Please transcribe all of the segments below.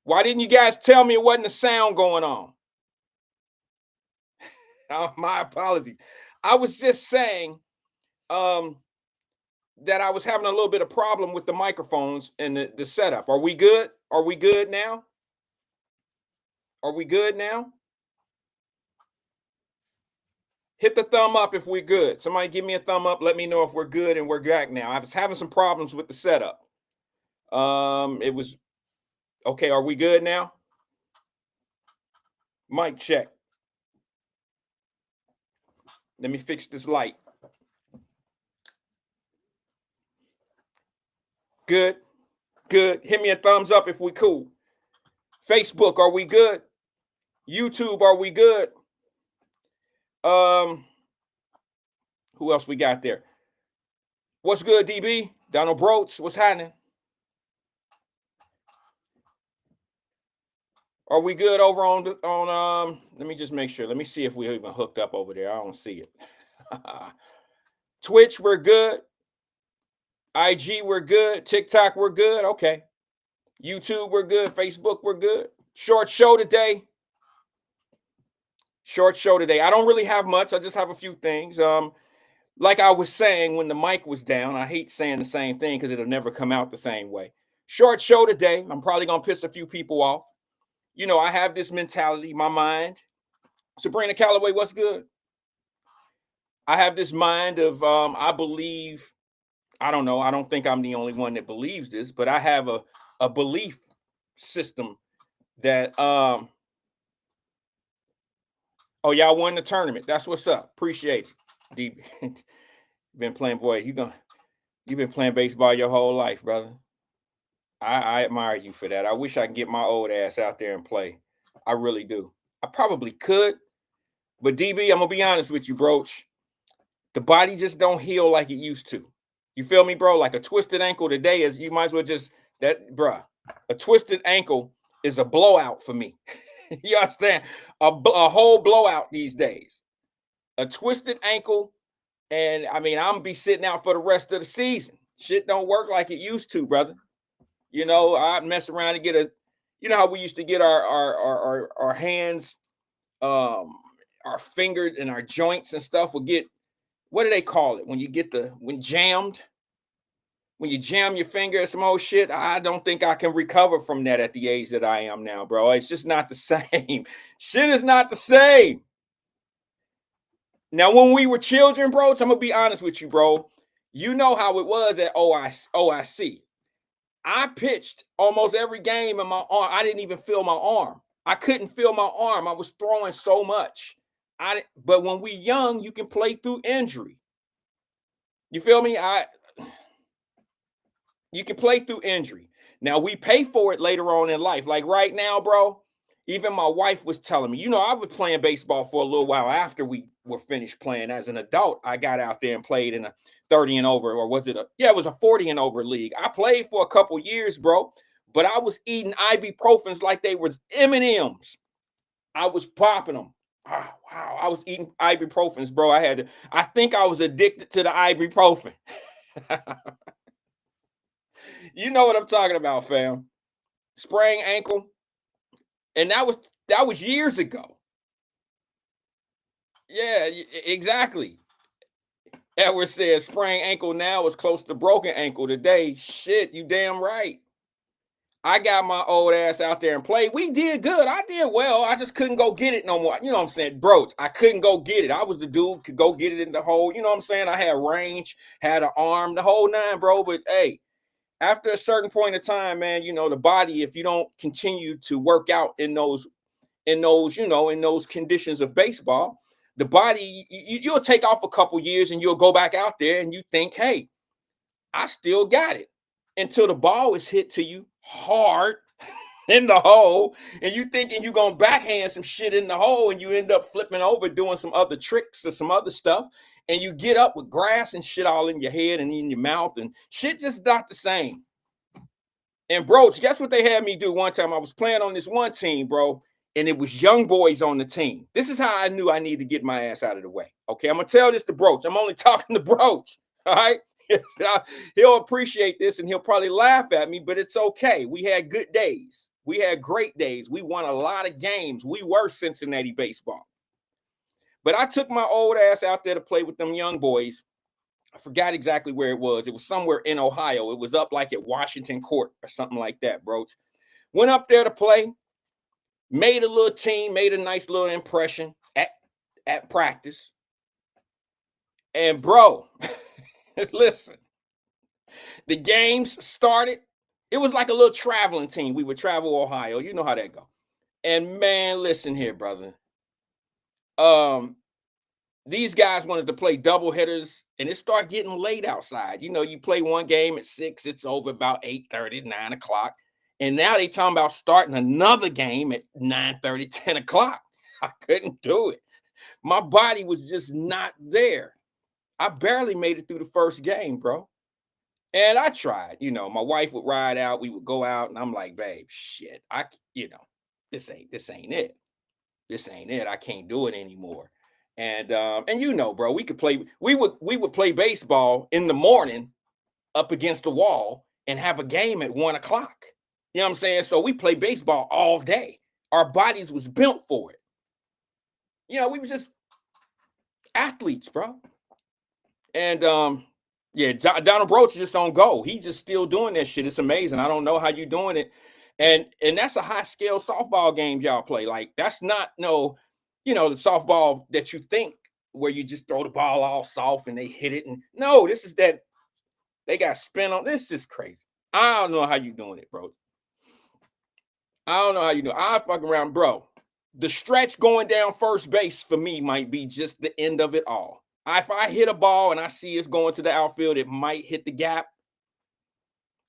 Why didn't you guys tell me it wasn't a sound going on? My apologies. I was just saying um, that I was having a little bit of problem with the microphones and the setup. Are we good? Are we good now? Are we good now? Hit the thumb up if we're good. Somebody give me a thumb up. Let me know if we're good and we're back now. I was having some problems with the setup. It was okay. Are we good now? Mic check. Let me fix this light. Good. Good. Hit me a thumbs up if we cool. Facebook, are we good? YouTube, are we good? Who else we got there? What's good, DB? Donald Broach, what's happening? Are we good over on let me just make sure. Let me see if we even hooked up over there. I don't see it. Twitch, we're good. IG, we're good. TikTok, we're good. Okay. YouTube, we're good. Facebook, we're good. Short show today. Short show today. I don't really have much. I just have a few things. Like I was saying when the mic was down, I hate saying the same thing because it'll never come out the same way. Short show today. I'm probably gonna piss a few people off. You know, I have this mentality, my mind. Sabrina Calloway, what's good? I have this mind of I believe, I don't know, I don't think I'm the only one that believes this, but I have a belief system that oh, y'all won the tournament. That's what's up. Appreciate it. Been playing, boy, you've been playing baseball your whole life, brother. I admire you for that. I wish I could get my old ass out there and play. I really do. I probably could, but DB, I'm gonna be honest with you, Broach. The body just don't heal like it used to. You feel me, bro? Like a twisted ankle today is, you might as well just, that, bruh, a twisted ankle is a blowout for me. You understand? A whole blowout these days. A twisted ankle, and I mean, I'm gonna be sitting out for the rest of the season. Shit don't work like it used to, brother. You know, I mess around and get you know how we used to get our hands, our fingers and our joints and stuff would get, what do they call it when you get when jammed? When you jam your finger or some old shit, I don't think I can recover from that at the age that I am now, bro. It's just not the same. Shit is not the same. Now, when we were children, bro, I'm gonna be honest with you, bro. You know how it was at OIC. I pitched almost every game in my arm. I didn't even feel my arm. I couldn't feel my arm. I was throwing so much. But when we young, you can play through injury. You feel me? You can play through injury. Now we pay for it later on in life. Like right now, bro, even my wife was telling me, you know, I was playing baseball for a little while after we were finished playing. As an adult, I got out there and played in a 30 and over, or was it it was a 40 and over league. I played for a couple years, bro, but I was eating ibuprofens like they were M&Ms. I was popping them. Oh, wow, I was eating ibuprofens, bro. I think I was addicted to the ibuprofen. You know what I'm talking about, fam. Sprained ankle. And that was years ago. Yeah, exactly. Edward says sprained ankle now is close to broken ankle today. Shit, you damn right. I got my old ass out there and played. We did good. I did well. I just couldn't go get it no more. You know what I'm saying? Broach, I couldn't go get it. I was the dude could go get it in the hole. You know what I'm saying? I had range, had an arm, the whole nine, bro. But hey, after a certain point of time, man, you know, the body, if you don't continue to work out in those, you know, in those conditions of baseball, the body, you'll take off a couple years and you'll go back out there and you think, hey, I still got it, until the ball is hit to you hard in the hole and you thinking you're going to backhand some shit in the hole and you end up flipping over doing some other tricks or some other stuff. And you get up with grass and shit all in your head and in your mouth, and shit just not the same. And bro, guess what they had me do one time? I was playing on this one team, bro, and it was young boys on the team. This is how I knew I needed to get my ass out of the way. Okay, I'm gonna tell this to Broach. I'm only talking to Broach. All right. He'll appreciate this and he'll probably laugh at me, but it's okay. We had good days. We had great days. We won a lot of games. We were Cincinnati baseball. But I took my old ass out there to play with them young boys. I forgot exactly where it was. It was somewhere in Ohio. It was up like at Washington Court or something like that, bro. Went up there to play, made a little team, made a nice little impression at practice. And bro, listen, the games started. It was like a little traveling team. We would travel Ohio. You know how that go. And man, listen here, brother. These guys wanted to play double hitters, and it started getting late outside. You know, you play one game at 6, it's over about 8:30, 9 o'clock. And now they talking about starting another game at 9:30, 10 o'clock. I couldn't do it. My body was just not there. I barely made it through the first game, bro. And I tried. You know, my wife would ride out, we would go out, and I'm like, babe, shit, this ain't it. This ain't it. I can't do it anymore. And you know, bro, we would play baseball in the morning up against the wall and have a game at 1 o'clock. You know what I'm saying? So we play baseball all day. Our bodies was built for it. You know, we were just athletes, bro. And yeah, Donald Broach is just on go. He's just still doing that shit. It's amazing. I don't know how you doing it. And that's a high scale softball game y'all play. Like, that's not no, the softball that you think where you just throw the ball all soft and they hit it. And no, this is that they got spin on. This is crazy. I don't know how you doing it, bro. I don't know how you do. I fuck around, bro. The stretch going down first base for me might be just the end of it all. If I hit a ball and I see it's going to the outfield, it might hit the gap.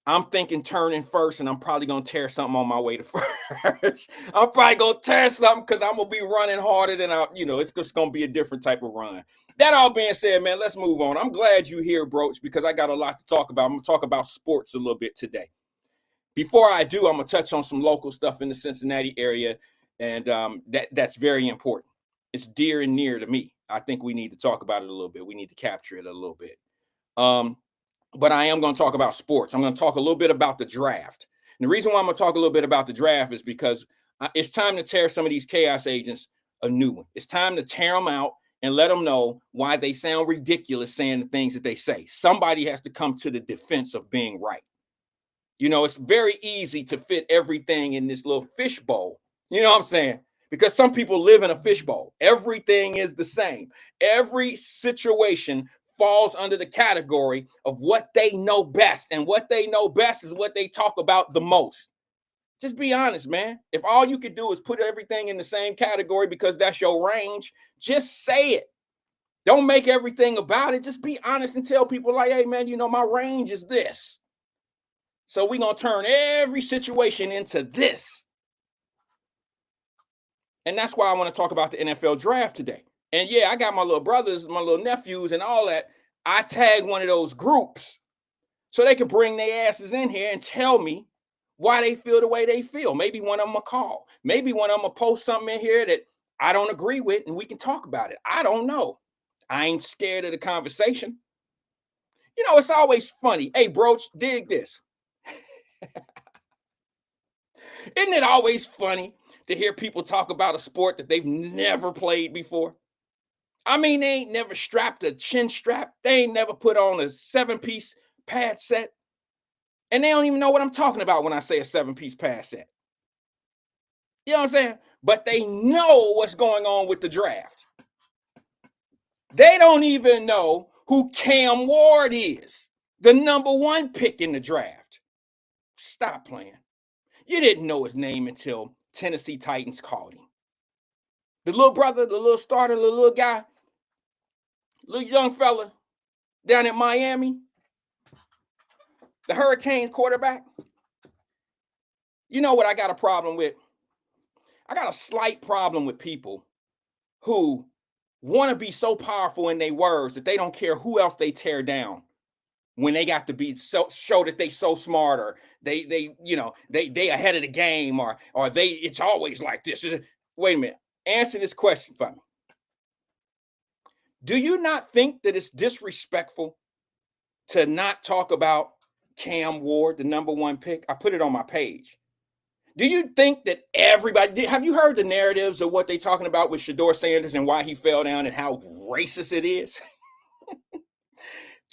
I'm thinking turning first, and I'm probably going to tear something on my way to first. I'm probably going to tear something because I'm going to be running harder than it's just going to be a different type of run. That all being said, man, let's move on. I'm glad you're here, Broach, because I got a lot to talk about. I'm going to talk about sports a little bit today. Before I do, I'm going to touch on some local stuff in the Cincinnati area, and that's very important. It's dear and near to me. I think we need to talk about it a little bit. We need to capture it a little bit. But I am going to talk about sports. I'm going to talk a little bit about the draft. And the reason why I'm going to talk a little bit about the draft is because it's time to tear some of these chaos agents a new one. It's time to tear them out and let them know why they sound ridiculous saying the things that they say. Somebody has to come to the defense of being right. You know, it's very easy to fit everything in this little fishbowl. You know what I'm saying? Because some people live in a fishbowl. Everything is the same. Every situation falls under the category of what they know best. And what they know best is what they talk about the most. Just be honest, man. If all you could do is put everything in the same category because that's your range, just say it. Don't make everything about it. Just be honest and tell people like, hey, man, my range is this. So we're going to turn every situation into this. And that's why I want to talk about the NFL draft today. And yeah, I got my little brothers, my little nephews and all that. I tag one of those groups so they can bring their asses in here and tell me why they feel the way they feel. Maybe one of them will call. Maybe one of them will post something in here that I don't agree with and we can talk about it. I don't know. I ain't scared of the conversation. It's always funny. Hey, Broach, dig this. Isn't it always funny to hear people talk about a sport that they've never played before? I mean, they ain't never strapped a chin strap. They ain't never put on a 7-piece pad set. And they don't even know what I'm talking about when I say a 7-piece pad set. You know what I'm saying? But they know what's going on with the draft. They don't even know who Cam Ward is, the number 1 pick in the draft. Stop playing. You didn't know his name until Tennessee Titans called him. The little brother, the little starter, the little guy, little young fella down in Miami, the Hurricanes quarterback. You know what I got a problem with? I got a slight problem with people who want to be so powerful in their words that they don't care who else they tear down when they got to be show that they so smart, or they ahead of the game, or it's always like this. Wait a minute. Answer this question for me. Do you not think that it's disrespectful to not talk about Cam Ward, the number 1 pick? I put it on my page. Do you think that everybody, have you heard the narratives of what they're talking about with Shador Sanders and why he fell down and how racist it is?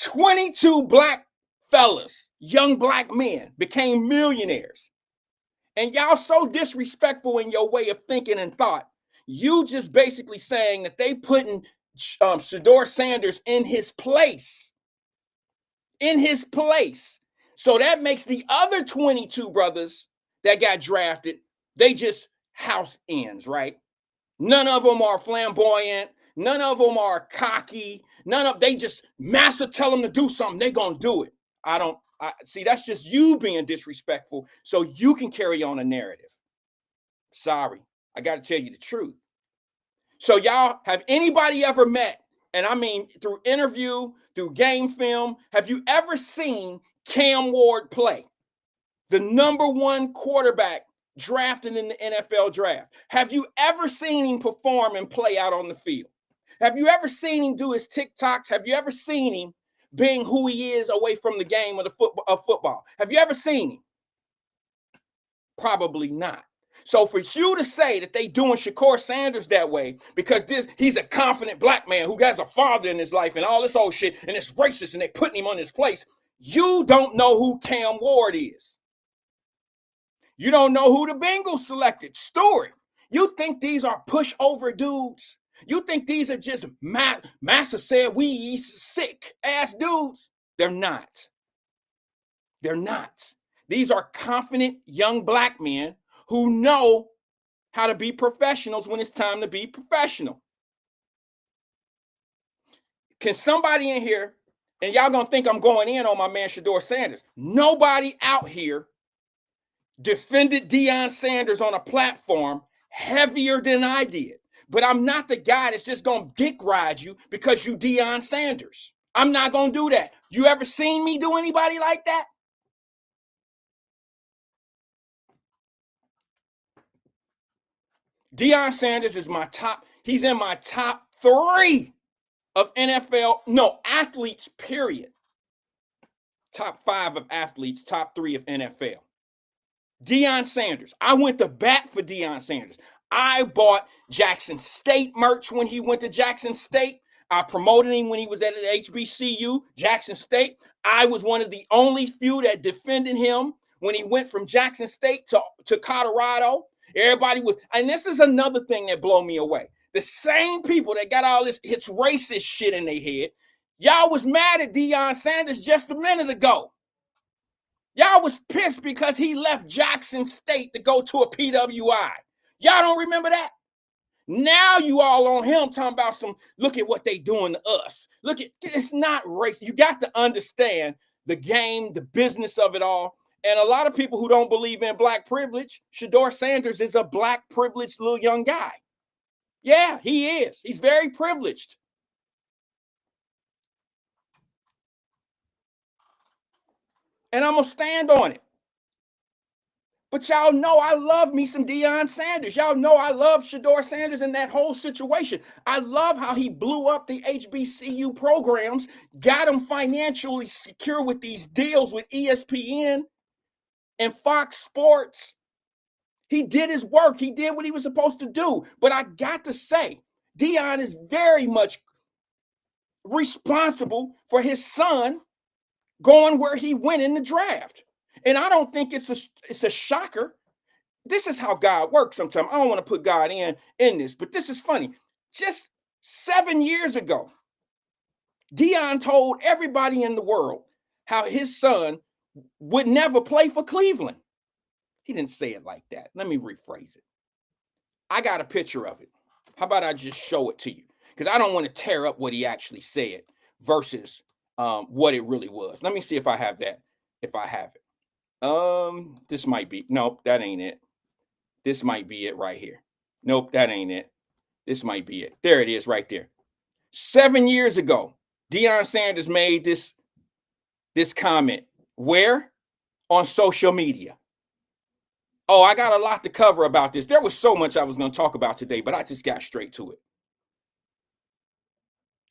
22 black fellas, young black men, became millionaires. And y'all so disrespectful in your way of thinking and thought. You just basically saying that they putting Shador Sanders in his place. In his place. So that makes the other 22 brothers that got drafted, they just house ends, right? None of them are flamboyant. None of them are cocky. They just master tell them to do something, they're going to do it. See, that's just you being disrespectful so you can carry on a narrative. Sorry, I got to tell you the truth. So y'all, have anybody ever met, and I mean through interview, through game film, have you ever seen Cam Ward play? The #1 quarterback drafted in the NFL draft. Have you ever seen him perform and play out on the field? Have you ever seen him do his TikToks? Have you ever seen him being who he is away from the game of football? Have you ever seen him? Probably not. So for you to say that they doing Shador Sanders that way because he's a confident black man who has a father in his life and all this old shit and it's racist and they putting him on his place, you don't know who Cam Ward is. You don't know who the Bengals selected, Stewart. You think these are pushover dudes? You think these are just Massa said we sick ass dudes? They're not. They're not. These are confident young black men who know how to be professionals when it's time to be professional. Can somebody in here, and y'all gonna think I'm going in on my man Shador Sanders, nobody out here defended Deion Sanders on a platform heavier than I did. But I'm not the guy that's just gonna dick ride you because you Deion Sanders. I'm not gonna do that. You ever seen me do anybody like that? Deion Sanders is he's in my top 3 of athletes, period. Top 5 of athletes, top 3 of NFL. Deion Sanders. I went to bat for Deion Sanders. I bought Jackson State merch when he went to Jackson State. I promoted him when he was at HBCU, Jackson State. I was one of the only few that defended him when he went from Jackson State to Colorado. Everybody was, and this is another thing that blew me away. The same people that got all this it's racist shit in their head, y'all was mad at Deion Sanders just a minute ago. Y'all was pissed because he left Jackson State to go to a PWI. Y'all don't remember that? Now you all on him talking about look at what they doing to us. It's not race. You got to understand the game, the business of it all. And a lot of people who don't believe in black privilege, Shador Sanders is a black privileged little young guy. Yeah, he is. He's very privileged. And I'm going to stand on it. But y'all know I love me some Deion Sanders. Y'all know I love Shador Sanders in that whole situation. I love how he blew up the HBCU programs, got them financially secure with these deals with ESPN and Fox Sports. He did his work. He did what he was supposed to do. But I got to say, Deion is very much responsible for his son going where he went in the draft. And I don't think it's a shocker. This is how God works sometimes. I don't want to put God in this, but this is funny. Just 7 years ago, Deion told everybody in the world how his son would never play for Cleveland. He didn't say it like that. Let me rephrase it. I got a picture of it. How about I just show it to you? Because I don't want to tear up what he actually said versus what it really was. Let me see if I have that. If I have it. This might be, nope, that ain't it. This might be it right here. Nope, that ain't it. This might be it. There it is right there. 7 years ago, Deion Sanders made this comment. Where? On social media. Oh, I got a lot to cover about this. There was so much I was going to talk about today, but I just got straight to it.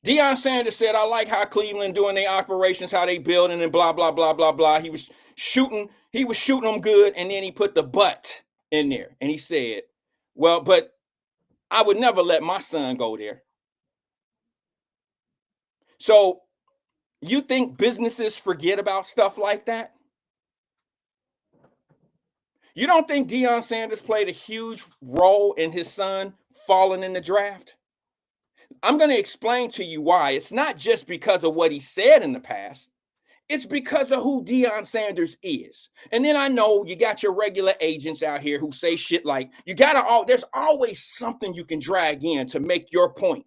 Deion Sanders said, I like how Cleveland doing their operations, how they building and blah, blah, blah, blah, blah. He was shooting them good, and then he put the but in there. And he said, well, but I would never let my son go there. So you think businesses forget about stuff like that? You don't think Deion Sanders played a huge role in his son falling in the draft? I'm going to explain to you why. It's not just because of what he said in the past. It's because of who Deion Sanders is. And then I know you got your regular agents out here who say shit like, there's always something you can drag in to make your point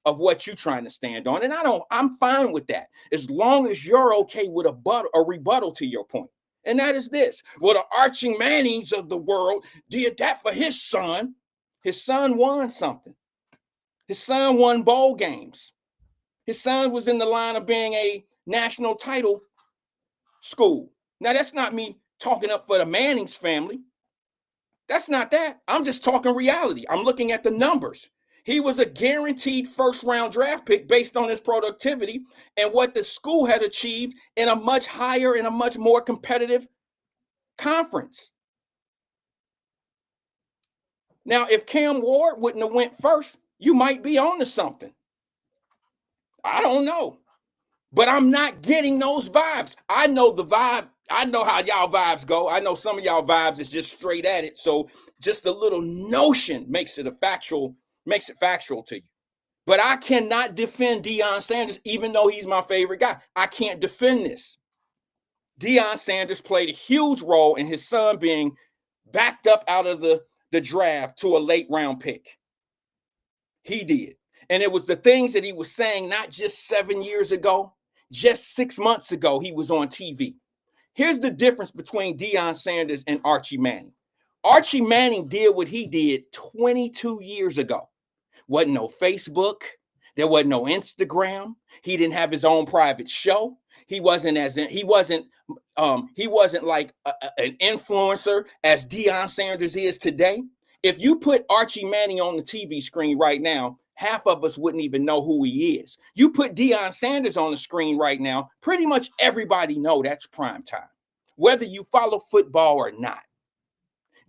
of what you're trying to stand on. And I'm fine with that, as long as you're okay with a rebuttal to your point. And that is this. Well, the Archie Mannings of the world did that for his son. His son won something. His son won bowl games. His son was in the line of being a national title school. Now, that's not me talking up for the Mannings family. That's not that. I'm just talking reality. I'm looking at the numbers. He was a guaranteed first-round draft pick based on his productivity and what the school had achieved in a much higher and a much more competitive conference. Now, if Cam Ward wouldn't have went first, you might be on to something. I don't know. But I'm not getting those vibes. I know the vibe. I know how y'all vibes go. I know some of y'all vibes is just straight at it. So just a little notion makes it factual to you. But I cannot defend Deion Sanders, even though he's my favorite guy. I can't defend this. Deion Sanders played a huge role in his son being backed up out of the draft to a late round pick. He did. And it was the things that he was saying, not just 7 years ago, just 6 months ago, he was on TV. Here's the difference between Deion Sanders and Archie Manning. Archie Manning did what he did 22 years ago. Wasn't no Facebook. There wasn't no Instagram. He didn't have his own private show. He wasn't like an influencer as Deion Sanders is today. If you put Archie Manning on the TV screen right now, half of us wouldn't even know who he is. You put Deion Sanders on the screen right now, pretty much everybody know that's prime time, whether you follow football or not.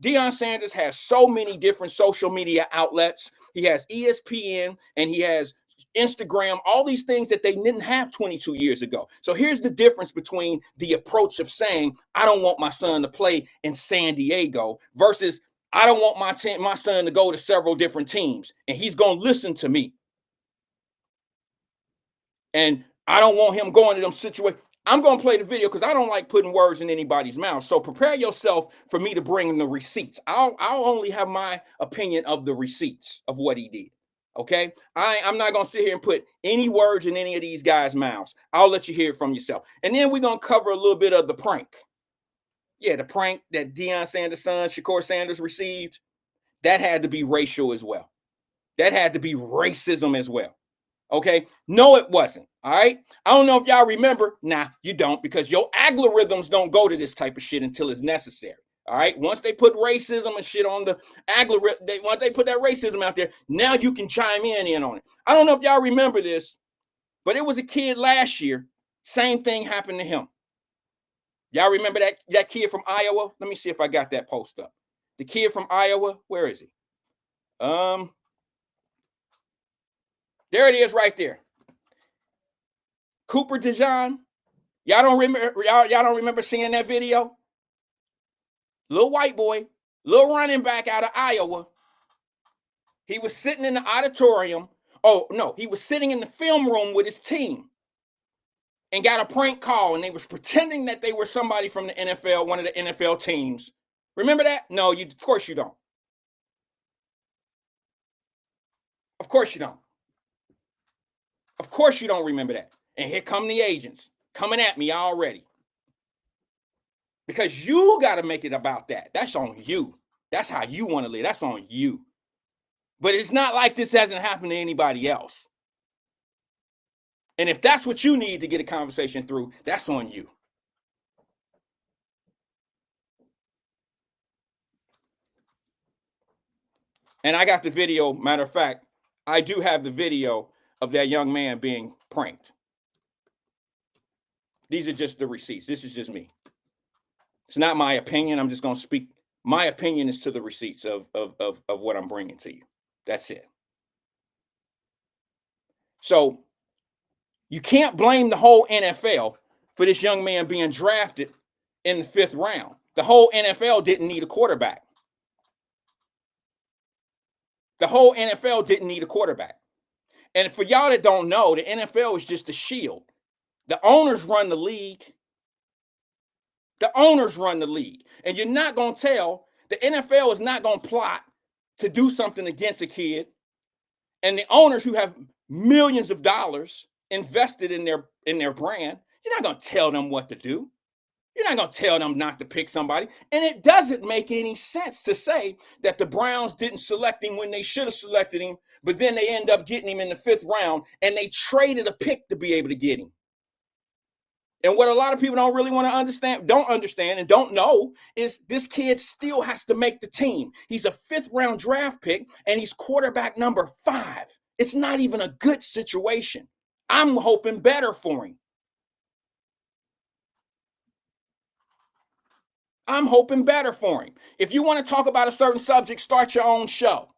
Deion Sanders has so many different social media outlets. He has ESPN and he has Instagram, all these things that they didn't have 22 years ago. So here's the difference between the approach of saying, I don't want my son to play in San Diego versus I don't want my son to go to several different teams and he's going to listen to me. And I don't want him going to them situations. I'm going to play the video because I don't like putting words in anybody's mouth. So prepare yourself for me to bring in the receipts. I'll only have my opinion of the receipts of what he did. Okay, I'm not going to sit here and put any words in any of these guys' mouths. I'll let you hear it from yourself. And then we're going to cover a little bit of the prank. Yeah, the prank that Deion Sanders' son, Shakur Sanders, received, that had to be racial as well. That had to be racism as well. Okay, no, it wasn't. All right, I don't know if y'all remember. Nah, you don't, because your algorithms don't go to this type of shit until it's necessary. All right, once they put racism and shit on the algorithm, once they put that racism out there, now you can chime in on it. I don't know if y'all remember this, but it was a kid last year. Same thing happened to him. Y'all remember that kid from Iowa? Let me see if I got that post up. The kid from Iowa, where is he? There it is right there. Cooper DeJean. Y'all don't remember seeing that video? Little white boy, little running back out of Iowa. He was sitting in the auditorium. Oh, no, he was sitting in the film room with his team and got a prank call, and they was pretending that they were somebody from the NFL, one of the NFL teams. Remember that? No, of course you don't. Of course you don't. Of course you don't remember that. And here come the agents coming at me already. Because you got to make it about that. That's on you. That's how you want to live. That's on you. But it's not like this hasn't happened to anybody else. And if that's what you need to get a conversation through, that's on you. And I got the video. Matter of fact, I do have the video of that young man being pranked. These are just the receipts. This is just me. It's not my opinion. I'm just going to speak My opinion is to the receipts of what I'm bringing to you. That's it. So you can't blame the whole NFL for this young man being drafted in the 5th round. The whole NFL didn't need a quarterback. The whole NFL didn't need a quarterback. And for y'all that don't know, the NFL is just a shield. The owners run the league. The owners run the league. And you're not going to tell, the NFL is not going to plot to do something against a kid. And the owners who have millions of dollars invested in their brand, you're not going to tell them what to do. You're not going to tell them not to pick somebody. And it doesn't make any sense to say that the Browns didn't select him when they should have selected him, but then they end up getting him in the 5th round and they traded a pick to be able to get him. And what a lot of people don't really want to understand, and don't know is this kid still has to make the team. He's a 5th round draft pick and he's quarterback number 5. It's not even a good situation. I'm hoping better for him. I'm hoping better for him. If you want to talk about a certain subject, start your own show.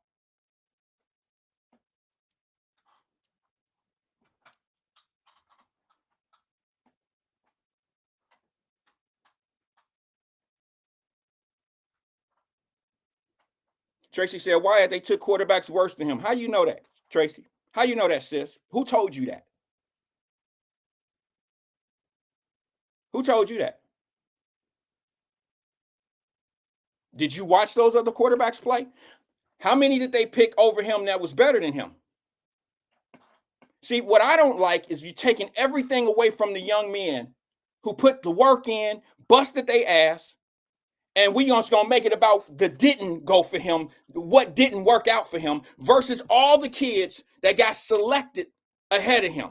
Tracy said, Wyatt, they took quarterbacks worse than him. How you know that, Tracy? How you know that, sis? Who told you that? Who told you that? Did you watch those other quarterbacks play? How many did they pick over him that was better than him? See, what I don't like is you taking everything away from the young men who put the work in, busted their ass, and we just gonna make it about the didn't go for him, what didn't work out for him, versus all the kids that got selected ahead of him.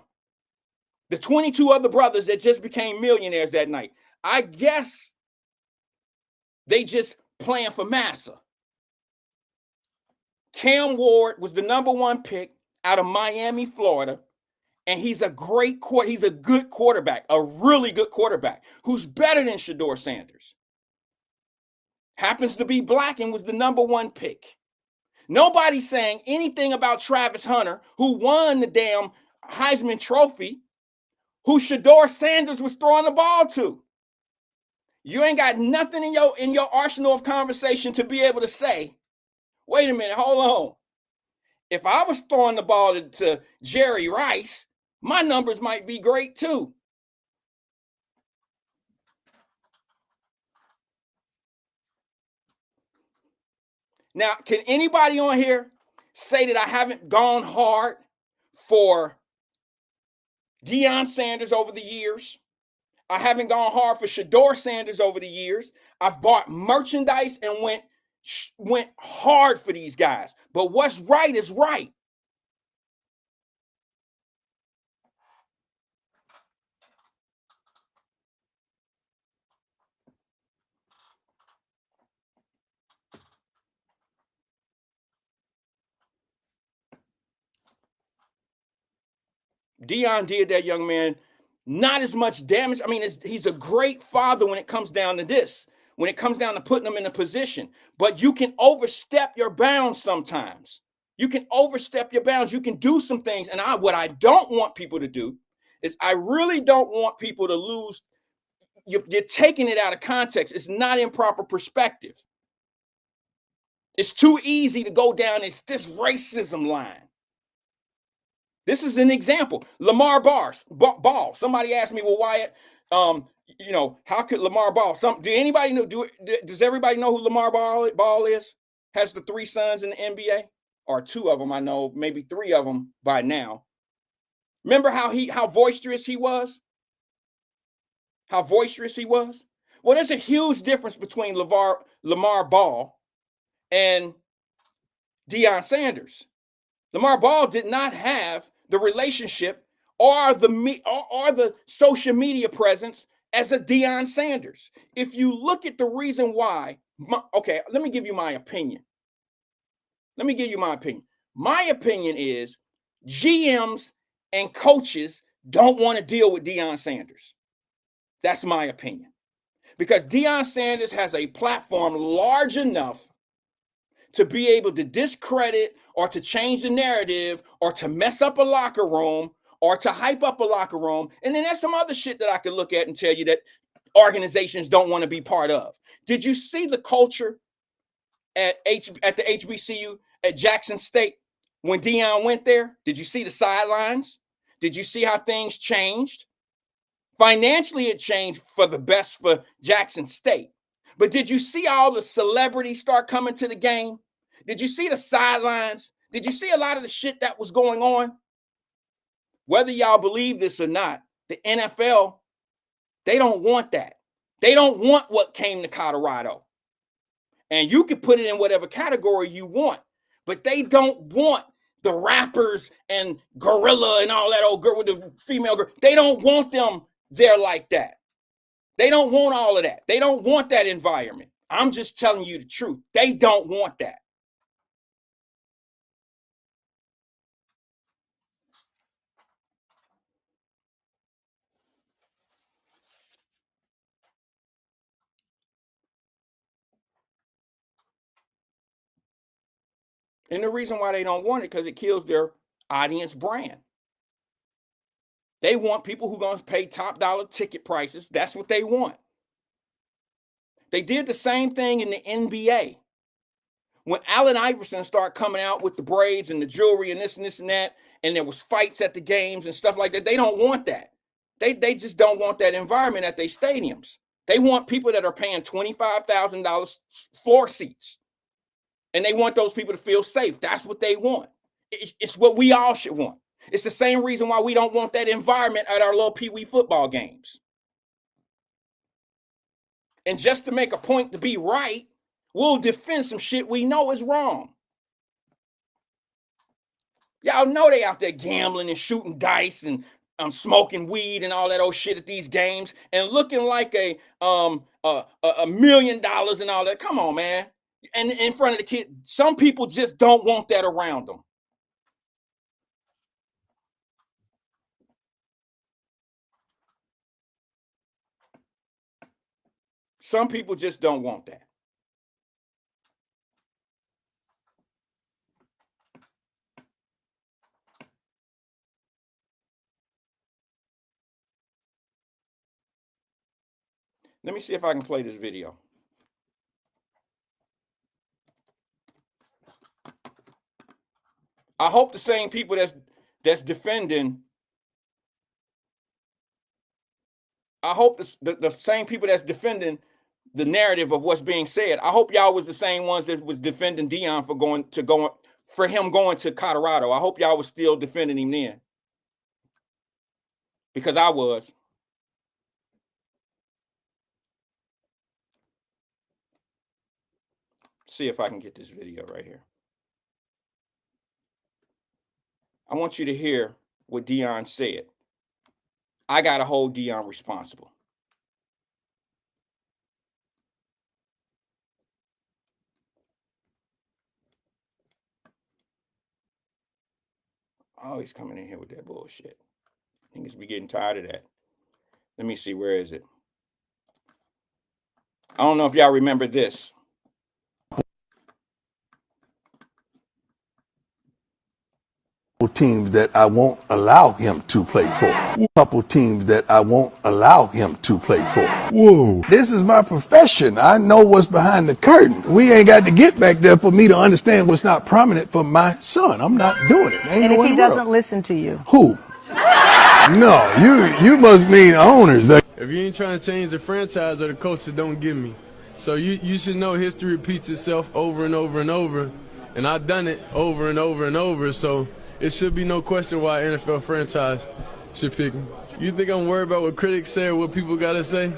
The 22 other brothers that just became millionaires that night. I guess they just playing for massa. Cam Ward was the number 1 pick out of Miami, Florida. And he's a good quarterback, a really good quarterback, who's better than Shedeur Sanders. Happens to be black and was the number 1 pick. Nobody's saying anything about Travis Hunter, who won the damn Heisman Trophy, who Shedeur Sanders was throwing the ball to. You ain't got nothing in your arsenal of conversation to be able to say, wait a minute, hold on. If I was throwing the ball to Jerry Rice, my numbers might be great too. Now, can anybody on here say that I haven't gone hard for Deion Sanders over the years? I haven't gone hard for Shedeur Sanders over the years. I've bought merchandise and went hard for these guys. But what's right is right. Deion did that young man not as much damage. I mean, he's a great father when it comes down to this, when it comes down to putting them in a position. But you can overstep your bounds sometimes. You can overstep your bounds. You can do some things. And what I don't want people to do is I really don't want people to lose. You're taking it out of context. It's not in proper perspective. It's too easy to go down this racism line. This is an example. Lamar Ball. Somebody asked me, well, Wyatt, how could Lamar Ball? Do anybody know? Does everybody know who Lamar Ball is? Has the 3 sons in the NBA, or 2 of them? I know, maybe 3 of them by now. Remember how boisterous he was? How boisterous he was? Well, there's a huge difference between Lamar Ball and Deion Sanders. Lamar Ball did not have the relationship or the social media presence as a Deion Sanders. If you look at the reason why, let me give you my opinion. My opinion is GMs and coaches don't want to deal with Deion Sanders. That's my opinion. Because Deion Sanders has a platform large enough to be able to discredit or to change the narrative or to mess up a locker room or to hype up a locker room. And then there's some other shit that I could look at and tell you that organizations don't want to be part of. Did you see the culture at the HBCU at Jackson State when Deion went there? Did you see the sidelines? Did you see how things changed? Financially, it changed for the best for Jackson State. But did you see all the celebrities start coming to the game? Did you see the sidelines? Did you see a lot of the shit that was going on? Whether y'all believe this or not, the NFL, they don't want that. They don't want what came to Colorado. And you can put it in whatever category you want, but they don't want the rappers and Gorilla and all that old girl with the female girl. They don't want them there like that. They don't want all of that. They don't want that environment. I'm just telling you the truth. They don't want that. And the reason why they don't want it, because it kills their audience brand. They want people who are going to pay top dollar ticket prices. That's what they want. They did the same thing in the NBA. When Allen Iverson started coming out with the braids and the jewelry and this and that, and there was fights at the games and stuff like that, they don't want that. They just don't want that environment at their stadiums. They want people that are paying $25,000 floor seats. And they want those people to feel safe. That's what they want. It's what we all should want. It's the same reason why we don't want that environment at our little pee-wee football games. And just to make a point to be right, we'll defend some shit we know is wrong. Y'all know they out there gambling and shooting dice and smoking weed and all that old shit at these games and looking like a $1 million and all that. Come on, man. And in front of the kid, some people just don't want that around them. Some people just don't want that. Let me see if I can play this video. I hope the same people that's defending, I hope the same people that's defending the narrative of what's being said, I hope y'all was the same ones that was defending Deion for him going to Colorado. I hope y'all was still defending him then. Because I was. See if I can get this video right here. I want you to hear what Deion said. I got to hold Deion responsible. Oh, he's coming in here with that bullshit. Niggas be getting tired of that. Let me see, where is it? I don't know if y'all remember this. Teams that I won't allow him to play for. Couple teams that I won't allow him to play for. Whoa. This is my profession. I know what's behind the curtain. We ain't got to get back there for me to understand what's not prominent for my son. I'm not doing it. Ain't and no if he doesn't listen to you? Who? No, you must mean owners. If you ain't trying to change the franchise or the culture, don't give me. So you should know history repeats itself over and over and over. And I've done it over and over and over, so it should be no question why an NFL franchise should pick me. You think I'm worried about what critics say or what people gotta say?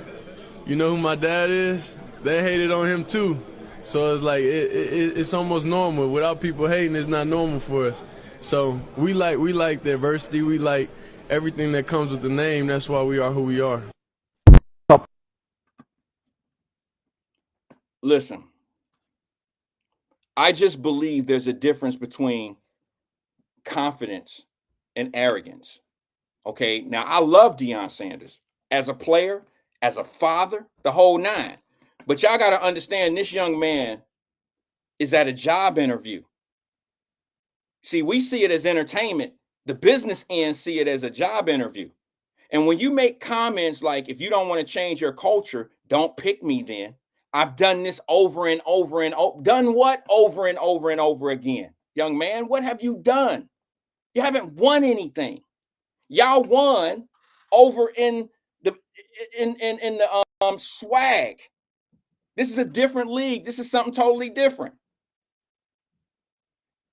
You know who my dad is? They hated on him too. So it's like it's almost normal. Without people hating, it's not normal for us. So we like diversity. We like everything that comes with the name. That's why we are who we are. Listen, I just believe there's a difference between confidence and arrogance. Okay, now I love Deion Sanders as a player, as a father, the whole nine. But y'all got to understand, this young man is at a job interview. See, we see it as entertainment. The business end see it as a job interview. And when you make comments like, if you don't want to change your culture, don't pick me then. I've done this over and over and over. Done what? Over and over and over again. Young man, what have you done? You haven't won anything. Y'all won over in the swag. This is a different league. This is something totally different.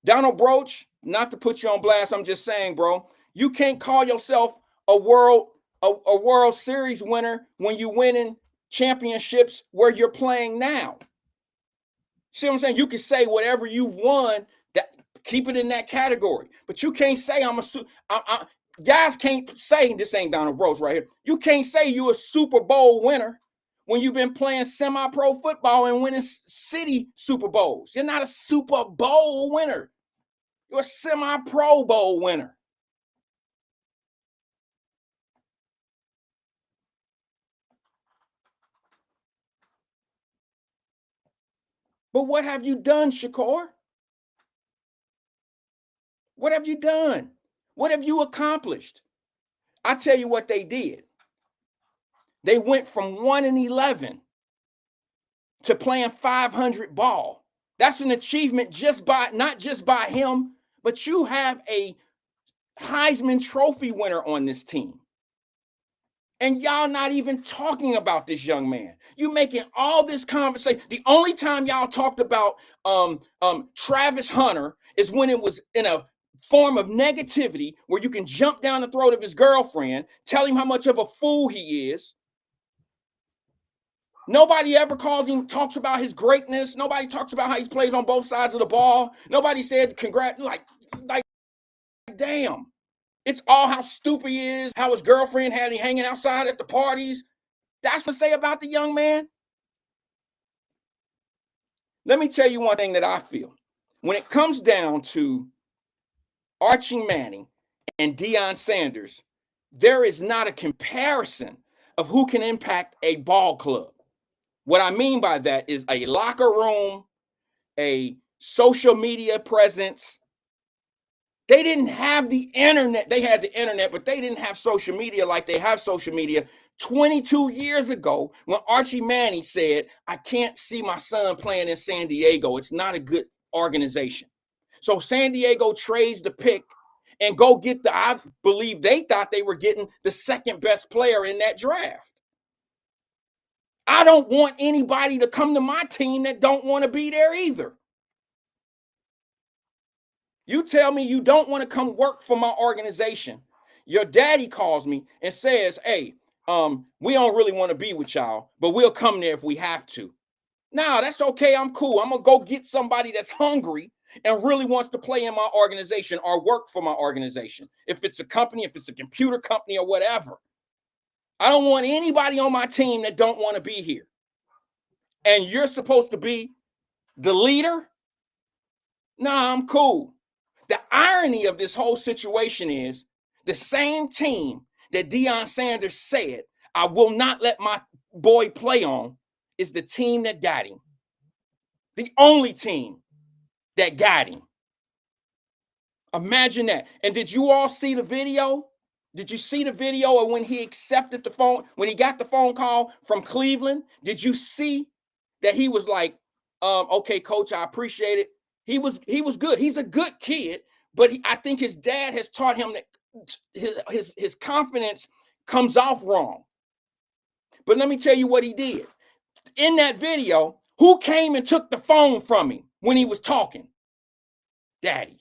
Donald Broach, not to put you on blast, I'm just saying, bro, you can't call yourself a World Series winner when you winning championships where you're playing now. See what I'm saying? You can say whatever you won, that keep it in that category, but you can't say guys can't say, this ain't Donald Broach right here. You can't say you a Super Bowl winner when you've been playing semi-pro football and winning city Super Bowls. You're not a Super Bowl winner. You're a semi-pro bowl winner. But what have you done, Shakur? What have you done? What have you accomplished? I tell you what they did. They went from 1-11 to playing 500 ball. That's an achievement not just by him, but you have a Heisman Trophy winner on this team. And y'all not even talking about this young man. You making all this conversation. The only time y'all talked about Travis Hunter is when it was in a form of negativity where you can jump down the throat of his girlfriend, tell him how much of a fool he is. Nobody ever talks about his greatness. Nobody talks about how he plays on both sides of the ball. Nobody said congrats, like damn. It's all how stupid he is, how his girlfriend had him hanging outside at the parties. That's what to say about the young man. Let me tell you one thing that I feel. When it comes down to Archie Manning and Deion Sanders, there is not a comparison of who can impact a ball club. What I mean by that is a locker room, a social media presence. They didn't have the internet. They had the internet, but they didn't have social media like they have social media 22 years ago when Archie Manning said, I can't see my son playing in San Diego. It's not a good organization. So San Diego trades the pick and go get I believe they thought they were getting the second best player in that draft. I don't want anybody to come to my team that don't want to be there either. You tell me you don't want to come work for my organization. Your daddy calls me and says, hey, we don't really want to be with y'all, but we'll come there if we have to. Nah, that's okay. I'm cool. I'm going to go get somebody that's hungry and really wants to play in my organization or work for my organization. If it's a company, if it's a computer company or whatever. I don't want anybody on my team that don't want to be here. And you're supposed to be the leader? Nah, I'm cool. The irony of this whole situation is the same team that Deion Sanders said, I will not let my boy play on, is the team that got him. The only team that got him. Imagine that. And did you all see the video? Did you see the video of when he accepted the phone, when he got the phone call from Cleveland? Did you see that he was like, okay, coach, I appreciate it. He was good. He's a good kid, but I think his dad has taught him that his confidence comes off wrong. But let me tell you what he did. In that video, who came and took the phone from him when he was talking? Daddy.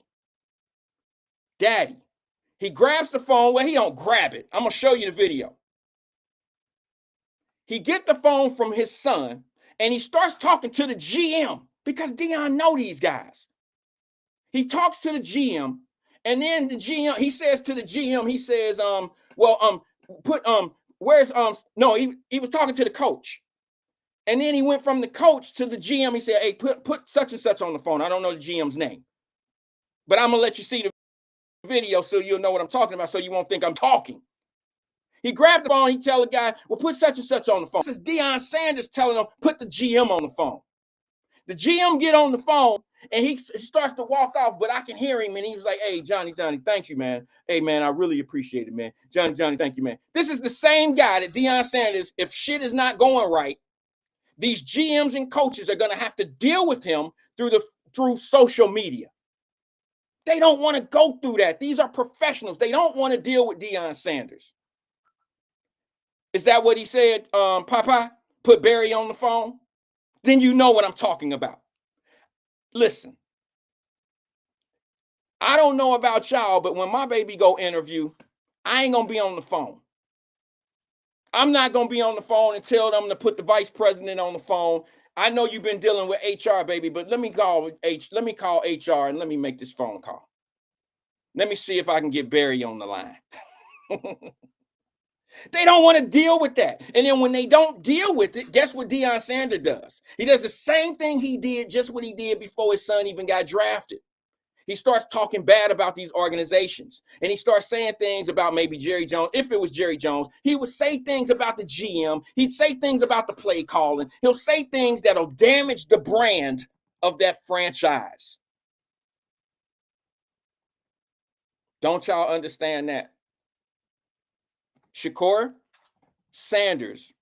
He grabs the phone. Well, he don't grab it. I'm going to show you the video. He get the phone from his son, and he starts talking to the GM because Deion know these guys. He talks to the GM, and then the GM, he says to the GM, he says, he was talking to the coach. And then he went from the coach to the GM. He said, hey, put such and such on the phone. I don't know the GM's name, but I'm going to let you see the video so you'll know what I'm talking about so you won't think I'm talking. He grabbed the phone. He tell the guy, well, put such and such on the phone. This is Deion Sanders telling him, put the GM on the phone. The GM get on the phone, and he starts to walk off, but I can hear him, and he was like, hey, Johnny, thank you, man. Hey, man, I really appreciate it, man. Johnny, thank you, man. This is the same guy that Deion Sanders, if shit is not going right, these GMs and coaches are going to have to deal with him through social media. They don't want to go through that. These are professionals. They don't want to deal with Deion Sanders. Is that what he said, Papa? Put Barry on the phone? Then you know what I'm talking about. Listen, I don't know about y'all, but when my baby go interview, I ain't going to be on the phone. I'm not going to be on the phone and tell them to put the vice president on the phone. I know you've been dealing with HR, baby, but let me call HR and let me make this phone call. Let me see if I can get Barry on the line. They don't want to deal with that. And then when they don't deal with it, guess what Deion Sanders does? He does the same thing he did, just what he did before his son even got drafted. He starts talking bad about these organizations. And he starts saying things about maybe Jerry Jones. If it was Jerry Jones, he would say things about the GM. He'd say things about the play calling. He'll say things that'll damage the brand of that franchise. Don't y'all understand that? Shakur Sanders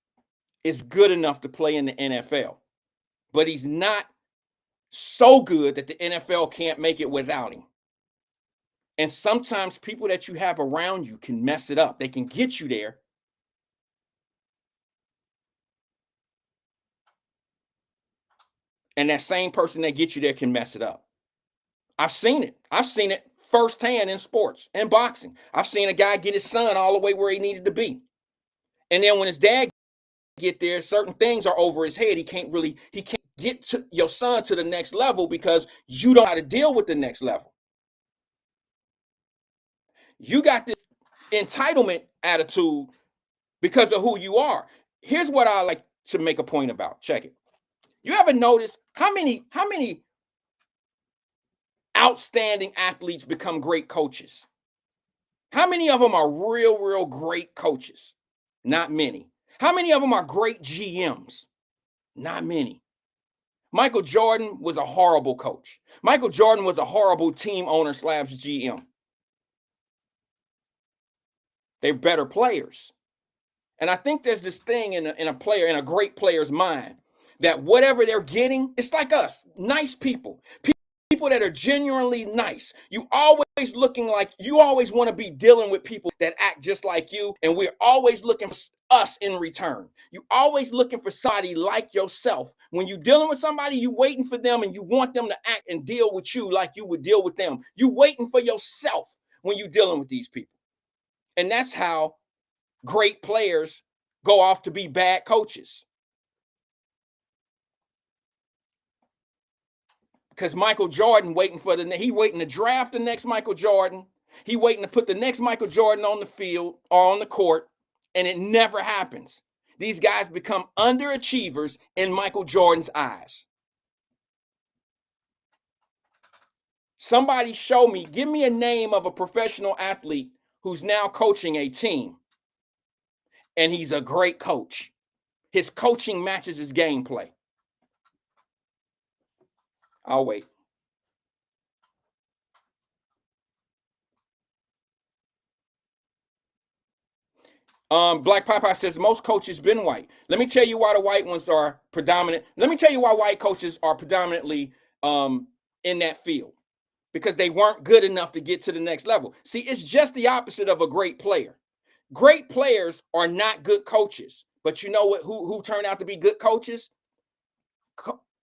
is good enough to play in the NFL, but he's not so good that the NFL can't make it without him. And sometimes people that you have around you can mess it up. They can get you there. And that same person that gets you there can mess it up. I've seen it. I've seen it firsthand in sports and boxing. I've seen a guy get his son all the way where he needed to be. And then when his dad get there, certain things are over his head. He can't get to your son to the next level because you don't know how to deal with the next level. You got this entitlement attitude because of who you are. Here's what I like to make a point about. Check it. You ever notice how many outstanding athletes become great coaches? How many of them are real great coaches? Not many. How many of them are great GMs? Not many. Michael Jordan was a horrible coach. Michael Jordan was a horrible team owner / GM. They're better players. And I think there's this thing in a great player's mind that whatever they're getting, it's like us, nice people. People that are genuinely nice. You always want to be dealing with people that act just like you, and we're always looking for us in return. You always looking for somebody like yourself. When you're dealing with somebody, you waiting for them and you want them to act and deal with you like you would deal with them. You waiting for yourself when you're dealing with these people. And that's how great players go off to be bad coaches. Because Michael Jordan waiting to draft the next Michael Jordan. He waiting to put the next Michael Jordan on the field or on the court, and it never happens. These guys become underachievers in Michael Jordan's eyes. Somebody give me a name of a professional athlete who's now coaching a team, and he's a great coach. His coaching matches his gameplay. I'll wait. Black Popeye says most coaches been white. Let me tell you why the white ones are predominant. Let me tell you why white coaches are predominantly in that field. Because they weren't good enough to get to the next level. See, it's just the opposite of a great player. Great players are not good coaches. But you know what? Who turned out to be good coaches?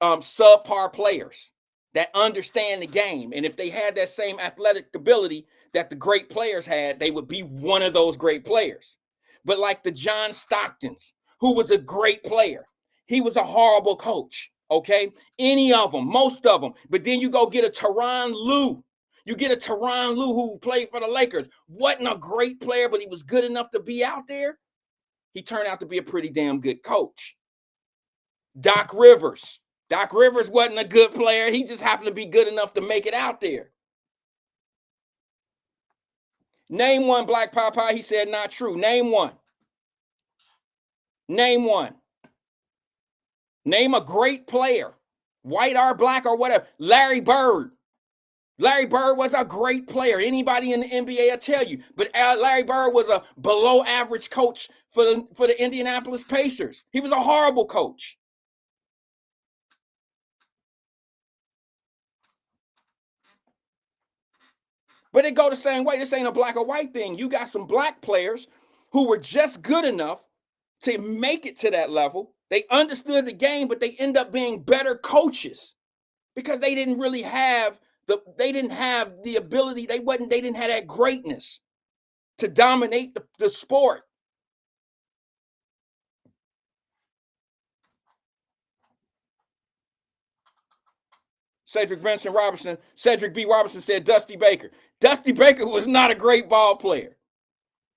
Subpar players that understand the game. And if they had that same athletic ability that the great players had, they would be one of those great players. But like the John Stocktons, who was a great player, he was a horrible coach. Okay, any of them, most of them. But then you go get a Tyronn Lue. You get a Tyronn Lue who played for the Lakers. Wasn't a great player, but he was good enough to be out there. He turned out to be a pretty damn good coach. Doc Rivers. Doc Rivers wasn't a good player. He just happened to be good enough to make it out there. Name one, Black Popeye. He said not true. Name one. Name one. Name a great player, white or black or whatever. Larry Bird. Larry Bird was a great player. Anybody in the NBA will tell you. But Larry Bird was a below average coach for the Indianapolis Pacers. He was a horrible coach. But it go the same way. This ain't a black or white thing. You got some black players who were just good enough to make it to that level. They understood the game, but they end up being better coaches because they didn't really have the ability. They didn't have that greatness to dominate the sport. Cedric B. Robinson said Dusty Baker. Dusty Baker was not a great ball player.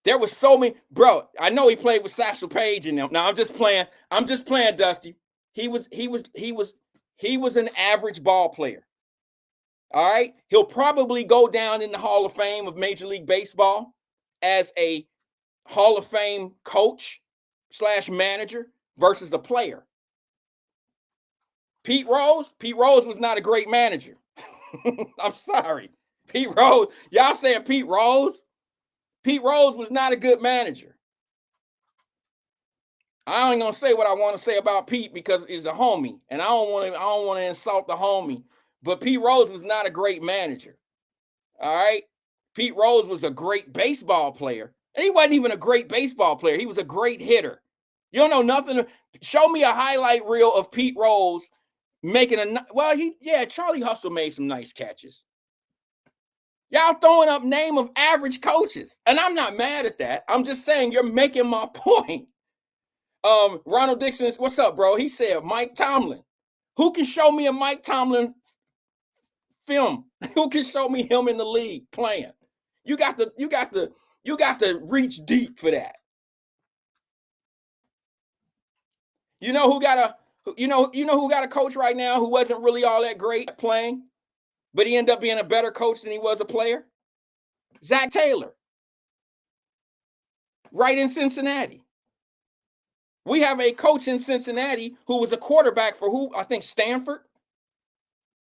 There was so many, bro. I know he played with Satchel Paige and them. Now I'm just playing, Dusty. He was an average ball player. All right. He'll probably go down in the Hall of Fame of Major League Baseball as a Hall of Fame coach / manager versus a player. Pete Rose was not a great manager. I'm sorry. Pete Rose, y'all saying Pete Rose? Pete Rose was not a good manager. I ain't gonna say what I want to say about Pete because he's a homie, and I don't want to insult the homie. But Pete Rose was not a great manager. All right, Pete Rose was a great baseball player, and he wasn't even a great baseball player. He was a great hitter. You don't know nothing. Show me a highlight reel of Pete Rose making Charlie Hustle made some nice catches. Y'all throwing up name of average coaches. And I'm not mad at that. I'm just saying you're making my point. Ronald Dixon, what's up, bro? He said Mike Tomlin. Who can show me a Mike Tomlin film? Who can show me him in the league playing? You got to reach deep for that. You know who got a coach right now who wasn't really all that great at playing, but he ended up being a better coach than he was a player? Zach Taylor, right in Cincinnati. We have a coach in Cincinnati who was a quarterback for I think Stanford.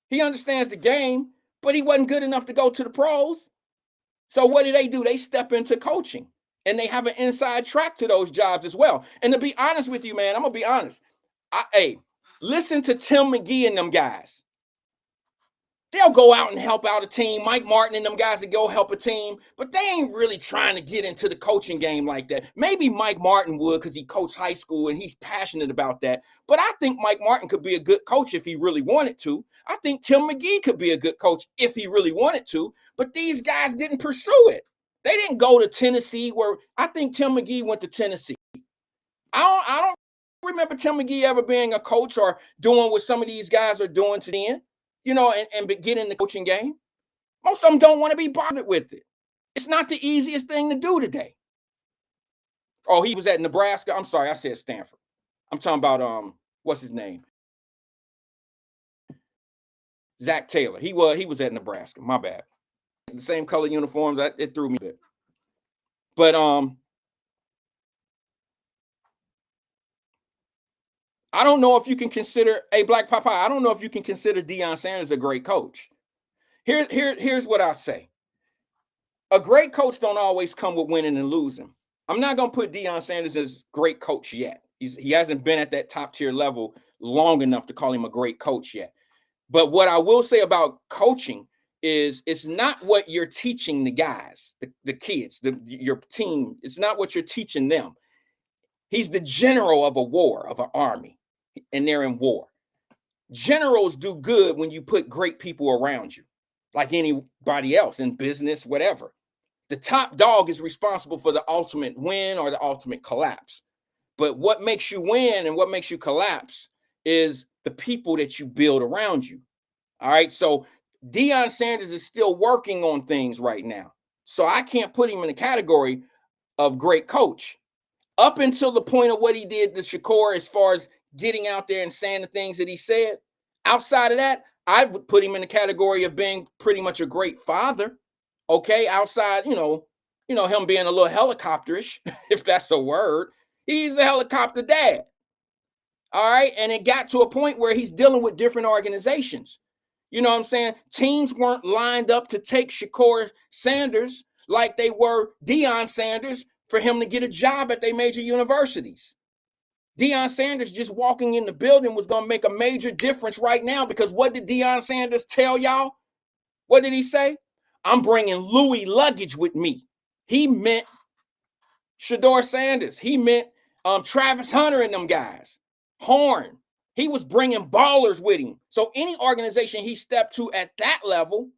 He understands the game, but he wasn't good enough to go to the pros. So what do? They step into coaching, and they have an inside track to those jobs as well. And to be honest with you, man, I'm going to be honest. Listen to Tim McGee and them guys. They'll go out and help out a team. Mike Martin and them guys that go help a team, but they ain't really trying to get into the coaching game like that. Maybe Mike Martin would because he coached high school and he's passionate about that. But I think Mike Martin could be a good coach if he really wanted to. I think Tim McGee could be a good coach if he really wanted to. But these guys didn't pursue it. They didn't go to Tennessee, where I think Tim McGee went to Tennessee. I don't remember Tim McGee ever being a coach or doing what some of these guys are doing to the end. And get in the coaching game. Most of them don't want to be bothered with it. It's not the easiest thing to do today. Oh, he was at Nebraska. I'm sorry, I said Stanford. I'm talking about what's his name? Zach Taylor. He was at Nebraska. My bad. The same color uniforms. It threw me a bit. But I don't know if you can consider Black Papa. I don't know if you can consider Deion Sanders a great coach. Here's what I say. A great coach don't always come with winning and losing. I'm not going to put Deion Sanders as great coach yet. He hasn't been at that top tier level long enough to call him a great coach yet. But what I will say about coaching is it's not what you're teaching the guys, the kids, your team. It's not what you're teaching them. He's the general of a war, of an army, and they're in war. Generals do good when you put great people around you, like anybody else in business, whatever. The top dog is responsible for the ultimate win or the ultimate collapse. But what makes you win and what makes you collapse is the people that you build around you. All right. So Deion Sanders is still working on things right now. So I can't put him in the category of great coach. Up until the point of what he did to Shakur, as far as getting out there and saying the things that he said, outside of that, I would put him in the category of being pretty much a great father. Okay, outside, him being a little helicopterish, if that's a word. He's a helicopter dad. All right. And it got to a point where he's dealing with different organizations. You know what I'm saying? Teams weren't lined up to take Shakur Sanders like they were Deion Sanders for him to get a job at their major universities. Deion Sanders just walking in the building was going to make a major difference right now, because what did Deion Sanders tell y'all? What did he say? I'm bringing Louis luggage with me. He meant Shedeur Sanders. He meant Travis Hunter and them guys. Horn. He was bringing ballers with him. So any organization he stepped to at that level,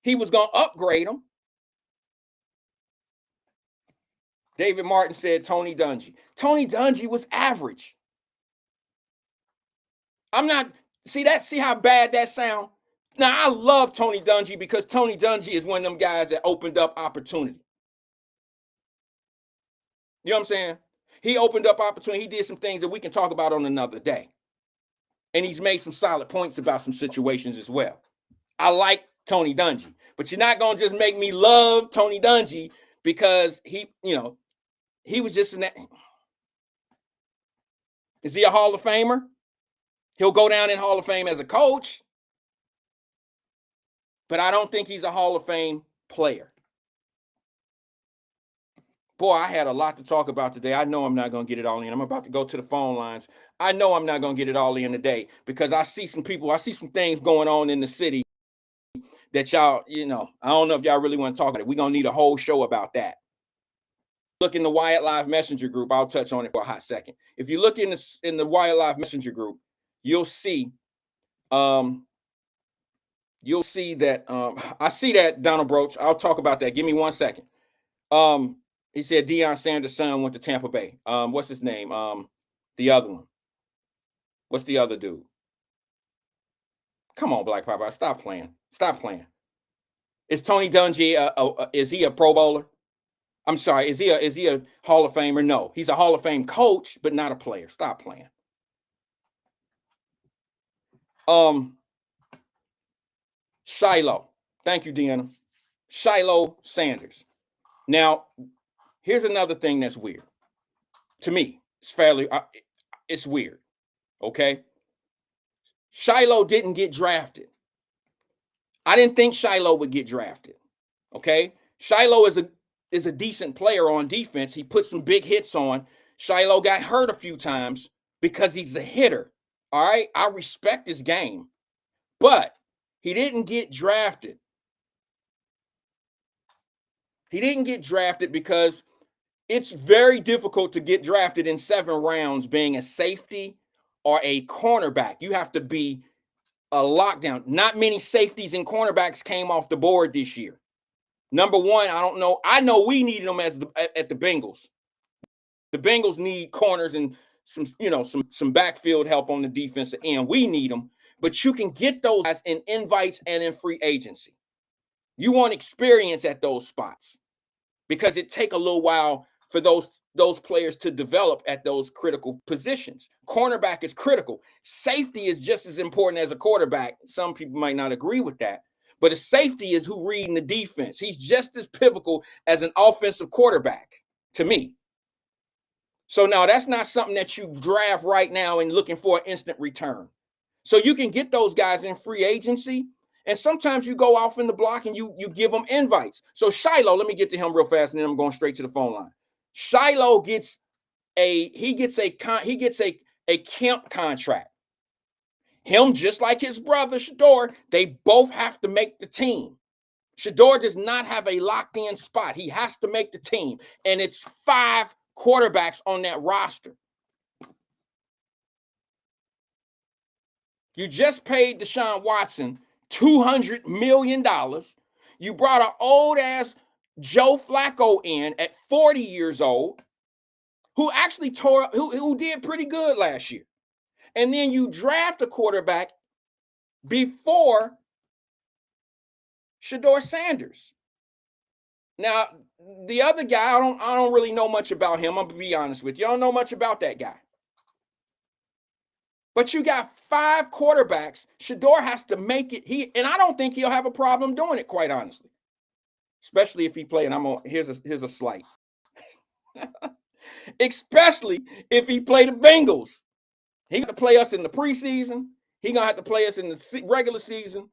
he was going to upgrade them. David Martin said Tony Dungy. Tony Dungy was average. I'm not, see how bad that sound? Now, I love Tony Dungy because Tony Dungy is one of them guys that opened up opportunity. You know what I'm saying? He opened up opportunity. He did some things that we can talk about on another day. And he's made some solid points about some situations as well. I like Tony Dungy, but you're not going to just make me love Tony Dungy because he was just in that. Is he a Hall of Famer? He'll go down in Hall of Fame as a coach, but I don't think he's a Hall of Fame player. Boy, I had a lot to talk about today. I know I'm not going to get it all in. I'm about to go to the phone lines. I know I'm not going to get it all in today because I see some things going on in the city that y'all, I don't know if y'all really want to talk about it. We're going to need a whole show about that. Look in the Wyatt Live Messenger group. I'll touch on it for a hot second. If you look in the Wyatt Live Messenger group, you'll see that I see that, Donald Broach. I'll talk about that. Give me 1 second. He said Deion Sanders' son went to Tampa Bay. What's his name? The other one. What's the other dude? Come on, Black Popeye. Stop playing. Stop playing. Is Tony Dungy, is he a Pro Bowler? I'm sorry. Is he a Hall of Famer? No. He's a Hall of Fame coach, but not a player. Stop playing. Shiloh. Thank you, Deanna. Shiloh Sanders. Now, here's another thing that's weird. To me, it's weird. Okay? Shiloh didn't get drafted. I didn't think Shiloh would get drafted. Okay? Shiloh is a decent player on defense. He put some big hits on. Shiloh got hurt a few times because he's a hitter. All right? I respect his game. But he didn't get drafted. He didn't get drafted because it's very difficult to get drafted in 7 rounds being a safety or a cornerback. You have to be a lockdown. Not many safeties and cornerbacks came off the board this year. Number one, I don't know. I know we needed them at the Bengals. The Bengals need corners and some backfield help on the defensive end. We need them, but you can get those guys in invites and in free agency. You want experience at those spots because it take a little while for those players to develop at those critical positions. Cornerback is critical. Safety is just as important as a quarterback. Some people might not agree with that, but a safety is who reading the defense. He's just as pivotal as an offensive quarterback to me. So now that's not something that you draft right now and looking for an instant return. So you can get those guys in free agency. And sometimes you go off in the block and you give them invites. So Shiloh, let me get to him real fast, and then I'm going straight to the phone line. Shiloh gets a camp contract. Him, just like his brother Shedeur, they both have to make the team. Shedeur does not have a locked-in spot. He has to make the team, and it's 5 quarterbacks on that roster. You just paid Deshaun Watson $200 million. You brought an old-ass Joe Flacco in at 40 years old, who actually who did pretty good last year. And then you draft a quarterback before Shedeur Sanders. Now, the other guy, I don't really know much about him. I'm going to be honest with you. I don't know much about that guy. But you got 5 quarterbacks. Shedeur has to make it. And I don't think he'll have a problem doing it, quite honestly. Especially if he play. And here's a slight. especially if he play the Bengals. He got to play us in the preseason. He gonna have to play us in the regular season.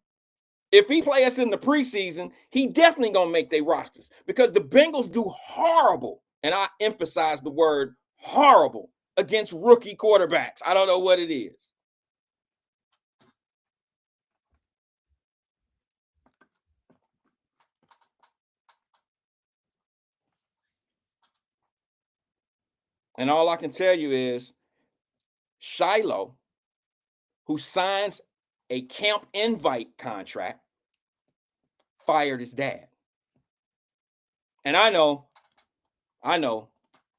If he play us in the preseason, he definitely gonna make their rosters because the Bengals do horrible, and I emphasize the word horrible, against rookie quarterbacks. I don't know what it is. And all I can tell you is Shiloh, who signs a camp invite contract, fired his dad. And I know,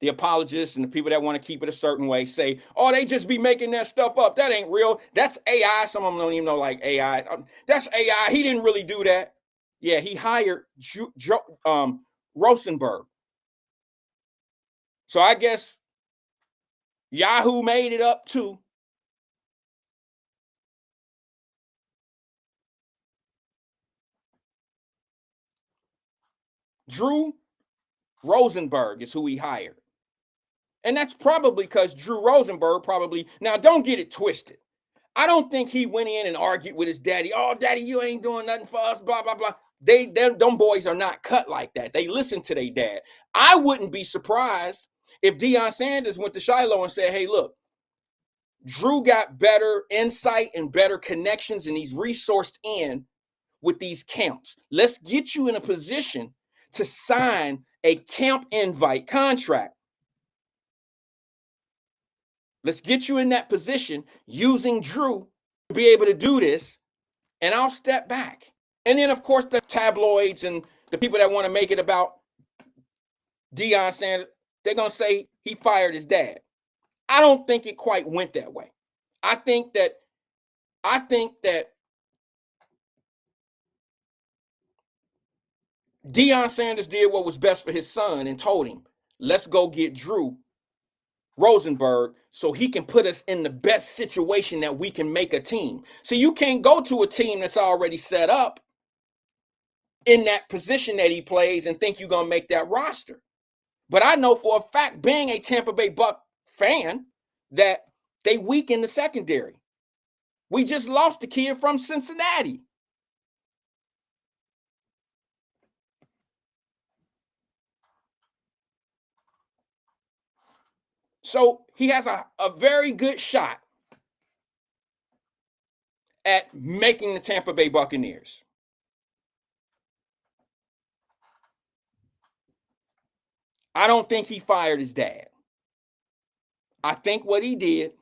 the apologists and the people that want to keep it a certain way say, oh, they just be making that stuff up. That ain't real. That's AI. Some of them don't even know like AI. That's AI. He didn't really do that. Yeah, he hired Rosenberg. So I guess Yahoo made it up too. Drew Rosenberg is who he hired. And that's probably because Drew Rosenberg now don't get it twisted. I don't think he went in and argued with his daddy. Oh, daddy, you ain't doing nothing for us, blah, blah, blah. Them boys are not cut like that. They listen to their dad. I wouldn't be surprised if Deion Sanders went to Shiloh and said, hey, look, Drew got better insight and better connections, and he's resourced in with these camps. Let's get you in a position to sign a camp invite contract. Let's get you in that position using Drew to be able to do this, and I'll step back. And then, of course, the tabloids and the people that want to make it about Deion Sanders, they're going to say he fired his dad. I don't think it quite went that way. I think that Deion Sanders did what was best for his son and told him, let's go get Drew Rosenberg so he can put us in the best situation that we can make a team. So you can't go to a team that's already set up in that position that he plays and think you're going to make that roster. But I know for a fact, being a Tampa Bay Buck fan, that they weaken the secondary. We just lost the kid from Cincinnati. So he has a very good shot at making the Tampa Bay Buccaneers. I don't think he fired his dad. I think what he did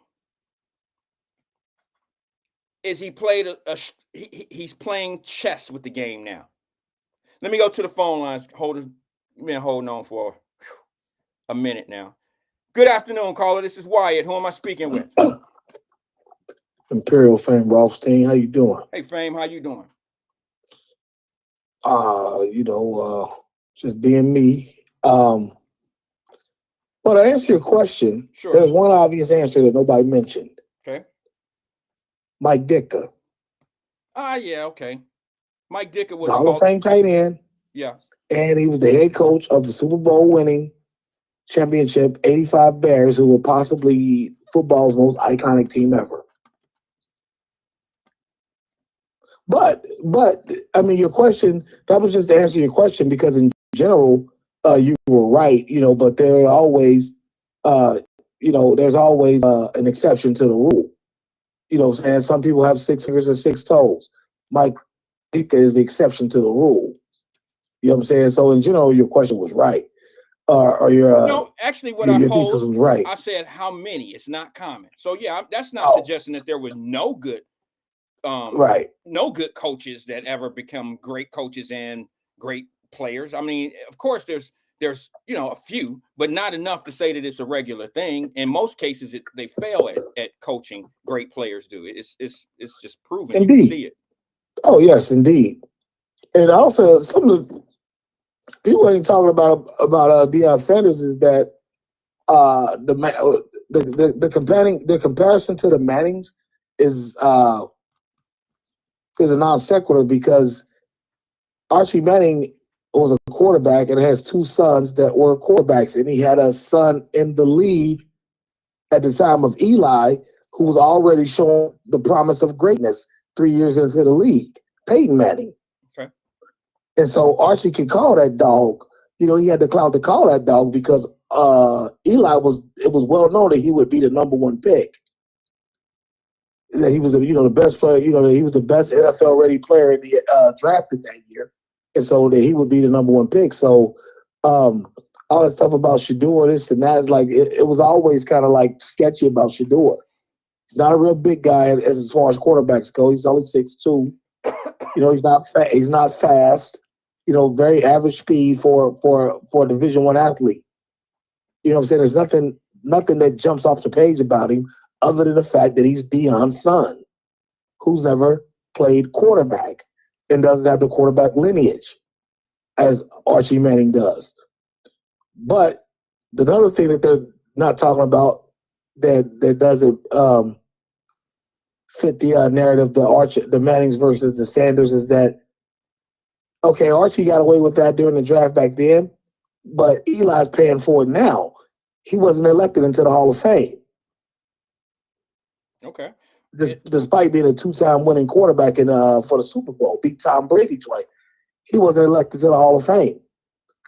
is he played he's playing chess with the game now. Let me go to the phone lines. You've been holding on for a minute now. Good afternoon, caller. This is Wyatt. Who am I speaking with? Imperial Fame Rothstein. How you doing? Hey, Fame. How you doing? Just being me. But to answer your question, sure. There's one obvious answer that nobody mentioned. Okay. Mike Ditka. Yeah, okay. Mike Ditka was a Hall of Fame tight end. Yeah. And he was the head coach of the Super Bowl winning championship 85 Bears, who were possibly football's most iconic team ever. But I mean, your question, that was just to answer your question, because in general, you were right, but there are always, there's always an exception to the rule. Saying some people have 6 fingers and 6 toes. Mike Ditka is the exception to the rule. You know what I'm saying? So in general, your question was right. No, actually, what I posed was right. I said how many. It's not common. So yeah, that's not suggesting that there was no good, no good coaches that ever become great coaches and great players. I mean, of course, there's a few, but not enough to say that it's a regular thing. In most cases, they fail at coaching. Great players do it. It's just proven. Indeed. You can see it. Oh yes, indeed. And also, some of the people ain't talking about Deion Sanders is that the comparison to the Mannings is a non sequitur, because Archie Manning was a quarterback and has two sons that were quarterbacks. And he had a son in the league at the time of Eli who was already showing the promise of greatness 3 years into the league, Peyton Manning. Okay. And so Archie could call that dog. You know, he had the clout to call that dog because Eli it was well known that he would be the number one pick. That he was, the best player. That he was the best NFL ready player in the drafted that year, and so that he would be the number one pick. So, all that stuff about Shador, this and that, is like it was always kind of like sketchy about Shador. He's not a real big guy as far as quarterbacks go. He's only 6'2". He's not fast. Very average speed for a Division I athlete. You know what I'm saying? There's nothing that jumps off the page about him other than the fact that he's Deion's son, who's never played quarterback and doesn't have the quarterback lineage as Archie Manning does. But another thing that they're not talking about that doesn't fit the narrative, the Mannings versus the Sanders, is that, okay, Archie got away with that during the draft back then, but Eli's paying for it now. He wasn't elected into the Hall of Fame. Okay. Despite being a two-time winning quarterback for the Super Bowl, beat Tom Brady twice, he wasn't elected to the Hall of Fame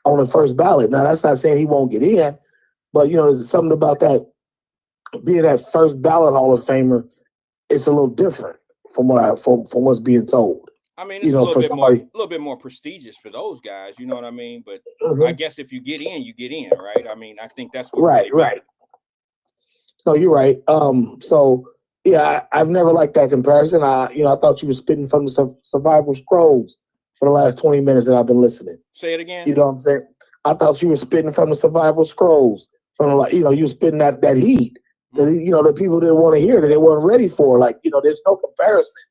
on the first ballot. Now, that's not saying he won't get in, but there's something about that being that first ballot Hall of Famer. It's a little different from what's being told. I mean, it's a little bit more prestigious for those guys. You know what I mean? But I guess if you get in, you get in, right? I mean, I think that's what right. So you're right. Yeah, I've never liked that comparison. I thought you were spitting from the survival scrolls for the last 20 minutes that I've been listening. Say it again. You know what I'm saying? I thought you were spitting from the survival scrolls. You were spitting that heat. The people didn't want to hear, that they weren't ready for. There's no comparison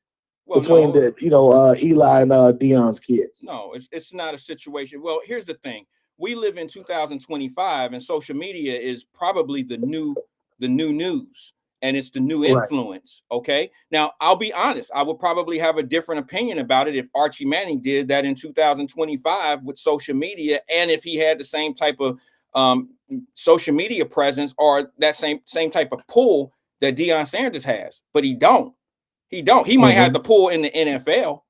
between Eli and Deion's kids. No, it's not a situation. Well, here's the thing: we live in 2025, and social media is probably the new news, and it's the new influence. Right. Okay, now I'll be honest: I would probably have a different opinion about it if Archie Manning did that in 2025 with social media, and if he had the same type of social media presence or that same type of pull that Deion Sanders has. But he don't. He might have the pull in the NFL.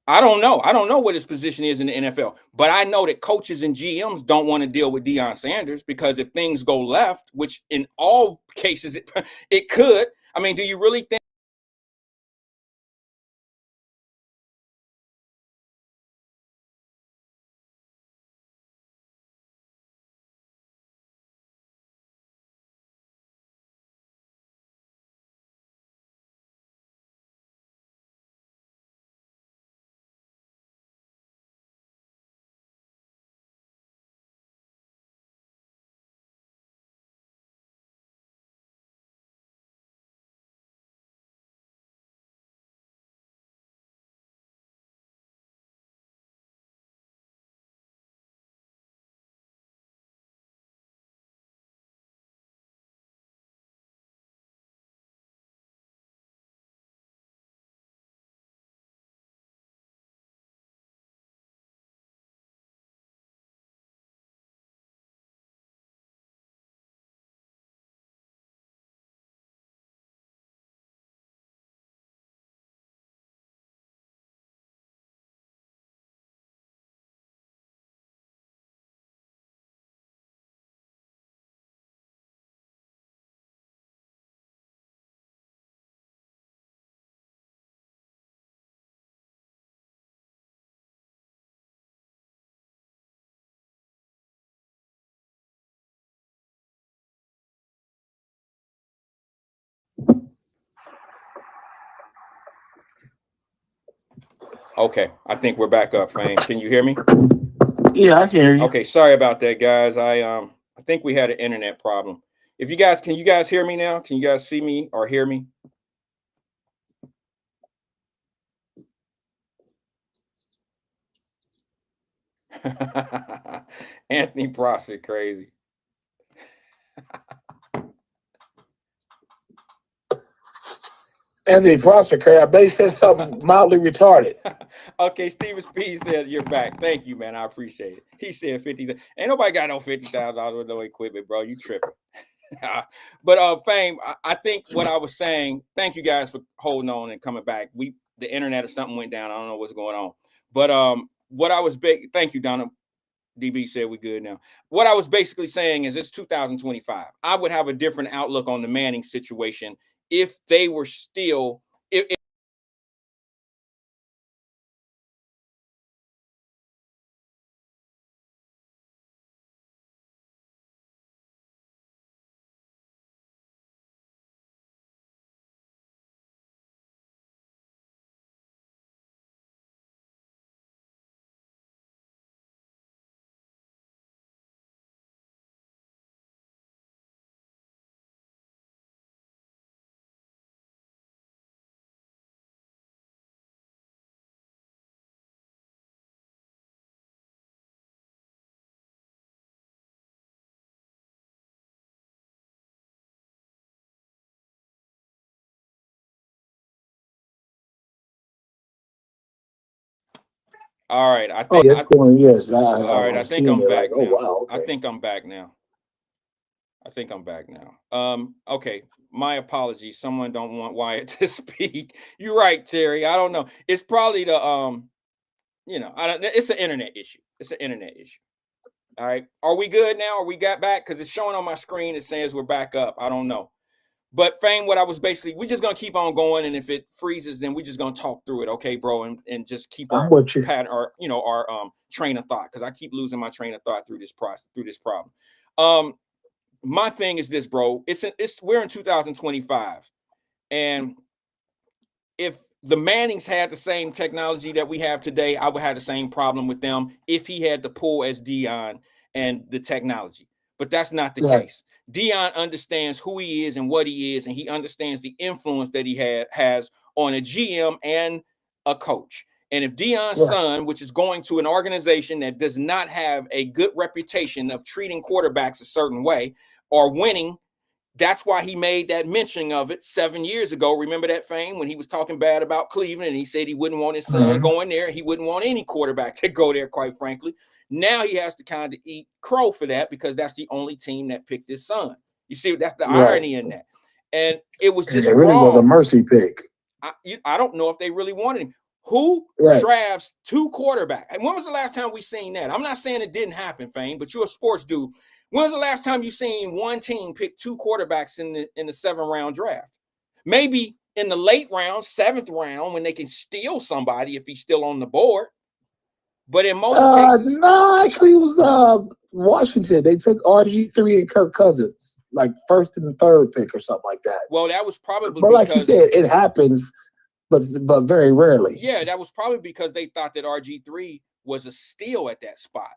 I don't know. I don't know what his position is in the NFL. But I know that coaches and GMs don't want to deal with Deion Sanders, because if things go left, which in all cases it could. I mean, do you really think? Okay, I think we're back up, Fame. Can you hear me? Yeah, I can hear you. Okay, sorry about that, guys. I think we had an internet problem. Can you guys hear me now? Can you guys see me or hear me? Anthony Prosser, crazy. Anthony Prosser, I bet he said something mildly retarded. Okay, Steven Speed said you're back. Thank you, man. I appreciate it. He said 50. Ain't nobody got no $50,000 with no equipment, bro. You tripping. But Fame, I think what I was saying, thank you guys for holding on and coming back. The internet or something went down. I don't know what's going on. But what I was thank you, Donna. DB said we good now. What I was basically saying is it's 2025. I would have a different outlook on the Manning situation if they were still if all right, I Oh, think that's going. Yes, all right, I I'm think seeing I'm it. Like, back oh now. wow, I okay. think I'm back now. I think I'm back now. Okay. My apologies. Someone don't want Wyatt to speak. You're right, Terry. I don't know. It's probably the I don't it's an internet issue. It's an internet issue. All right. Are we good now? Are we got back? Because it's showing on my screen, it says we're back up. I don't know. But Fame, what I was basically, we're just gonna keep on going, and if it freezes, then we're just gonna talk through it, okay, bro, and just keep I'm our with you. pattern, our train of thought, because I keep losing my train of thought through this process, through this problem. My thing is this, bro. We're in 2025, and if the Mannings had the same technology that we have today, I would have the same problem with them if he had the pull as Dion and the technology. But that's not the Right. case. Dion understands who he is and what he is, and he understands the influence that he has on a GM and a coach. And if Dion's Right. son, which is going to an organization that does not have a good reputation of treating quarterbacks a certain way or winning, that's why he made that mention of it 7 years ago. Remember that, Fame, when he was talking bad about Cleveland and he said he wouldn't want his son going there. He wouldn't want any quarterback to go there, quite frankly. Now he has to kind of eat crow for that because that's the only team that picked his son. You see, that's the irony in that. And it was just It really was a wrong. mercy pick. I don't know if they really wanted him. Who drafts two quarterbacks? And when was the last time we seen that? I'm not saying it didn't happen, Fame, but you're a sports dude. When was the last time you seen one team pick two quarterbacks in the 7th-round draft? Maybe in the late round, 7th round, when they can steal somebody if he's still on the board. But in most cases, no, actually, it was Washington. They took RG3 and Kirk Cousins, like first and third pick or something like that. Well, that was probably but like you said, it happens, but very rarely. Yeah, that was probably because they thought that RG3 was a steal at that spot.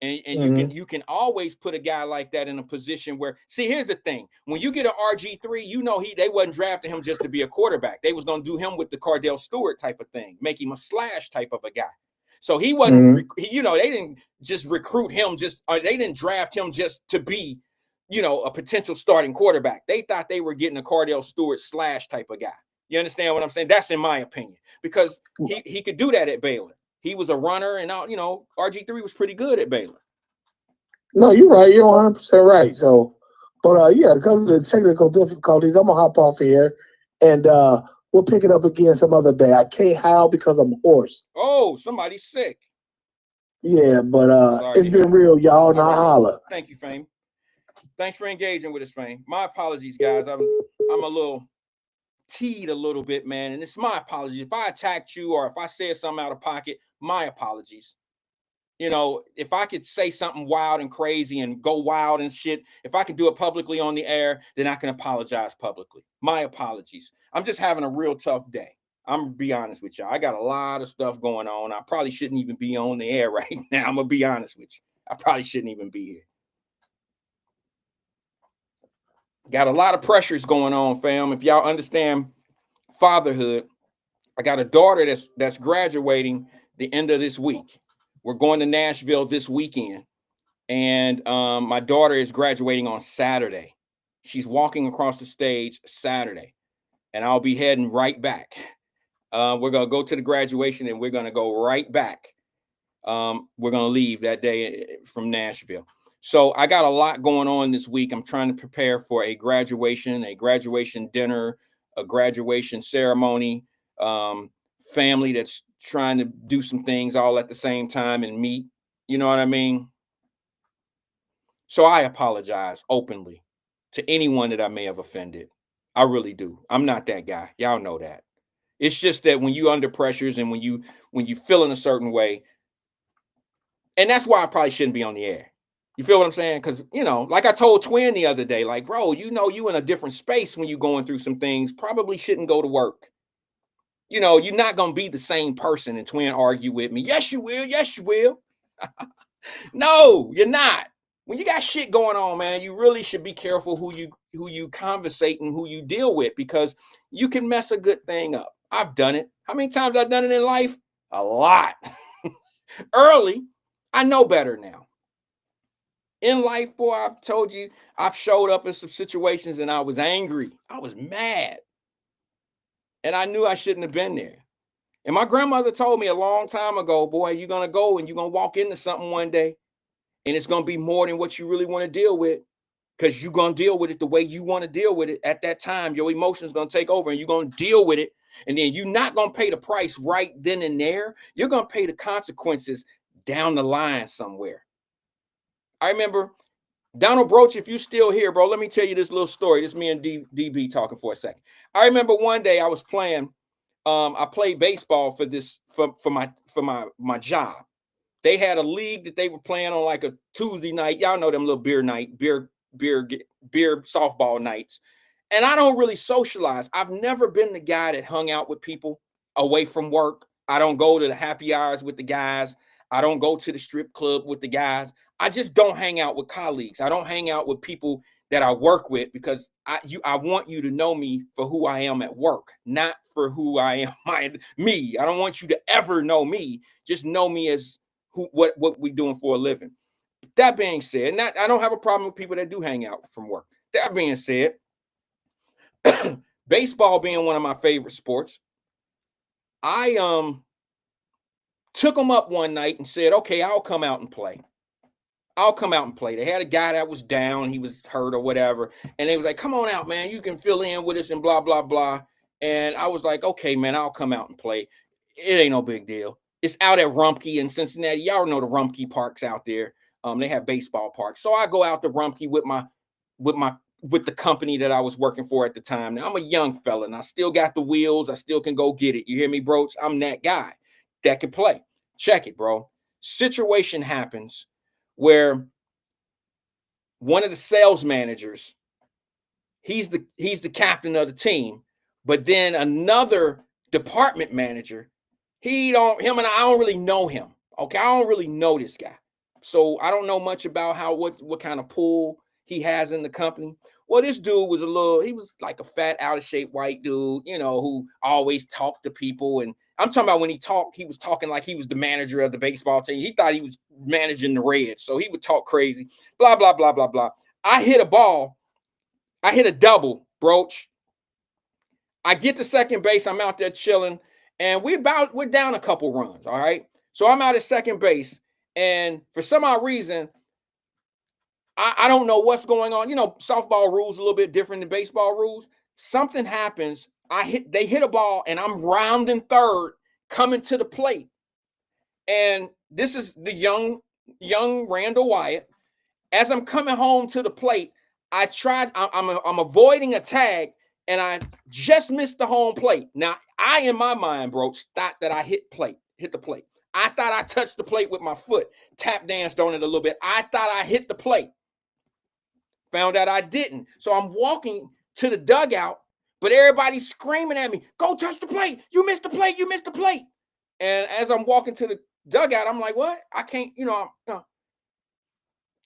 And you can always put a guy like that in a position where, see, here's the thing. When you get an RG3, they wasn't drafting him just to be a quarterback. They was going to do him with the Cardell Stewart type of thing, make him a slash type of a guy. So he wasn't, they didn't just recruit him they didn't draft him just to be, a potential starting quarterback. They thought they were getting a Cardell Stewart slash type of guy. You understand what I'm saying? That's in my opinion, because he could do that at Baylor. He was a runner, and RG3 was pretty good at Baylor. No, you're right. You're 100% right. So, but yeah, because of the technical difficulties, I'm gonna hop off here, and we'll pick it up again some other day. I can't howl because I'm hoarse. Oh, somebody's sick. Yeah, but it's been real, y'all. Now holla. Thank you, Fame. Thanks for engaging with us, Fame. My apologies, guys. I'm a little teed a little bit, man, and it's my apologies. If I attacked you or if I said something out of pocket, my apologies. If I could say something wild and crazy and go wild and shit, if I can do it publicly on the air, then I can apologize publicly. My apologies. I'm just having a real tough day. I'm going to be honest with y'all. I got a lot of stuff going on. I probably shouldn't even be on the air right now. I'm going to be honest with you. I probably shouldn't even be here. Got a lot of pressures going on, fam. If y'all understand fatherhood, I got a daughter that's graduating the end of this week. We're going to Nashville this weekend, and my daughter is graduating on Saturday. She's walking across the stage Saturday, and I'll be heading right back. We're going to go to the graduation and we're going to go right back. We're going to leave that day from Nashville. So I got a lot going on this week. I'm trying to prepare for a graduation dinner, a graduation ceremony, family that's trying to do some things all at the same time and meet. You know what I mean? So I apologize openly to anyone that I may have offended. I really do. I'm not that guy. Y'all know that. It's just that when you under pressures and when you feel in a certain way, and that's why I probably shouldn't be on the air. You feel what I'm saying? Because, like I told Twin the other day, like, bro, you in a different space when you're going through some things, probably shouldn't go to work. You're not going to be the same person. And Twin argue with me. Yes, you will. Yes, you will. No, you're not. When you got shit going on, man, you really should be careful who you conversate and who you deal with, because you can mess a good thing up. I've done it. How many times I've done it in life? A lot. Early. I know better now. In life, boy, I've told you, I've showed up in some situations and I was angry. I was mad. And I knew I shouldn't have been there. And my grandmother told me a long time ago, boy, you're going to go and you're going to walk into something one day, and it's going to be more than what you really want to deal with, because you're going to deal with it the way you want to deal with it at that time. Your emotions going to take over and you're going to deal with it. And then you're not going to pay the price right then and there. You're going to pay the consequences down the line somewhere. I remember, Donald Broach, if you're still here, bro, let me tell you this little story. This is me and DB talking for a second. I remember one day I was playing, I played baseball for my job. They had a league that they were playing on like a Tuesday night. Y'all know them little beer softball nights. And I don't really socialize. I've never been the guy that hung out with people away from work. I don't go to the happy hours with the guys. I don't go to the strip club with the guys. I just don't hang out with colleagues. I don't hang out with people that I work with, because I want you to know me for who I am at work, not for who I am, me. I don't want you to ever know me. Just know me as what we doing for a living. That being said, I don't have a problem with people that do hang out from work. That being said, baseball being one of my favorite sports, I took them up one night and said, okay, I'll come out and play. They had a guy that was down, he was hurt or whatever, and they was like, come on out, man, you can fill in with us and blah, blah, blah. And I was like, okay, man, I'll come out and play. It ain't no big deal. It's out at Rumpke in Cincinnati. Y'all know the Rumpke parks out there. They have baseball parks. So I go out to Rumpke with the company that I was working for at the time. Now, I'm a young fella and I still got the wheels. I still can go get it. You hear me, Broach? I'm that guy that can play. Check it, bro. Situation happens where one of the sales managers, he's the captain of the team, but then another department manager, I don't really know him. Okay, I don't really know this guy. So I don't know much about what kind of pull he has in the company. Well, this dude he was like a fat, out of shape white dude, who always talked to people. And I'm talking about when he talked, he was talking like he was the manager of the baseball team. He thought he was managing the Reds. So he would talk crazy, blah, blah, blah, blah, blah. I hit a double, Broach. I get to second base. I'm out there chilling, and we're down a couple runs. All right. So I'm out at second base, and for some odd reason, I don't know what's going on. Softball rules a little bit different than baseball rules. Something happens. They hit a ball, and I'm rounding third, coming to the plate. And this is the young Randall Wyatt. As I'm coming home to the plate, I'm avoiding a tag, and I just missed the home plate. Now, in my mind, bro, thought that I hit the plate. I thought I touched the plate with my foot, tap danced on it a little bit. I thought I hit the plate. Found out I didn't. So I'm walking to the dugout, but everybody's screaming at me, go touch the plate. You missed the plate. You missed the plate. And as I'm walking to the dugout, I'm like, what? I can't,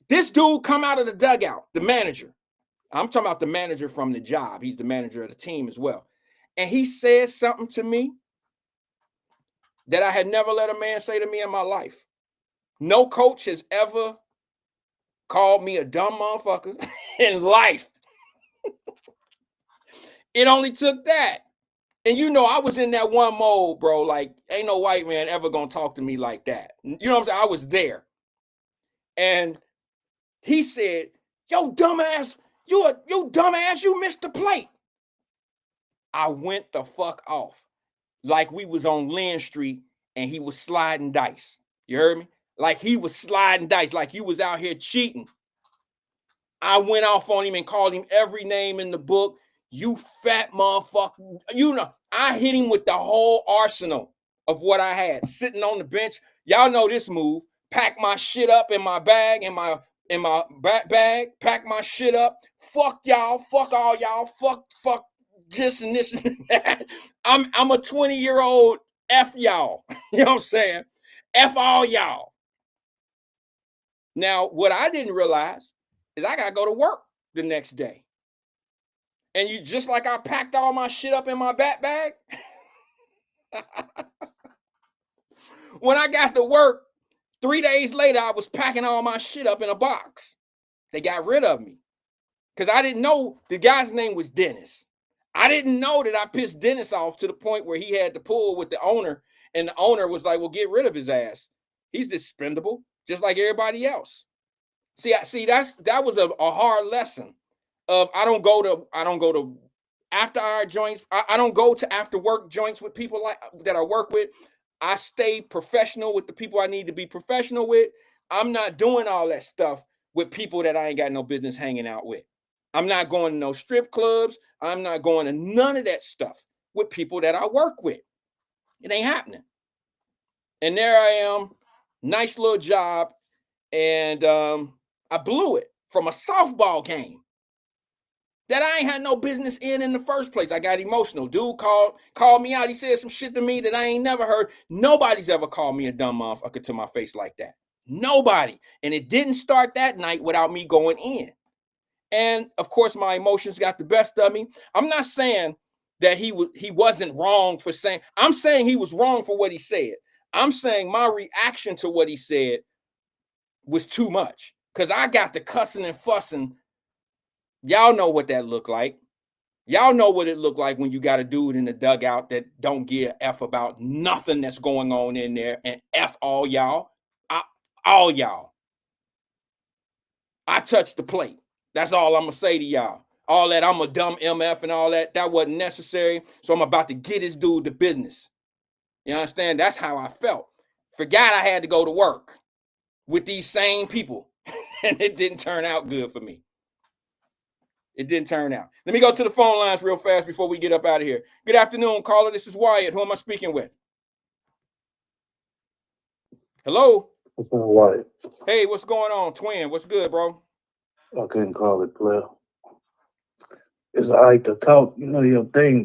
This dude come out of the dugout, the manager. I'm talking about the manager from the job. He's the manager of the team as well. And he says something to me that I had never let a man say to me in my life. No coach has ever called me a dumb motherfucker in life. It only took that. And you know, I was in that one mode, bro. Like, ain't no white man ever gonna talk to me like that. You know what I'm saying? I was there. And he said, yo, dumbass, you dumbass, you missed the plate. I went the fuck off. Like we was on Lynn Street and he was sliding dice. You heard me? Like he was sliding dice, like you was out here cheating. I went off on him and called him every name in the book. You fat motherfucker. You know, I hit him with the whole arsenal of what I had sitting on the bench. Y'all know this move. Pack my shit up in my bag, in my bag, pack my shit up. Fuck y'all, fuck all y'all, fuck this and this and that. I'm a 20-year-old F y'all. You know what I'm saying? F all y'all. Now, what I didn't realize is I gotta go to work the next day. And you just like I packed all my shit up in my bag. When I got to work, 3 days later, I was packing all my shit up in a box. They got rid of me because I didn't know the guy's name was Dennis. I didn't know that I pissed Dennis off to the point where he had to pull with the owner, and the owner was like, well, get rid of his ass. He's expendable, just like everybody else. See, that was a hard lesson of I don't go to after hour joints. I don't go to after work joints with people like that I work with. I stay professional with the people I need to be professional with. I'm not doing all that stuff with people that I ain't got no business hanging out with. I'm not going to no strip clubs. I'm not going to none of that stuff with people that I work with. It ain't happening. And there I am, nice little job, and I blew it from a softball game that I ain't had no business in the first place. I got emotional. Dude called me out. He said some shit to me that I ain't never heard. Nobody's ever called me a dumb motherfucker to my face like that. Nobody. And it didn't start that night without me going in. And of course, my emotions got the best of me. I'm not saying that he wasn't wrong for saying. I'm saying he was wrong for what he said. I'm saying my reaction to what he said was too much because I got the cussing and fussing. Y'all know what that looked like. Y'all know what it looked like when you got a dude in the dugout that don't give a F about nothing that's going on in there, and F all y'all. All y'all. I touched the plate. That's all I'm going to say to y'all. All that I'm a dumb MF and all that wasn't necessary. So I'm about to get this dude to business. You understand? That's how I felt. Forgot I had to go to work with these same people. And it didn't turn out good for me. It didn't turn out. Let me go to the phone lines real fast before we get up out of here. Good afternoon, caller. This is Wyatt. Who am I speaking with? Hello? What's on, Wyatt? Hey, what's going on, twin? What's good, bro? I couldn't call it player. It's all right to talk, your thing,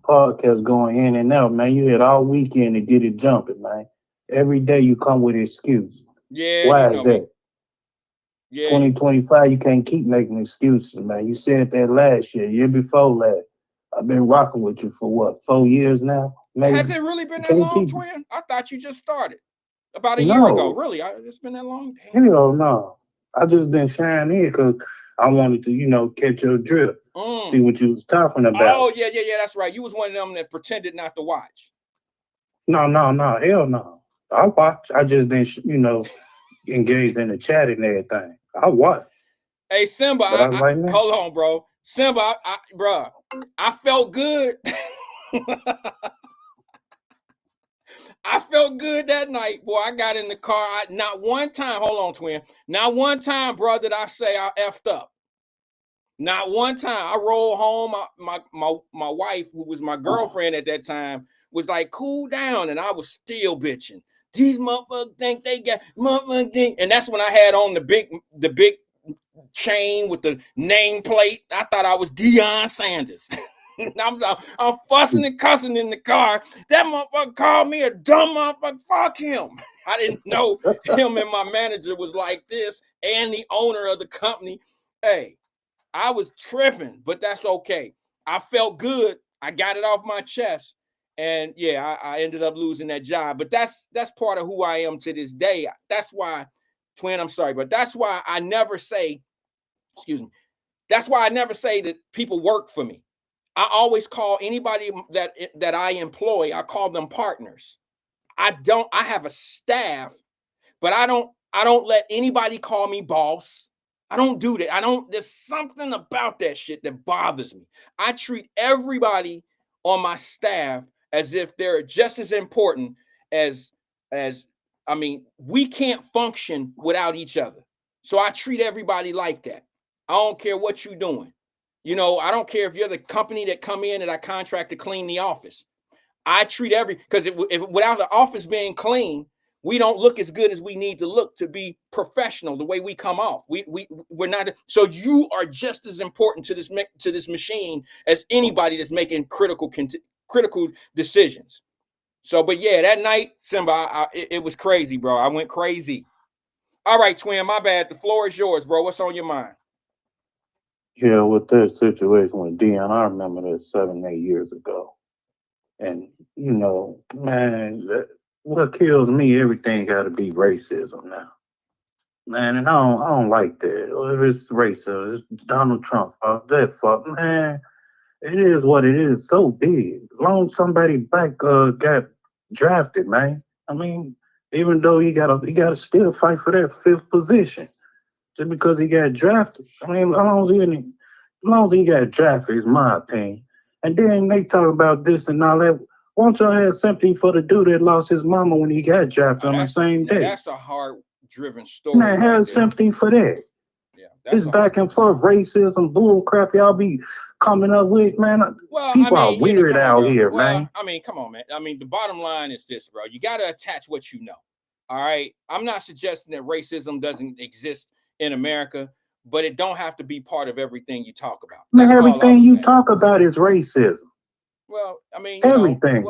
podcast going in and out, man. You had all weekend to get it jumping, man. Every day you come with an excuse. Yeah, Why you is know that? me. Yeah. 2025, you can't keep making excuses, man. You said that last year before last. I've been rocking with you for what, 4 years now? Maybe. Has it really been that long, twin? I thought you just started about a year ago. Really? It's been that long? Damn. Hell no. I just didn't shine in because I wanted to, catch your drift. See what you was talking about. Oh, yeah, that's right. You was one of them that pretended not to watch. No, hell no. I watch. I just didn't, engage in the chat and everything. I watch. Hey, Simba, hold on, bro. Simba, bro, I felt good. I felt good that night, boy. I got in the car. Not one time, hold on, twin. Not one time, bro, did I say I effed up. Not one time. I rolled home. My wife, who was my girlfriend at that time, was like, cool down. And I was still bitching. These motherfuckers think they got motherfuckers think. And that's when I had on the big chain with the nameplate. I thought I was Deion Sanders. I'm fussing and cussing in the car. That motherfucker called me a dumb motherfucker. Fuck him. I didn't know him and my manager was like this, and the owner of the company. Hey, I was tripping, but that's okay. I felt good. I got it off my chest. And yeah, I ended up losing that job. But that's part of who I am to this day. That's why, twin, I'm sorry, but that's why I never say, excuse me, that's why I never say that people work for me. I always call anybody that I employ, I call them partners. I have a staff, but I don't let anybody call me boss. I don't do that. There's something about that shit that bothers me. I treat everybody on my staff as if they're just as important as I mean, we can't function without each other. So I treat everybody like that. I don't care what you're doing. You know, I don't care if you're the company that come in and I contract to clean the office. I treat because if without the office being clean, we don't look as good as we need to look to be professional. The way we come off, we're not. So you are just as important to this machine as anybody that's making critical decisions. So, but yeah, that night, Simba, it was crazy, bro. I went crazy. All right, twin, my bad. The floor is yours, bro. What's on your mind? Yeah, with that situation with Dion, I remember that 7, 8 years ago. And, you know, man, what kills me, everything got to be racism now. Man, and I don't like that. Or if it's racism, it's Donald Trump. That fuck, man, it is what it is. So big. As long as somebody back got drafted, man. I mean, even though he got to still fight for that 5th position just because he got drafted. I mean, as long as he got drafted, is my opinion. And then they talk about this and all that. Won't y'all have sympathy for the dude that lost his mama when he got drafted on the same day? That's a heart-driven story. Man, have sympathy for that. Yeah, it's back and forth racism, bull crap y'all be coming up with, man. Well, people are weird out here, man. I mean, come on, man. I mean, the bottom line is this, bro. You got to attach what you know. All right. I'm not suggesting that racism doesn't exist in America, but it don't have to be part of everything you talk about. Man, everything you talk about is racism. Well, I mean, everything.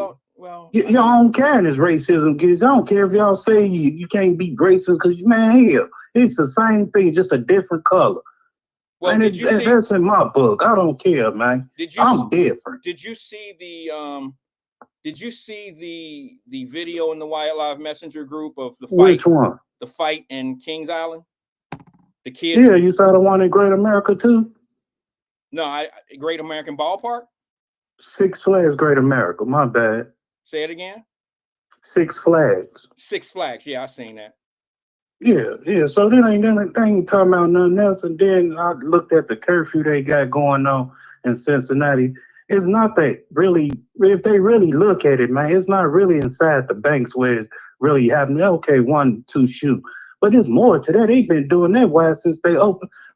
Your own kind is racism, kids. I don't care if y'all say you can't be racist because, man, hell, it's the same thing, just a different color. Well, and that's in my book. I don't care, man. I'm different. Did you see the video in the Wyatt Live Messenger group of the fight? Which one? The fight in Kings Island. The kids. Yeah, you saw the one in Great America too. No, Great American Ballpark. Six Flags, Great America. My bad. Say it again. Six Flags. Six Flags. Yeah, I seen that. Yeah. So then ain't talking about nothing else. And then I looked at the curfew they got going on in Cincinnati. It's not that really, if they really look at it, man, it's not really inside the banks where it's really happening. Okay, 1, 2 shoot. But there's more to that. They've been doing that since they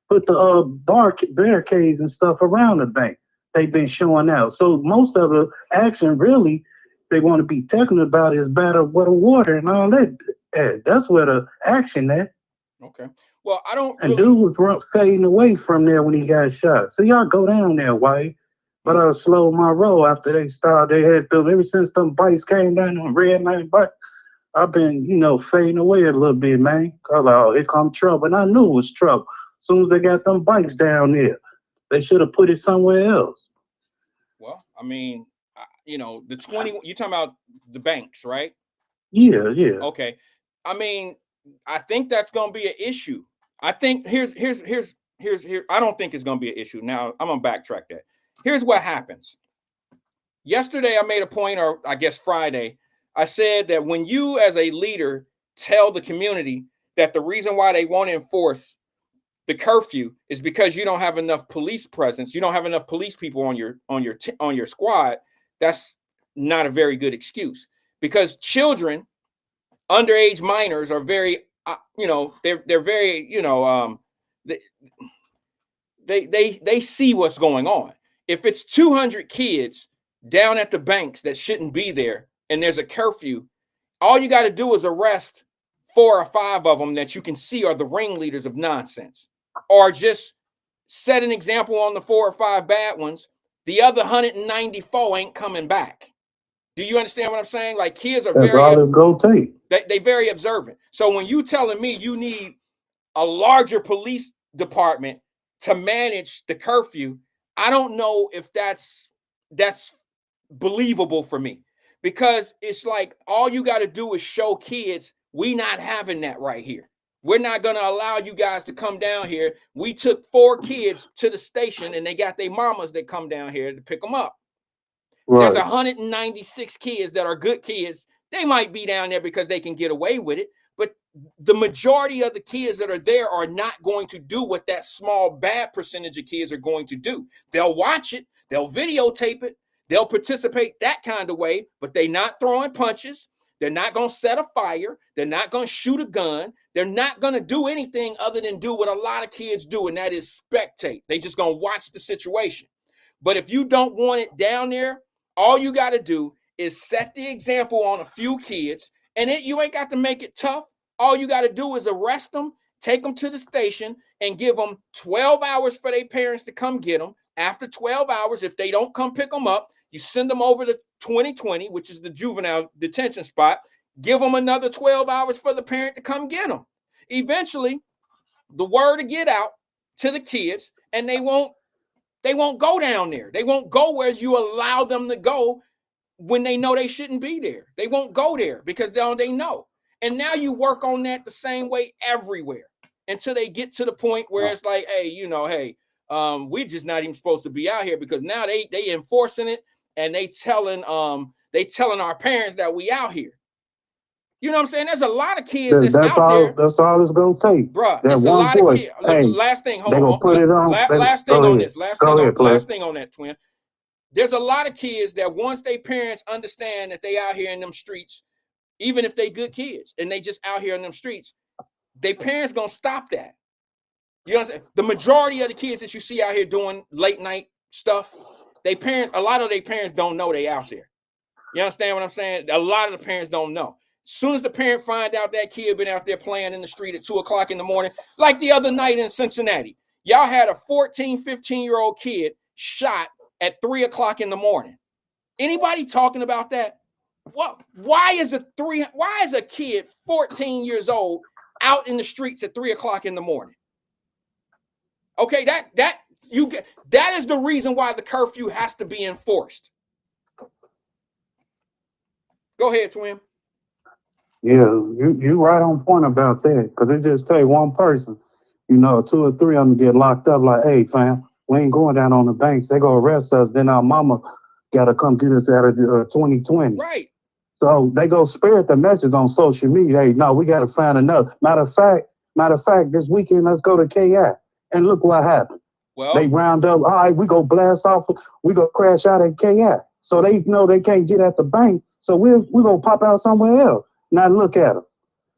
put the barricades and stuff around the bank. They've been showing out. So most of the action really they want to be technical about is better with the water and all that. That's where the action at. Okay. Well, I don't. And dude was fading away from there when he got shot. So y'all go down there, Wyatt. But I slowed my roll after they started. They had them ever since them bikes came down on red line bike. I've been, fading away a little bit, man. Cause here come trouble. And I knew it was trouble. As soon as they got them bikes down there, they should have put it somewhere else. Well, I mean, the 20, you're talking about the banks, right? Yeah. Okay. I mean, I think that's going to be an issue. I think here's, I don't think it's going to be an issue. Now, I'm going to backtrack that. Here's what happens. Yesterday, I made a point, or I guess Friday, I said that when you as a leader tell the community that the reason why they won't enforce the curfew is because you don't have enough police presence, you don't have enough police people on your squad, that's not a very good excuse. Because children, underage minors are very, they're very, they see what's going on. If it's 200 kids down at the banks that shouldn't be there and there's a curfew, all you got to do is arrest 4 or 5 of them that you can see are the ringleaders of nonsense, or just set an example on the 4 or 5 bad ones. The other 194 ain't coming back. Do you understand what I'm saying? Like, kids are they very observant. So when you telling me you need a larger police department to manage the curfew, I don't know if that's believable for me, because it's like all you got to do is show kids we not having that right here. We're not going to allow you guys to come down here. We took 4 kids to the station, and they got their mamas that come down here to pick them up. Right. There's 196 kids that are good kids. They might be down there because they can get away with it, but the majority of the kids that are there are not going to do what that small bad percentage of kids are going to do. They'll watch it, they'll videotape it, they'll participate that kind of way, but they're not throwing punches. They're not going to set a fire. They're not going to shoot a gun. They're not going to do anything other than do what a lot of kids do, and that is spectate. They just going to watch the situation. But if you don't want it down there, all you got to do is set the example on a few kids, and you ain't got to make it tough. All you got to do is arrest them, take them to the station, and give them 12 hours for their parents to come get them. After 12 hours, if they don't come pick them up, you send them over to 2020, which is the juvenile detention spot. Give them another 12 hours for the parent to come get them. Eventually, the word will get out to the kids, and they won't go down there. They won't go where you allow them to go when they know they shouldn't be there. They won't go there because they know. And now you work on that the same way everywhere until they get to the point where it's like, hey, we're just not even supposed to be out here, because now they enforcing it, and they telling our parents that we out here. You know what I'm saying? There's a lot of kids that's out there. That's all it's gonna take, bro. There's a lot of kids. Hey, last thing, hold on. Last thing on this. Last thing on that, twin. There's a lot of kids that once their parents understand that they out here in them streets, even if they good kids and they just out here in them streets, their parents gonna stop that. You know what I'm saying? The majority of the kids that you see out here doing late night stuff, a lot of their parents don't know they out there. You understand what I'm saying? A lot of the parents don't know. As soon as the parent find out that kid been out there playing in the street at 2:00 in the morning, like the other night in Cincinnati, y'all had a 14, 15-year-old kid shot at 3:00 in the morning. Anybody talking about that? What? Why is a kid 14 years old out in the streets at 3:00 in the morning? Okay, that is the reason why the curfew has to be enforced. Go ahead, twin. Yeah, you right on point about that, because it just take one person, 2 or 3 of them get locked up. Like, hey, fam, we ain't going down on the banks. They go arrest us. Then our mama got to come get us out of 2020. Right. So they go spread the message on social media. Hey, no, we got to find another. Matter of fact, this weekend, let's go to KI. And look what happened. Well, they round up. All right, we go blast off. We go crash out at KI. So they know they can't get at the bank. So we go pop out somewhere else. Now look at them.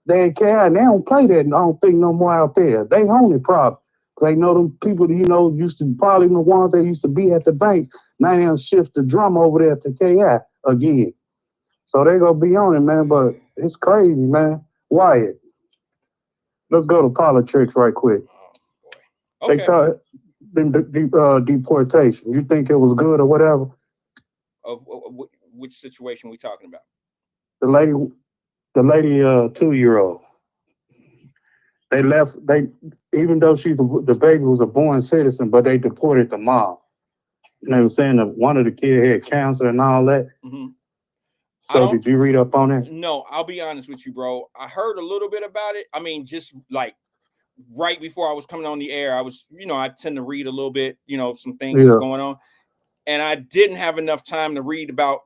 They in KI, and they don't play that. I don't think no more out there. They own it probably. They know them people, used to probably the ones that used to be at the banks. Now they shift the drum over there to KI again. So they gonna be on it, man. But it's crazy, man. Wyatt, let's go to politics right quick. Oh, boy. Okay. They thought deportation. You think it was good or whatever? Of which situation we talking about? The lady, 2-year-old. They left. Even though the baby was a born citizen, but they deported the mom. And they were saying that one of the kids had cancer and all that. Mm-hmm. So did you read up on that? No, I'll be honest with you, bro. I heard a little bit about it. I mean, just like right before I was coming on the air, I was, I tend to read a little bit, some things that's going on. And I didn't have enough time to read about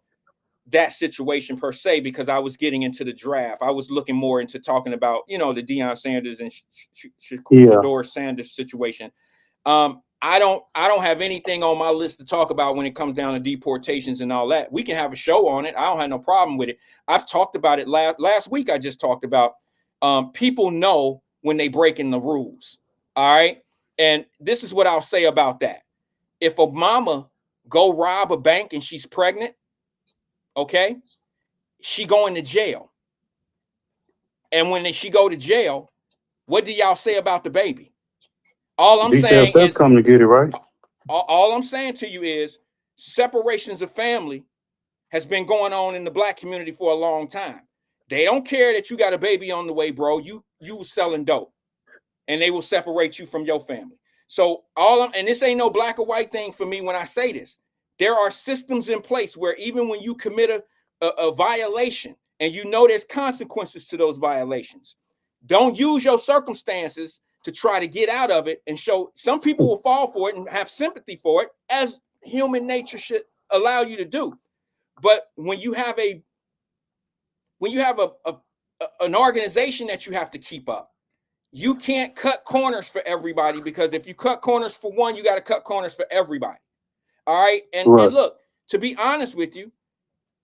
that situation per se, because I was getting into the draft. I was looking more into talking about, the Deion Sanders and Shedeur Sanders situation. I don't have anything on my list to talk about when it comes down to deportations and all that. We can have a show on it. I don't have no problem with it. I've talked about it last week. I just talked about people know when they breaking the rules. All right. And this is what I'll say about that. If a mama go rob a bank and she's pregnant, okay, she going to jail. And when she go to jail, what do y'all say about the baby? All I'm saying is come to get it, right? All I'm saying to you is separations of family has been going on in the Black community for a long time. They don't care that you got a baby on the way, bro. You selling dope, and they will separate you from your family. So and this ain't no black or white thing for me when I say this. There are systems in place where even when you commit a violation and there's consequences to those violations, Don't use your circumstances to try to get out of it and show. Some people will fall for it and have sympathy for it, as human nature should allow you to do. But when you have an organization that you have to keep up, you can't cut corners for everybody, because if you cut corners for one, you got to cut corners for everybody. All right. And look, to be honest with you,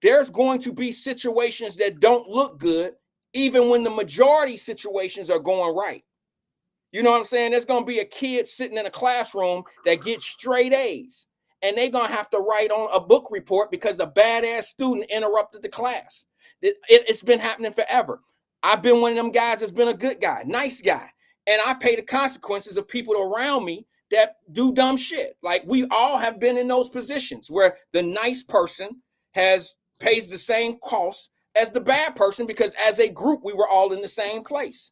there's going to be situations that don't look good, even when the majority situations are going right. You know what I'm saying? There's going to be a kid sitting in a classroom that gets straight A's, and they're going to have to write on a book report because a badass student interrupted the class. It's been happening forever. I've been one of them guys that's been a good guy, nice guy, and I pay the consequences of people around me that do dumb shit. Like, we all have been in those positions where the nice person pays the same cost as the bad person, because as a group, we were all in the same place.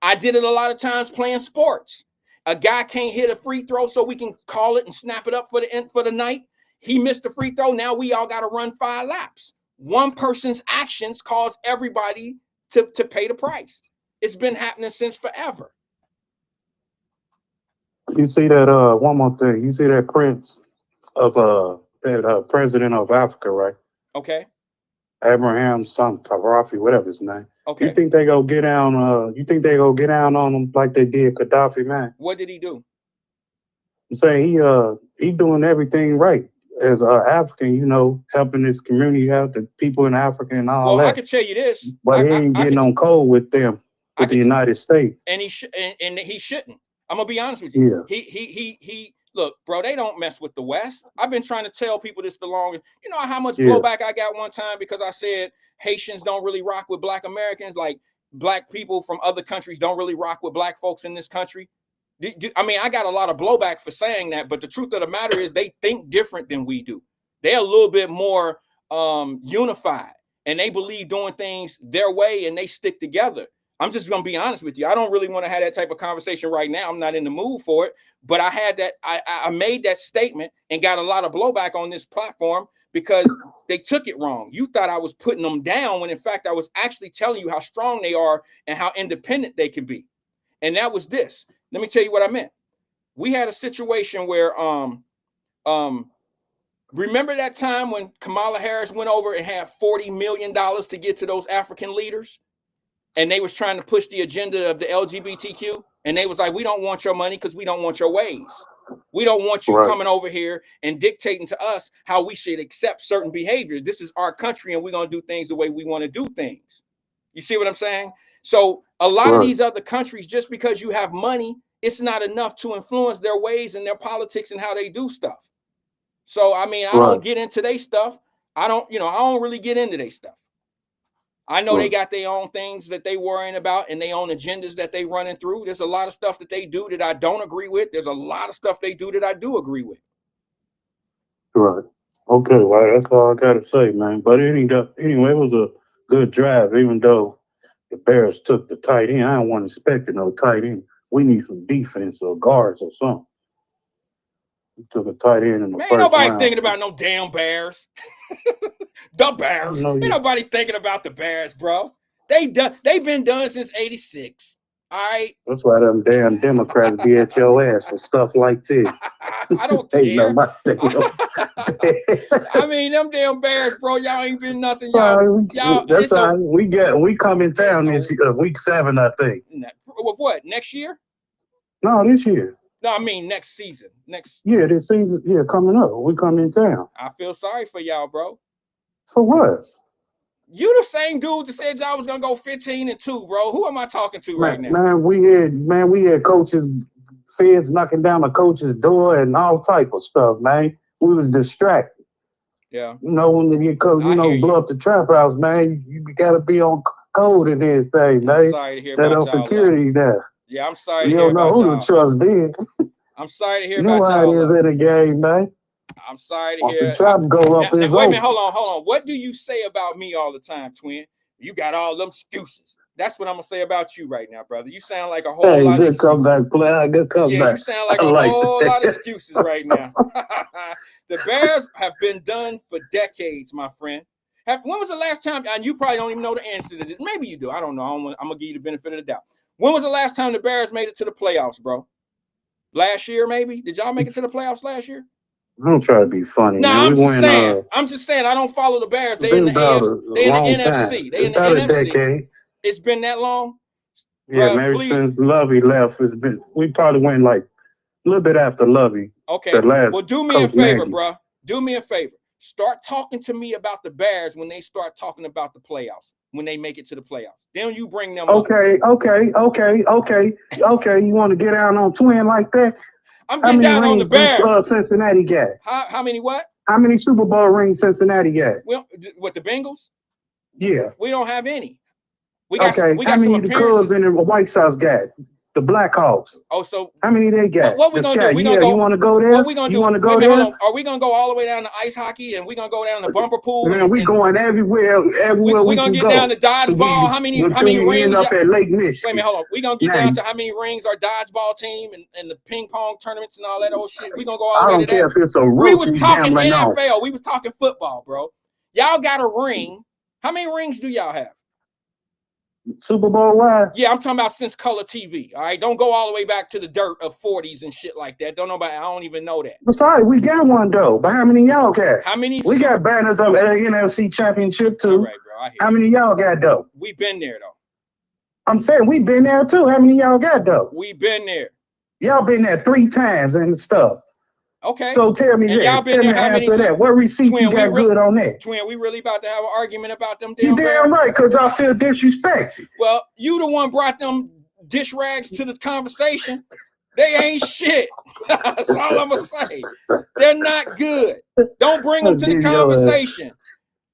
I did it a lot of times playing sports. A guy can't hit a free throw, so we can call it and snap it up for the night. He missed the free throw. Now we all got to run 5 laps. One person's actions cause everybody to pay the price. It's been happening since forever. You see that one more thing. You see that prince of that president of Africa, right? Okay. Abraham Tarafi, whatever his name. Okay. You think they go get down? You think they go get down on him like they did Gaddafi, man? What did he do? I'm saying he doing everything right as African, you know, helping his community, help the people in Africa and all that. I can tell you this, but he ain't getting on cold with them, with the United States, and he shouldn't. I'm gonna be honest with you. Yeah. He look, bro, they don't mess with the West. I've been trying to tell people this the longest. You know how much blowback I got one time because I said Haitians don't really rock with Black Americans, like Black people from other countries don't really rock with Black folks in this country. I mean, I got a lot of blowback for saying that, but the truth of the matter is they think different than we do. They're a little bit more unified, and they believe doing things their way, and they stick together. I'm just going to be honest with you. I don't really want to have that type of conversation right now. I'm not in the mood for it, but I had that. I made that statement and got a lot of blowback on this platform because they took it wrong. You thought I was putting them down when in fact I was actually telling you how strong they are and how independent they can be. And that was this. Let me tell you what I meant. We had a situation where remember that time when Kamala Harris went over and had $40 million to get to those African leaders? And they was trying to push the agenda of the LGBTQ. And they was like, we don't want your money because we don't want your ways. We don't want you coming over here and dictating to us how we should accept certain behaviors. This is our country and we're going to do things the way we want to do things. You see what I'm saying? So a lot of these other countries, just because you have money, it's not enough to influence their ways and their politics and how they do stuff. So, I mean, I don't get into their stuff. I don't really get into their stuff. I know they got their own things that they worrying about and their own agendas that they running through. There's a lot of stuff that they do that I don't agree with. There's a lot of stuff they do that I do agree with. Right. Okay, well, that's all I got to say, man. But anyway, it was a good drive, even though the Bears took the tight end. I don't want to expect no tight end. We need some defense or guards or something. We took a tight end in the first round. Ain't nobody thinking about no damn Bears. The Bears. Ain't nobody thinking about the Bears, bro. They've been done since '86. All right. That's why them damn Democrats be at your ass for stuff like this. I don't care. I mean, them damn Bears, bro. Y'all ain't been nothing. That's all. We come in town this week 7, I think. With what? Next year? No, this year. No, I mean next season. This season. Yeah, coming up. We come in town. I feel sorry for y'all, bro. For what? You the same dude that said y'all was gonna go 15-2, bro. Who am I talking to right now? Man, we had coaches, feds knocking down the coach's door and all type of stuff, man. We was distracted. Yeah. You know, when you blow up the trap house, man, you gotta be on code in this thing, man. Sorry to hear Set about up security there. Yeah, I'm sorry to hear about y'all. You don't know who to trust then. I'm sorry to hear about y'all. You know how it is in the game, man. I'm sorry to hear. Once the trap go up, wait a minute, hold on. What do you say about me all the time, twin? You got all them excuses. That's what I'm gonna say about you right now, brother. You sound like a whole lot of excuses. Good comeback, player. Good comeback. Yeah, you sound like a whole lot of excuses right now. The Bears have been done for decades, my friend. When was the last time? And you probably don't even know the answer to this. Maybe you do. I don't know. I'm gonna give you the benefit of the doubt. When was the last time the Bears made it to the playoffs, bro? Last year, maybe? Did y'all make it to the playoffs last year? I don't try to be funny, No, man. I'm just saying. I'm just saying. I don't follow the Bears. They in the AFC. They in the NFC. They in the about NFC. a decade. It's been that long. Yeah, Bruh, maybe please. since Lovey left, we probably went like a little bit after Lovey. Okay. Well, do me a favor, Nagy. bro. Do me a favor. Start talking to me about the Bears when they start talking about the playoffs, when they make it to the playoffs. Then you bring them up. Okay. You want to get down on Twin like that? I'm getting down on the Bears. Cincinnati got? How many what? How many Super Bowl rings Cincinnati got? Well, what, the Bengals? Yeah. We don't have any. We got how many some the Cubs and the White Sox got? The Blackhawks. Oh, so how many they got? What we gonna do? We gonna go. You want to go there? What we gonna do? Want to go Wait a there? minute, hold on. Are we gonna go all the way down to ice hockey and we gonna go down to bumper pool? Man, we going everywhere. We gonna get down to dodgeball. How many rings? End up at Lake Michigan. Wait a minute, hold on. We gonna get down to how many rings our dodgeball team and the ping pong tournaments and all that old shit. We gonna go all the way to that. I don't care if it's a we was talking NFL. We was talking football, bro. Y'all got a ring. How many rings do y'all have? Super Bowl wise? Yeah, I'm talking about since color TV. All right, don't go all the way back to the dirt of 40s and shit like that. I don't even know that. Sorry, we got one though. But how many y'all got? How many? We got banners of NFC Championship too. All right, bro. How many y'all got though? We been there though. I'm saying we been there too. How many y'all got though? We been there. Y'all been there 3 times and stuff. Okay. So tell me that. Y'all been there how many times? That. What receipt you got good on that? Twin, we really about to have an argument about them damn. You damn right, because I feel disrespected. Well, you the one brought them dish rags to the conversation. They ain't shit. That's all I'm gonna say. They're not good. Don't bring them to the conversation.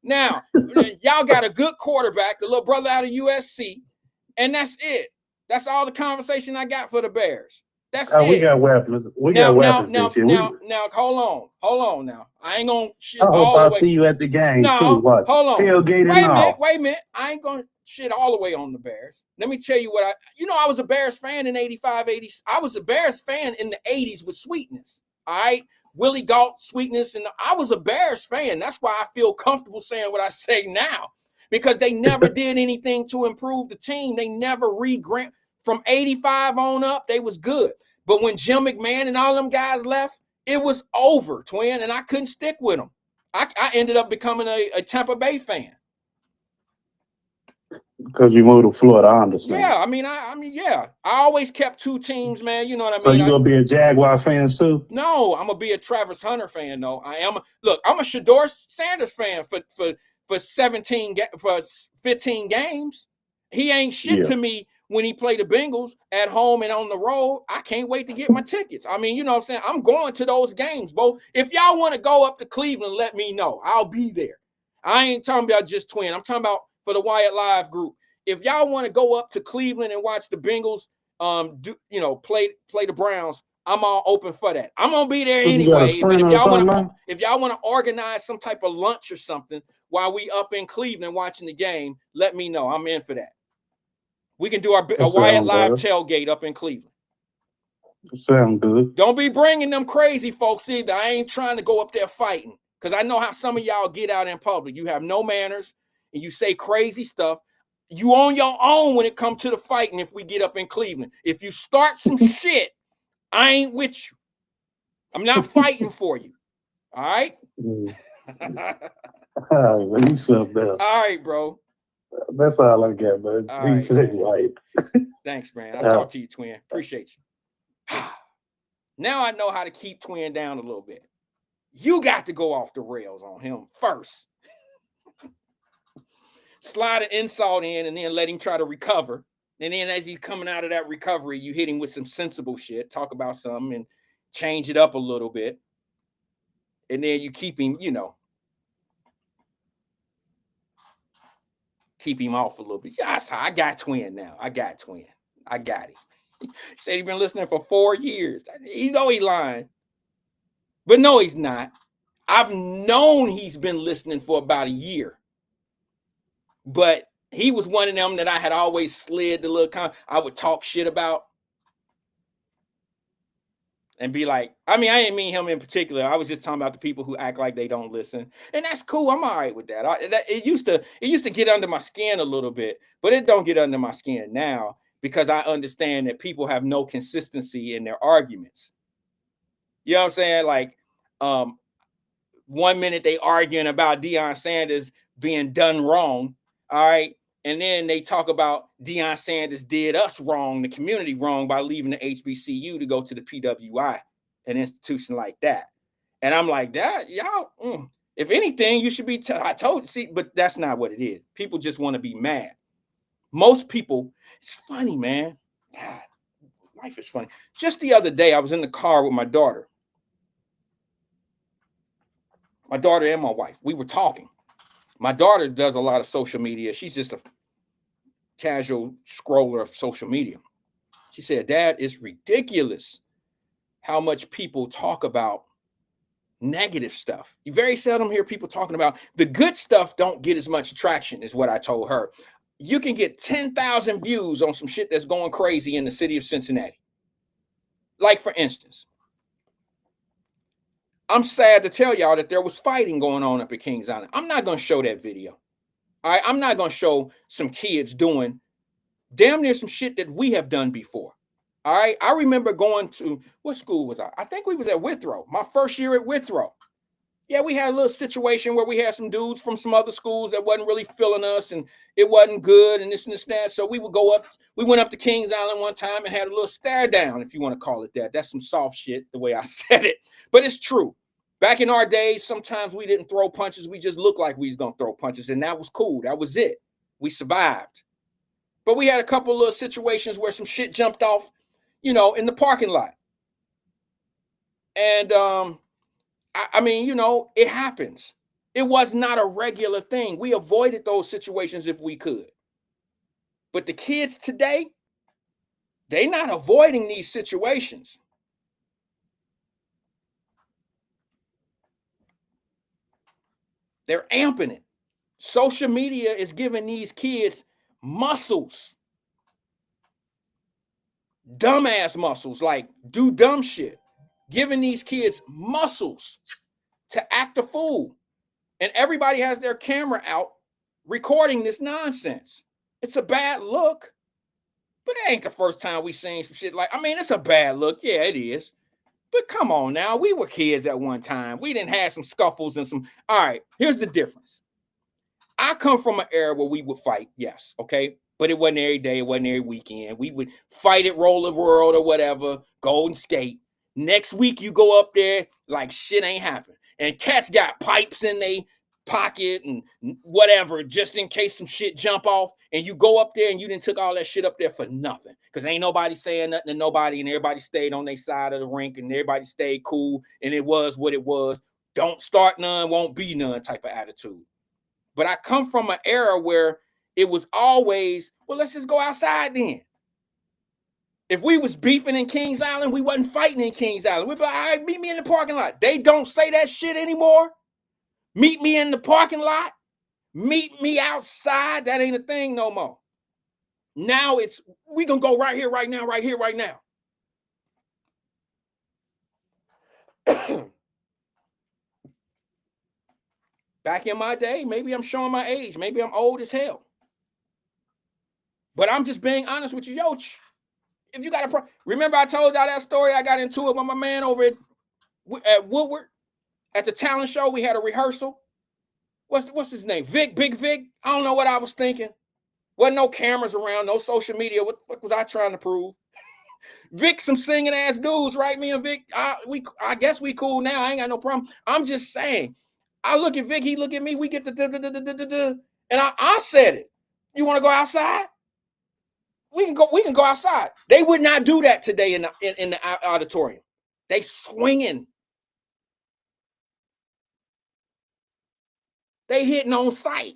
Now, y'all got a good quarterback, the little brother out of USC, and that's it. That's all the conversation I got for the Bears. That's it. We got weapons. Now, hold on. Now, I ain't gonna shit all the way. I hope I see you at the game too. Watch. Hold on. Tailgating Wait a minute. I ain't gonna shit all the way on the Bears. Let me tell you what I was a Bears fan in 85, 80. I was a Bears fan in the 80s with Sweetness. All right. Willie Gault, Sweetness, and I was a Bears fan. That's why I feel comfortable saying what I say now, because they never did anything to improve the team. They never re-grant. From 85 on up, they was good. But when Jim McMahon and all them guys left, it was over, Twin, and I couldn't stick with them. I ended up becoming a Tampa Bay fan. Because you moved to Florida, I understand. Yeah, I mean, yeah. I always kept 2 teams, man. You know what I mean? So you gonna be a Jaguar fan too? No, I'm gonna be a Travis Hunter fan, though. I'm a Shedeur Sanders fan for 15 games. He ain't shit to me. When he played the Bengals at home and on the road, I can't wait to get my tickets. I mean, you know what I'm saying? I'm going to those games, both. If y'all want to go up to Cleveland, let me know. I'll be there. I ain't talking about just Twin. I'm talking about for the Wyatt Live group. If y'all want to go up to Cleveland and watch the Bengals, play the Browns, I'm all open for that. I'm gonna be there anyway. But if y'all want to organize some type of lunch or something while we up in Cleveland watching the game, let me know. I'm in for that. We can do a Wyatt Live tailgate up in Cleveland. Sound good. Don't be bringing them crazy folks either. I ain't trying to go up there fighting, because I know how some of y'all get out in public. You have no manners and you say crazy stuff. You on your own when it comes to the fighting if we get up in Cleveland. If you start some shit, I ain't with you. I'm not fighting for you. All right? All right, bro. That's all I got, man. Right. Thanks, man. I'll talk to you, Twin. Appreciate you. Now I know how to keep Twin down a little bit. You got to go off the rails on him first. Slide an insult in and then let him try to recover. And then as he's coming out of that recovery, you hit him with some sensible shit, talk about something and change it up a little bit. And then you keep him, keep him off a little bit. Yes, I got Twin now. I got him. He said he's been listening for 4 years. You know he lying. But no, he's not. I've known he's been listening for about a year. But he was one of them that I had always slid the little I would talk shit about. And be like, I didn't mean him in particular. I was just talking about the people who act like they don't listen. And that's cool. I'm all right with that. It used to get under my skin a little bit, but it don't get under my skin now because I understand that people have no consistency in their arguments. You know what I'm saying? Like, 1 minute they arguing about Deion Sanders being done wrong, all right, and then they talk about Deion Sanders did us wrong, the community wrong, by leaving the HBCU to go to the PWI, an institution like that. And I'm like, that y'all, if anything, you should be. I told you, see, but that's not what it is. People just want to be mad. Most people, it's funny, man. God, life is funny. Just the other day, I was in the car with my daughter. My daughter and my wife. We were talking. My daughter does a lot of social media. She's just a casual scroller of social media. She said, Dad, it's ridiculous how much people talk about negative stuff. You very seldom hear people talking about the good stuff. Don't get as much traction, is what I told her. You can get 10,000 views on some shit that's going crazy in the city of Cincinnati. Like, for instance, I'm sad to tell y'all that there was fighting going on up at Kings Island. I'm not going to show that video. All right, I'm not going to show some kids doing damn near some shit that we have done before. All right, I remember going to, what school was I? I think we was at Withrow, my first year at Withrow. Yeah, we had a little situation where we had some dudes from some other schools that wasn't really feeling us, and it wasn't good, and this and this and that. So we would go up. We went up to Kings Island one time and had a little stare down, if you want to call it that. That's some soft shit, the way I said it, but it's true. Back in our days, sometimes we didn't throw punches. We just looked like we was gonna throw punches, and that was cool. That was it. We survived. But we had a couple of situations where some shit jumped off, in the parking lot. And I mean, it happens. It was not a regular thing. We avoided those situations if we could. But the kids today, they're not avoiding these situations. They're amping it. Social media is giving these kids muscles. Dumbass muscles, like do dumb shit. Giving these kids muscles to act a fool. And everybody has their camera out recording this nonsense. It's a bad look. But it ain't the first time we seen some shit like, it's a bad look. Yeah, it is. But come on now. We were kids at one time. We didn't have some scuffles and some. All right, here's the difference. I come from an era where we would fight, yes, okay? But it wasn't every day, it wasn't every weekend. We would fight at Roller World or whatever, Golden Skate. Next week, you go up there like shit ain't happened. And cats got pipes in their pocket and whatever, just in case some shit jump off. And you go up there and you didn't took all that shit up there for nothing. Because ain't nobody saying nothing to nobody, and everybody stayed on their side of the rink, and everybody stayed cool, and it was what it was. Don't start none, won't be none type of attitude. But I come from an era where it was always, well, let's just go outside then. If we was beefing in Kings Island, we wasn't fighting in Kings Island. We'd be like, all right, meet me in the parking lot. They don't say that shit anymore. Meet me in the parking lot. Meet me outside. That ain't a thing no more. Now it's, we gonna go right here, right now, right here, right now. Back in my day, maybe I'm showing my age. Maybe I'm old as hell. But I'm just being honest with you. Yo, if you got a problem, remember I told y'all that story I got into it with my man over at Woodward at the talent show. We had a rehearsal. What's his name? Big Vic. I don't know what I was thinking. Wasn't no cameras around, no social media. What was I trying to prove? Vic, some singing ass dudes, right? Me and Vic, I guess we cool now. I ain't got no problem. I'm just saying. I look at Vic, he look at me. We get the and I said it. You want to go outside? We can go outside. They would not do that today in the auditorium. They swinging. They hitting on sight.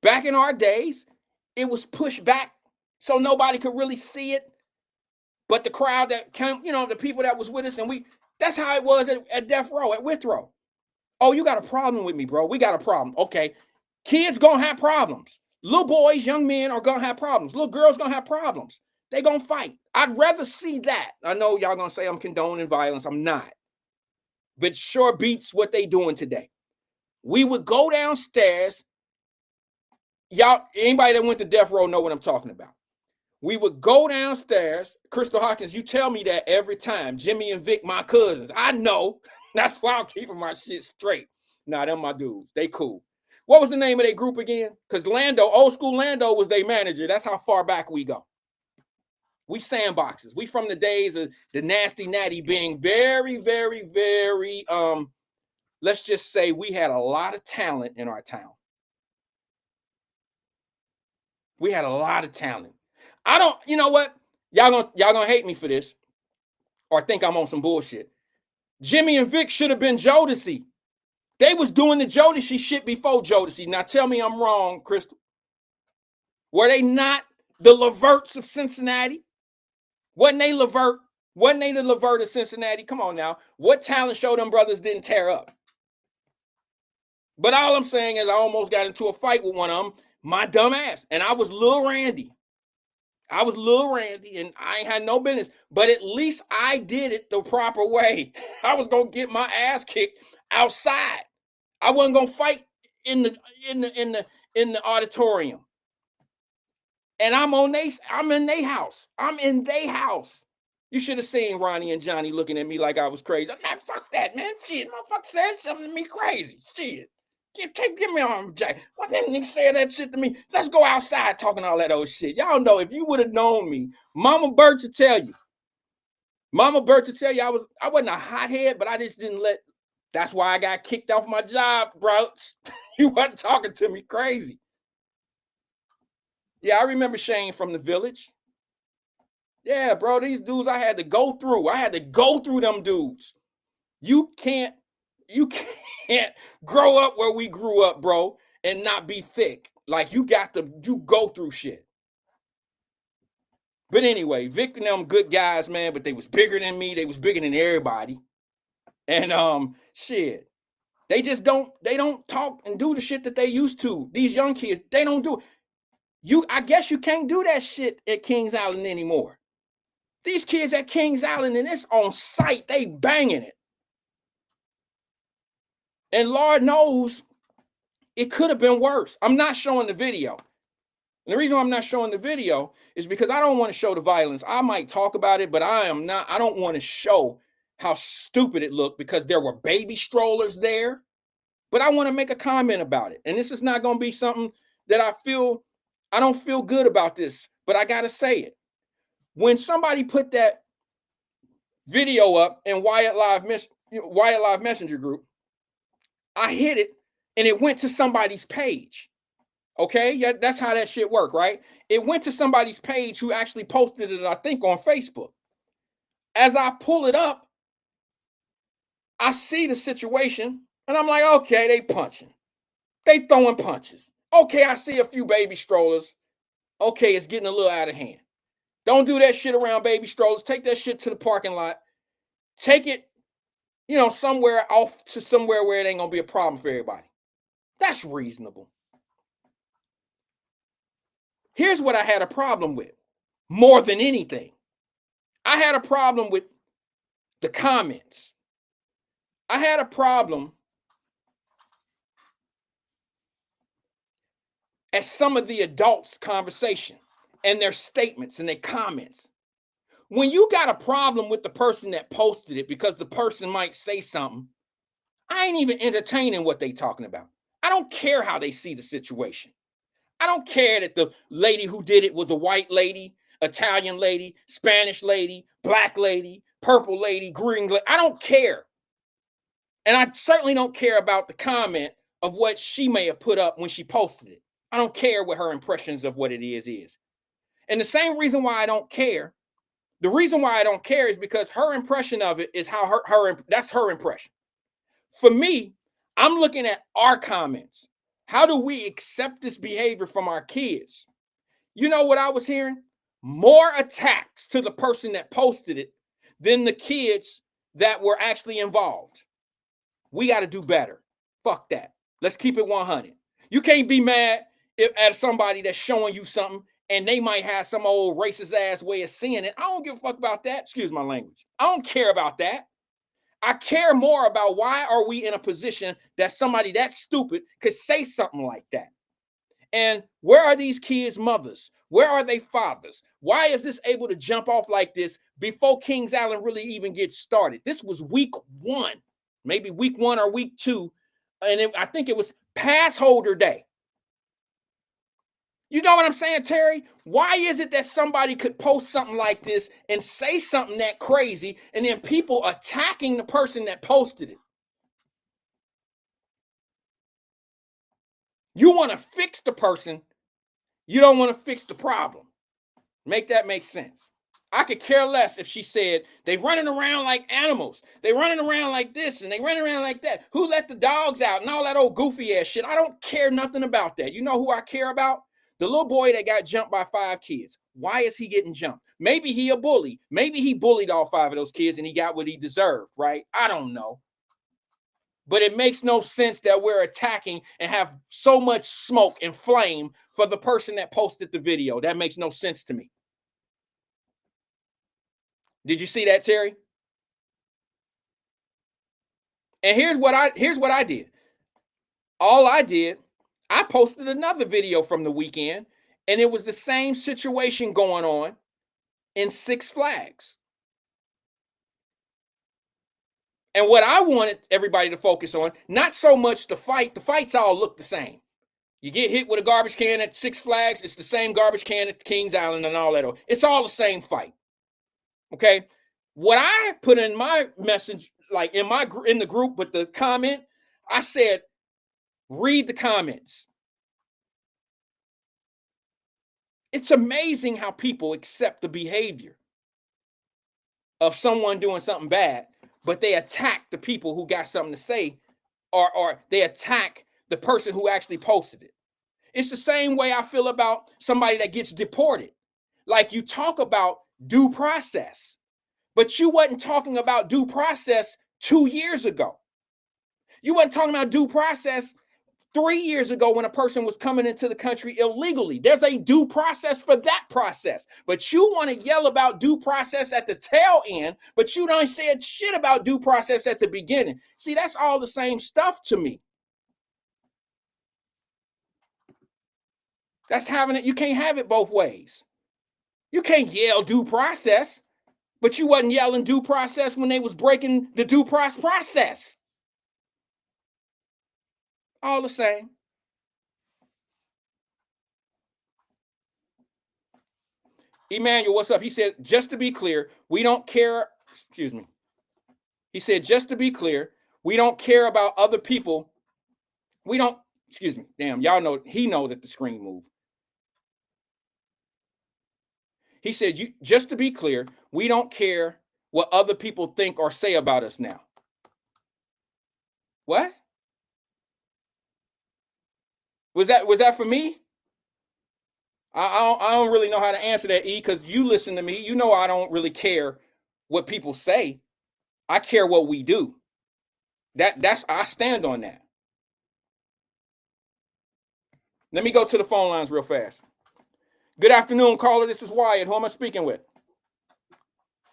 Back in our days, it was pushed back so nobody could really see it. But the crowd that came, the people that was with us, and that's how it was at Death Row, at Withrow. Oh, you got a problem with me, bro. We got a problem. Okay. Kids gonna have problems. Little boys, young men are gonna have problems. Little girls gonna have problems. They gonna fight. I'd rather see that. I know y'all gonna say I'm condoning violence. I'm not. But sure beats what they doing today. We would go downstairs Y'all, anybody that went to death row know what I'm talking about. We would go downstairs. Crystal Hawkins, you tell me that every time. Jimmy and Vic, my cousins. I know. That's why I'm keeping my shit straight. Nah, them my dudes. They cool. What was the name of their group again? Because Lando, old school Lando was their manager. That's how far back we go. We sandboxes. We from the days of the Nasty Natty being very, very, very, let's just say we had a lot of talent in our town. We had a lot of talent. I don't, you know what? Y'all gonna hate me for this or think I'm on some bullshit. Jimmy and Vic should have been Jodeci. They was doing the Jodeci shit before Jodeci. Now tell me I'm wrong, Crystal. Were they not the Leverts of Cincinnati? Wasn't they Levert? Wasn't they the Levert of Cincinnati? Come on now. What talent show them brothers didn't tear up? But all I'm saying is I almost got into a fight with one of them, my dumb ass. And I was Lil Randy. And I ain't had no business. But at least I did it the proper way. I was gonna get my ass kicked outside. I wasn't gonna fight in the auditorium. And I'm in their house. I'm in their house. You should have seen Ronnie and Johnny looking at me like I was crazy. I'm like, fuck that, man. Shit, motherfucker said something to me crazy. Shit. Give me on, Jack. Why didn't nigga say that shit to me? Let's go outside talking all that old shit. Y'all know if you would have known me, Mama Bird to tell you. I wasn't a hothead, but I just didn't let. That's why I got kicked off my job, bro. You wasn't talking to me crazy. Yeah, I remember Shane from the village. Yeah, bro, these dudes I had to go through. I had to go through them dudes. You can't grow up where we grew up, bro, and not be thick. Like you go through shit. But anyway, Vic and them good guys, man, but they was bigger than me. They was bigger than everybody. And shit. They don't talk and do the shit that they used to. These young kids, they don't do it. I guess you can't do that shit at Kings Island anymore. These kids at Kings Island, and it's on site, they banging it. And Lord knows it could have been worse. I'm not showing the video. And the reason why I'm not showing the video is because I don't want to show the violence. I might talk about it, but I don't want to show how stupid it looked because there were baby strollers there. But I want to make a comment about it. And this is not going to be something that I don't feel good about this, but I got to say it. When somebody put that video up in Wyatt Live Messenger group, I hit it and it went to somebody's page. Okay, yeah, that's how that shit work, right? It went to somebody's page who actually posted it, I think, on Facebook. As I pull it up, I see the situation and I'm like, okay, they punching. They throwing punches. Okay, I see a few baby strollers. Okay, it's getting a little out of hand. Don't do that shit around baby strollers. Take that shit to the parking lot. Take it, somewhere off to somewhere where it ain't gonna be a problem for everybody. That's reasonable. Here's what I had a problem with more than anything. I had a problem with the comments. I had a problem at some of the adults' conversation and their statements and their comments. When you got a problem with the person that posted it because the person might say something, I ain't even entertaining what they talking about. I don't care how they see the situation. I don't care that the lady who did it was a white lady, Italian lady, Spanish lady, black lady, purple lady, green lady. I don't care. And I certainly don't care about the comment of what she may have put up when she posted it. I don't care what her impressions of what it is. And the same reason why I don't care, the reason why I don't care is because her impression of it is how that's her impression. For me, I'm looking at our comments. How do we accept this behavior from our kids? You know what I was hearing? More attacks to the person that posted it than the kids that were actually involved. We got to do better. Fuck that. Let's keep it 100. You can't be mad at somebody that's showing you something and they might have some old racist ass way of seeing it. I don't give a fuck about that. Excuse my language. I don't care about that. I care more about why are we in a position that somebody that stupid could say something like that. And where are these kids' mothers? Where are they fathers? Why is this able to jump off like this before Kings Island really even gets started? This was week 1, maybe week 1 or week 2. And I think it was pass holder day. You know what I'm saying, Terry? Why is it that somebody could post something like this and say something that crazy and then people attacking the person that posted it? You want to fix the person. You don't want to fix the problem. Make that make sense. I could care less if she said they running around like animals. They running around like this and they running around like that. Who let the dogs out and all that old goofy ass shit? I don't care nothing about that. You know who I care about? The little boy that got jumped by 5 kids. Why is he getting jumped? Maybe he a bully. Maybe he bullied all 5 of those kids and he got what he deserved, right? I don't know. But it makes no sense that we're attacking and have so much smoke and flame for the person that posted the video. That makes no sense to me. Did you see that, Terry? And here's what I did. All I did, I posted another video from the weekend, and it was the same situation going on in Six Flags. And what I wanted everybody to focus on, not so much the fight. The fights all look the same. You get hit with a garbage can at Six Flags, it's the same garbage can at Kings Island and all that. It's all the same fight. Okay? What I put in my message, like in the group with the comment, I said, read the comments. It's amazing how people accept the behavior of someone doing something bad, but they attack the people who got something to say, or they attack the person who actually posted it. It's the same way I feel about somebody that gets deported. Like, you talk about due process, but you wasn't talking about due process 2 years ago. You wasn't talking about due process 3 years ago when a person was coming into the country illegally. There's a due process for that process. But you want to yell about due process at the tail end, but you don't say shit about due process at the beginning. See, that's all the same stuff to me. That's having it. You can't have it both ways. You can't yell due process, but you wasn't yelling due process when they was breaking the due process. All the same. Emmanuel, what's up? He said, just to be clear, we don't care. Excuse me. He said, just to be clear, we don't care about other people. We don't, excuse me. Damn, y'all know, he know that the screen moved. He said, just to be clear, we don't care what other people think or say about us now. What? Was that for me? I don't really know how to answer that, E, because you listen to me. You know I don't really care what people say. I care what we do. That's I stand on that. Let me go to the phone lines real fast. Good afternoon, caller. This is Wyatt. Who am I speaking with?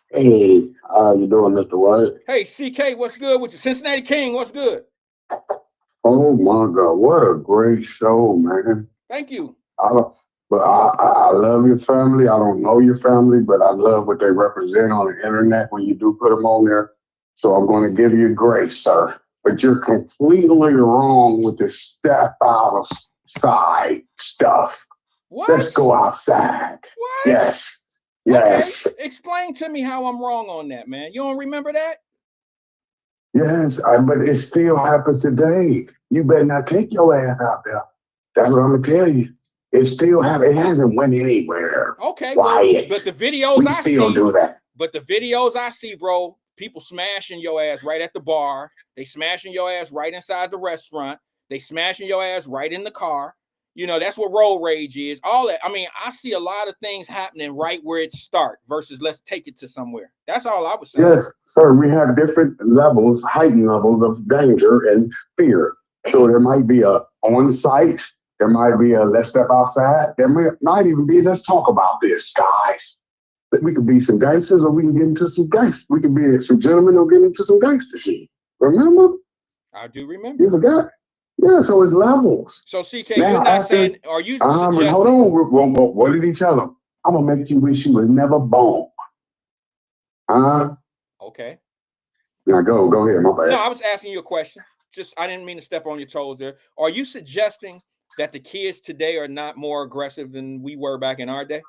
Hey, how you doing, Mr. Wyatt? Hey, CK, what's good with you? Cincinnati King, what's good? Oh my God, what a great show, man! Thank you. I love your family. I don't know your family, but I love what they represent on the internet when you do put them on there. So I'm going to give you grace, sir. But you're completely wrong with this step outside stuff. What? Let's go outside. What? Yes. Yes. Okay. Explain to me how I'm wrong on that, man. You don't remember that? Yes, but it still happens today. You better not take your ass out there. That's what I'm gonna tell you. It still happens. It hasn't went anywhere. Okay, Wyatt. well, but the videos we I still see, do that. But the videos I see, bro, people smashing your ass right at the bar. They smashing your ass right inside the restaurant. They smashing your ass right in the car. You know, that's what road rage is. All that. I mean, I see a lot of things happening right where it starts versus let's take it to somewhere. That's all I was saying. Yes, sir. We have different levels, heightened levels of danger and fear. So there might be a on-site. There might be a let's step outside. There might even be let's talk about this, guys. We could be some gangsters or we can get into some gangsters. We could be some gentlemen or get into some gangster shit. Remember? I do remember. You forgot? Yeah, so it's levels. So CK, Now, you're not after, saying, are you but suggesting? hold on. What did he tell him? I'm gonna make you wish you was never born. Okay. Now go ahead. My bad. No, I was asking you a question. Just I didn't mean to step on your toes there. Are you suggesting that the kids today are not more aggressive than we were back in our day?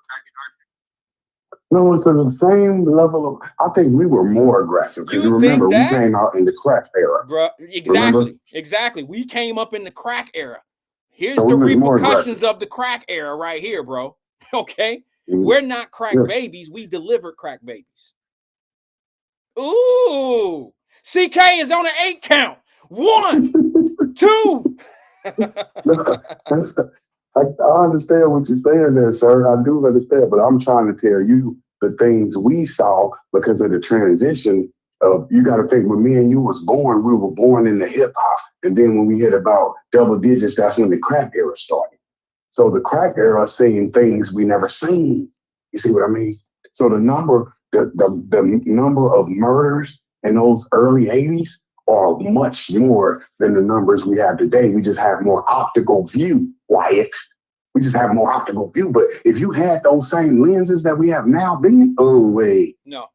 No, it's the same level of. I think we were more aggressive because You you think remember we that? came out in the crack era. Bruh, Remember? exactly. We came up in the crack era. Here's So the we was more aggressive. repercussions of the crack era right here, bro. Okay? Mhm. We're not crack Yes. babies. We delivered crack babies. Ooh. CK is on an 8 count. 1, 2. I understand what you're saying there, sir. I do understand, but I'm trying to tell you the things we saw because of the transition of, you got to think, when me and you was born, we were born in the hip hop. And then when we hit about double digits, that's when the crack era started. So the crack era seeing things we never seen. You see what I mean? So the number of murders in those early 80s are much more than the numbers we have today. We just have more optical view, Wyatt. We just have more optical view. But if you had those same lenses that we have now, then, oh, wait. No.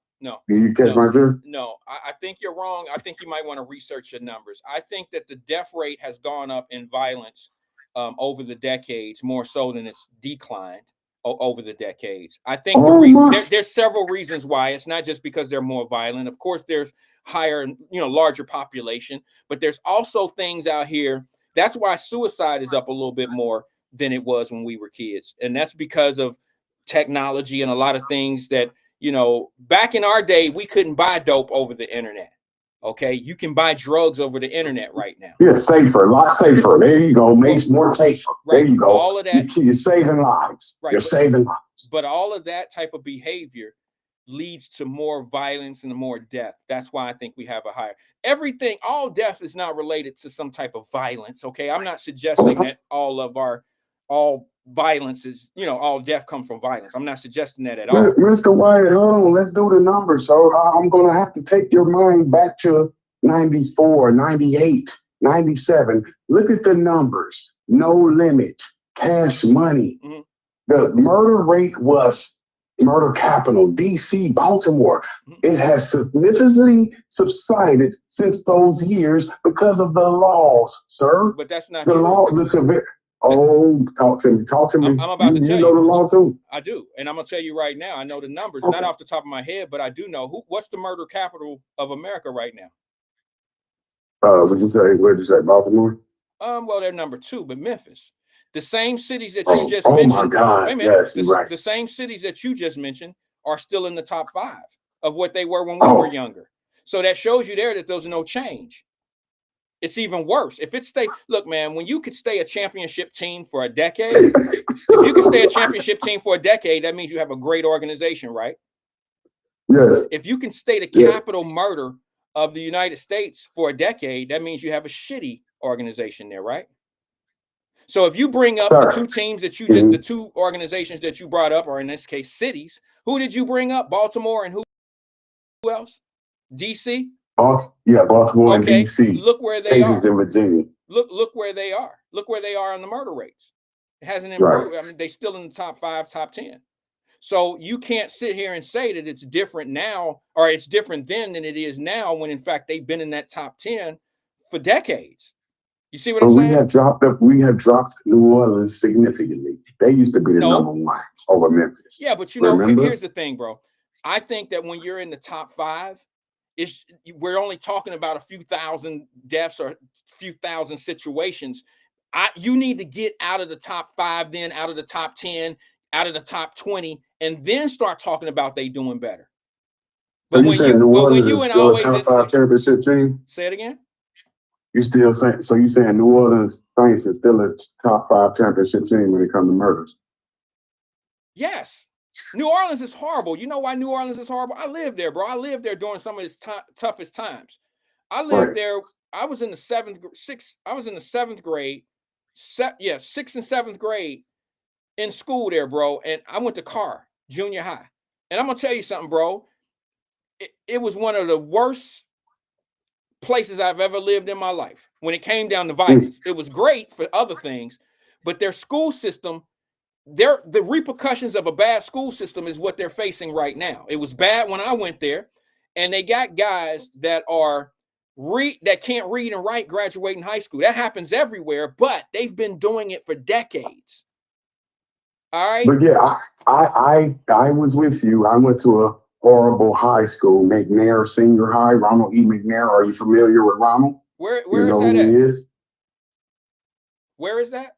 Did you catch my drift? No, I think you're wrong. I think you might want to research your numbers. I think that the death rate has gone up in violence over the decades more so than it's declined over the decades. I think the reason there's several reasons why. It's not just because they're more violent. Of course, there's higher, larger population, but there's also things out here. That's why suicide is up a little bit more than it was when we were kids. And that's because of technology and a lot of things that, back in our day, we couldn't buy dope over the internet. Okay. You can buy drugs over the internet right now. Yeah, safer, a lot safer. There you go. Makes more safer. Right. There you go. All of that. You're saving lives. Right. You're saving lives. But all of that type of behavior leads to more violence and more death. That's why I think we have a higher all death is not related to some type of violence. Okay. I'm not suggesting that all violence is, all death comes from violence. I'm not suggesting that at all. Mr. Wyatt, hold on. Let's do the numbers. So I'm going to have to take your mind back to 94, 98, 97. Look at the numbers. No limit, cash money. Mm-hmm. The murder rate was murder capital, DC, Baltimore. Mm-hmm. It has significantly subsided since those years because of the laws, sir. But that's not the true. Law, the severe. Oh, talk to me. I'm about to tell you. You know the law too. I do, and I'm gonna tell you right now. I know the numbers, not off the top of my head, but I do know what's the murder capital of America right now. What'd you say? Where'd you say? Baltimore? Well, they're number 2, but Memphis. The same cities that you just mentioned. Oh my God! Wait a minute. Yes, you're right. The same cities that you just mentioned are still in the top 5 of what they were when we were younger. So that shows you there that there's no change. It's even worse. If it look, man, when you could stay a championship team for a decade, if you could stay a championship team for a decade, that means you have a great organization, right? Yes. If you can stay the capital murder of the United States for a decade, that means you have a shitty organization there, right? So if you bring up the 2 teams that the 2 organizations that you brought up, or in this case, cities, who did you bring up? Baltimore and who else? DC? Baltimore and DC. Look where they Cases are. in Virginia. Look where they are. Look where they are on the murder rates. It hasn't improved. Right. I mean, they're still in the top 5, top 10. So you can't sit here and say that it's different now, or it's different then than it is now, when in fact they've been in that top 10 for decades. You see what I'm saying? We have dropped New Orleans significantly. They used to be the number 1 over Memphis. Yeah, but here's the thing, bro. I think that when you're in the top 5, we're only talking about a few thousand deaths or a few thousand situations. You need to get out of the top 5, then out of the top 10, out of the top 20, and then start talking about they doing better. But when you and always top 5 championship team? Say it again. You still saying, so you saying New Orleans Saints is still a top 5 championship team when it comes to murders? Yes. New Orleans is horrible. You know why New Orleans is horrible? I lived there, bro. I lived there during some of its toughest times. I lived there. I was in the 7th grade. 6th and 7th grade in school there, bro. And I went to Carr Junior High. And I'm gonna tell you something, bro. It was one of the worst places I've ever lived in my life when it came down to violence. It was great for other things, but their school system, the repercussions of a bad school system is what they're facing right now. It was bad when I went there, and they got guys that can't read and write graduating high school. That happens everywhere, but they've been doing it for decades. All right. But yeah, I was with you. I went to a horrible high school, McNair Senior High, Ronald E. McNair. Are you familiar with Ronald? Where you is know that who at? he is? Where is that?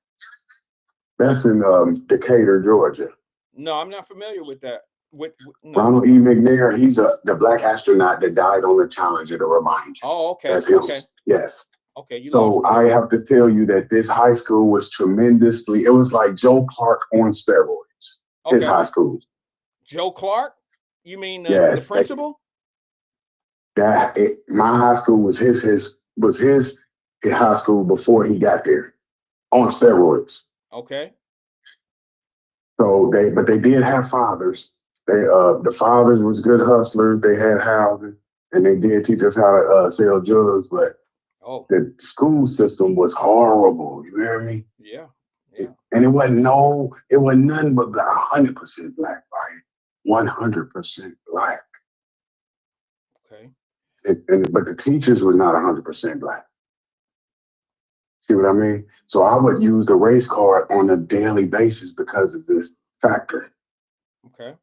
That's in Decatur, Georgia. No, I'm not familiar with that. No. Ronald E. McNair, he's the black astronaut that died on the Challenger, to remind you. Oh, okay. That's him. Okay. Yes. Okay. So I have to tell you that this high school was tremendously, it was like Joe Clark on steroids. Okay. His high school. Joe Clark? You mean Yes, the principal? My high school was his high school before he got there on steroids. Okay. So they did have fathers. The fathers was good hustlers. They had housing, and they did teach us how to sell drugs. But the school system was horrible. You hear me? Yeah. And it wasn't nothing but 100% black, right? 100% black. Okay. But the teachers were not 100% black. See what I mean? So I would use the race card on a daily basis because of this factor. Okay.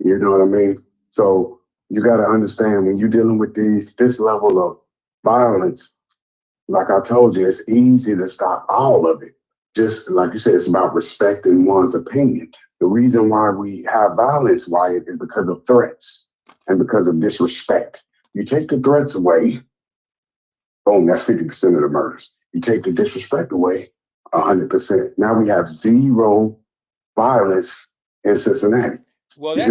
You know what I mean? So you got to understand when you're dealing with this level of violence, like I told you, it's easy to stop all of it. Just like you said, it's about respecting one's opinion. The reason why we have violence, Wyatt, is because of threats and because of disrespect. You take the threats away, boom, that's 50% of the murders. You take the disrespect away, 100%. Now we have zero violence in Cincinnati. Well, that's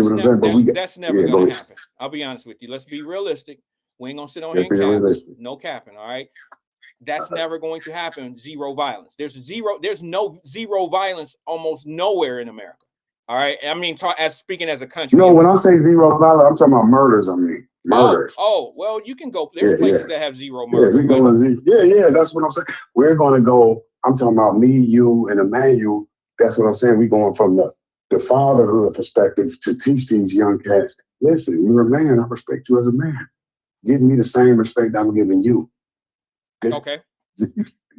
never going to happen. I'll be honest with you. Let's be realistic. We ain't gonna sit on here and cap. No capping, all right? That's never going to happen. Zero violence. There's no zero violence almost nowhere in America. All right. I mean, speaking as a country. No, when I say zero violence, I'm talking about murders. I mean, murders. Oh, well, you can go. There's places that have zero murder. Yeah, that's what I'm saying. We're going to go. I'm talking about me, you, and Emmanuel. That's what I'm saying. We're going from the fatherhood perspective to teach these young cats. Listen, you're a man. I respect you as a man. Give me the same respect I'm giving you. Okay.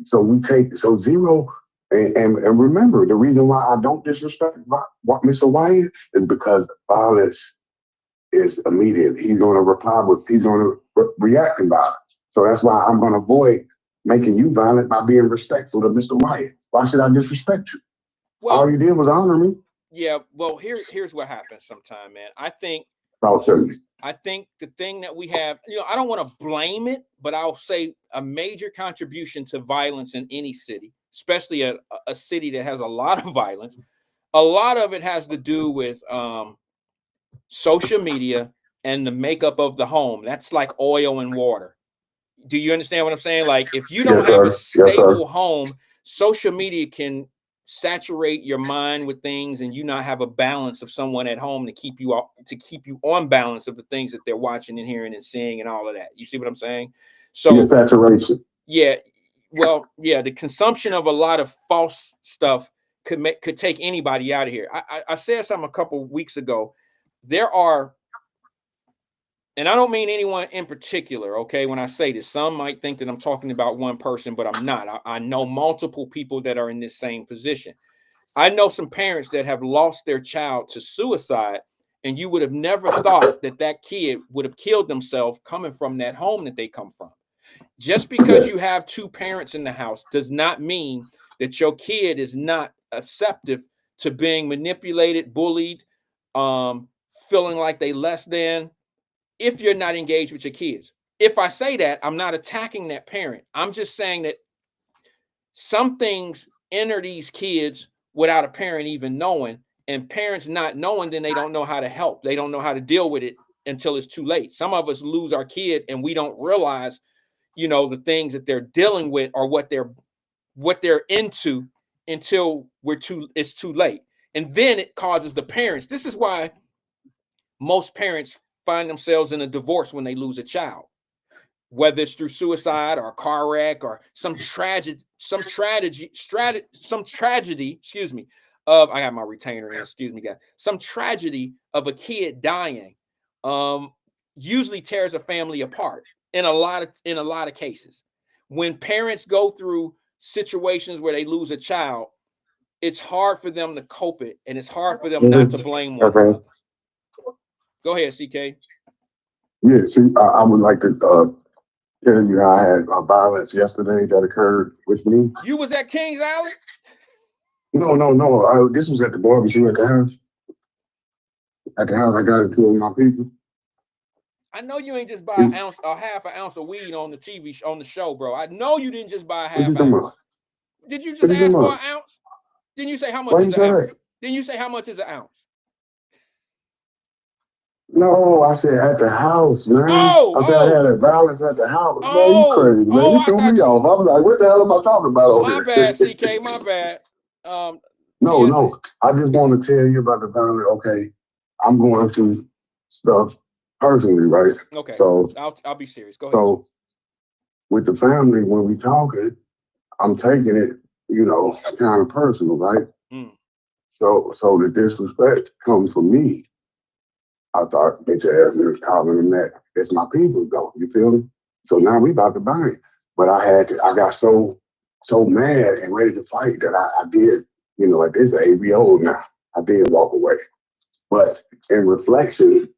So zero. And remember, the reason why I don't disrespect Mr. Wyatt is because violence is immediate. He's going to react in violence. So that's why I'm going to avoid making you violent by being respectful to Mr. Wyatt. Why should I disrespect you? Well, all you did was honor me. Yeah. Well, here's what happens sometimes, man. I think the thing that we have, I don't want to blame it, but I'll say a major contribution to violence in any city, especially a city that has a lot of violence. A lot of it has to do with social media and the makeup of the home. That's like oil and water. Do you understand what I'm saying? Like, if you don't have a stable home, social media can saturate your mind with things, and you not have a balance of someone at home to keep you on balance of the things that they're watching and hearing and seeing and all of that. You see what I'm saying? So saturation. Yeah. Well, yeah, the consumption of a lot of false stuff could take anybody out of here. I said something a couple weeks ago. There are, and I don't mean anyone in particular, okay, when I say this. Some might think that I'm talking about one person, but I'm not. I know multiple people that are in this same position. I know some parents that have lost their child to suicide, and you would have never thought that kid would have killed themselves coming from that home that they come from. Just because you have two parents in the house does not mean that your kid is not receptive to being manipulated, bullied, feeling like they less than, if you're not engaged with your kids. If I say that, I'm not attacking that parent. I'm just saying that some things enter these kids without a parent even knowing, and parents not knowing, then they don't know how to help. They don't know how to deal with it until it's too late. Some of us lose our kid and we don't realize, the things that they're dealing with or what they're into until it's too late. And then it causes the parents. This is why most parents find themselves in a divorce when they lose a child. whether it's through suicide or a car wreck or some tragedy, excuse me, of, I got my retainer in, excuse me, guys, some tragedy of a kid dying, usually tears a family apart in a lot of cases. When parents go through situations where they lose a child, it's hard for them to cope it, and it's hard for them not to blame one another. Go ahead, CK. Yeah, see, I would like to tell you how I had violence yesterday that occurred with me. You was at Kings Alley? No. This was at the barbecue at the house. At the house, I got into it with my people. I know you ain't just buy an ounce or half an ounce of weed on the TV on the show, bro. I know you didn't just buy a half ounce. Did you just ask for an ounce? Didn't you say how much is an ounce? Didn't you say how much is an ounce? No, I said at the house, man. I said I had a violence at the house. Man, you crazy, man. You threw me off. I was like, what the hell am I talking about over here? My bad, CK, my bad. No. I just want to tell you about the violence. Okay, I'm going through stuff personally, right? Okay. So I'll be serious. Go ahead. So with the family, when we talking, I'm taking it, kind of personal, right? So the disrespect comes from me. I thought, bitch ass niggas calling them that. It's my people, though. You feel me? So now we about to bang. But I got so mad and ready to fight that I did, like this is ABO now. I did walk away. But in reflection,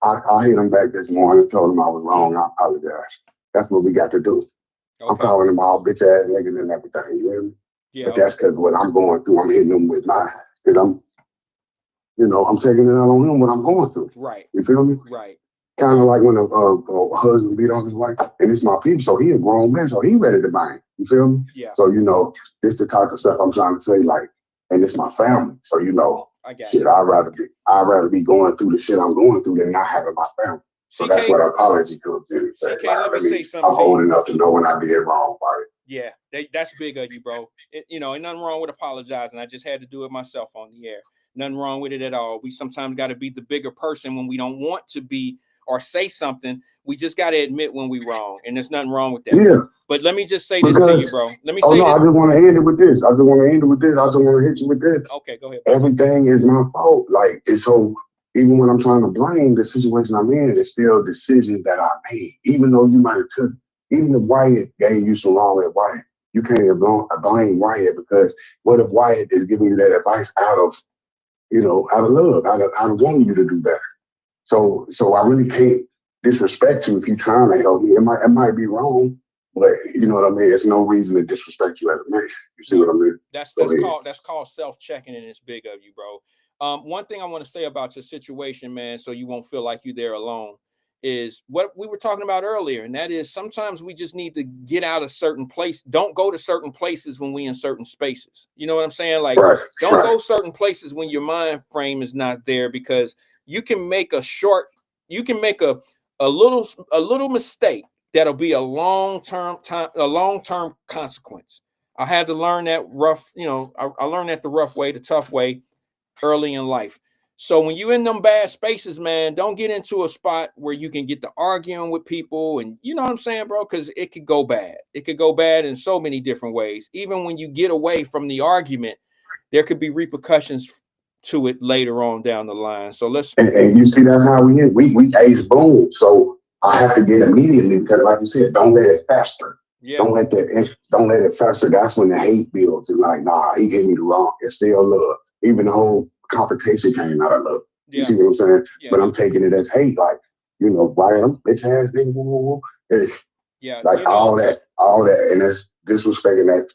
I hit him back this morning, told him I was wrong. I apologize. That's what we got to do. Okay. I'm calling them all bitch ass niggas and everything. You hear me? Yeah. But that's because what I'm going through, I'm hitting them with mine. Because I'm taking it out on him what I'm going through. Right. You feel me? Right. Kind of like when a husband beat on his wife, and it's my people, so he a grown man, so he ready to bang. You feel me? Yeah. So this the type of stuff I'm trying to say, like, and it's my family, so I got shit. You. I'd rather be going through the shit I'm going through than not having my family. So that's what apology comes in. CK, let me say something. I'm old enough to know when I did wrong, right? Yeah, that's big of you, bro. Ain't nothing wrong with apologizing. I just had to do it myself on the air. Nothing wrong with it at all. We sometimes got to be the bigger person when we don't want to be or say something. We just got to admit when we wrong, and there's nothing wrong with that. Yeah. But let me just say this to you, bro. Let me say this. I just want to end it with this. I just want to hit you with this. Okay, go ahead. Everything is my fault. Like, it's so, even when I'm trying to blame the situation I'm in, it's still decisions that I made. Even though you might have took, even if Wyatt gave you some wrong at Wyatt, you can't blame Wyatt, because what if Wyatt is giving you that advice out of love, out of wanting you to do better? So I really can't disrespect you if you're trying to help me. It might be wrong, but you know what I mean? There's no reason to disrespect you as a man. You see what I mean? That's called self-checking, and it's big of you, bro. One thing I want to say about your situation, man, so you won't feel like you're there alone, is what we were talking about earlier, and that is sometimes we just need to get out of certain place. Don't go to certain places when we in certain spaces. You know what I'm saying? Like, don't go certain places when your mind frame is not there, because you can make a little mistake that'll be a long-term consequence. I had to learn that I learned that the rough way, the tough way, early in life. So when you're in them bad spaces, man, don't get into a spot where you can get to arguing with people, and you know what I'm saying, bro? Because it could go bad. It could go bad in so many different ways. Even when you get away from the argument, there could be repercussions to it later on down the line. So and you see, that's how we ace boom. So I have to get immediately, because like you said, don't let it fester. Yeah. Don't let it fester. That's when the hate builds. And like, nah, he gave me the wrong. It's still love. Even the whole confrontation came out of love. You see what I'm saying? Yeah. But I'm taking it as hate, like, why I'm bitch ass nigga. Yeah. Like all that, and it's disrespecting that.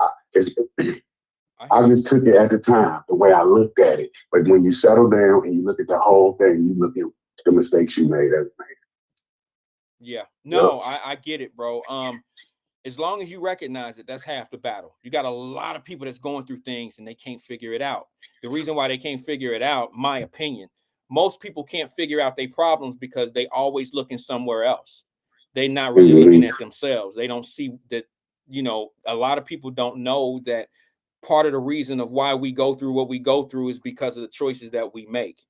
I just took it at the time, the way I looked at it. But when you settle down and you look at the whole thing, you look at the mistakes you made as a man. Yeah. No, yep. I get it, bro. As long as you recognize it, that's half the battle. You got a lot of people that's going through things and they can't figure it out. The reason why they can't figure it out, my opinion, most people can't figure out their problems because they always looking somewhere else. They're not really looking at themselves. They don't see that, a lot of people don't know that part of the reason of why we go through what we go through is because of the choices that we make.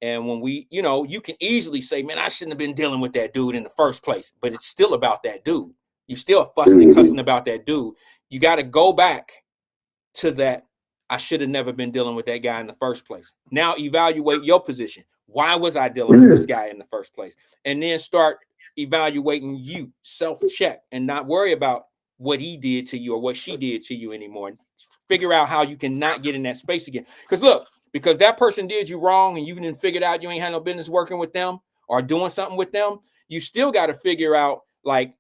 And when we, you can easily say, man, I shouldn't have been dealing with that dude in the first place, but it's still about that dude. You still fussing and cussing about that dude. You got to go back to that. I should have never been dealing with that guy in the first place. Now evaluate your position. Why was I dealing with this guy in the first place? And then start evaluating you, self-check, and not worry about what he did to you or what she did to you anymore. And figure out how you can not get in that space again. Because that person did you wrong and you didn't figure out you ain't had no business working with them or doing something with them, you still got to figure out like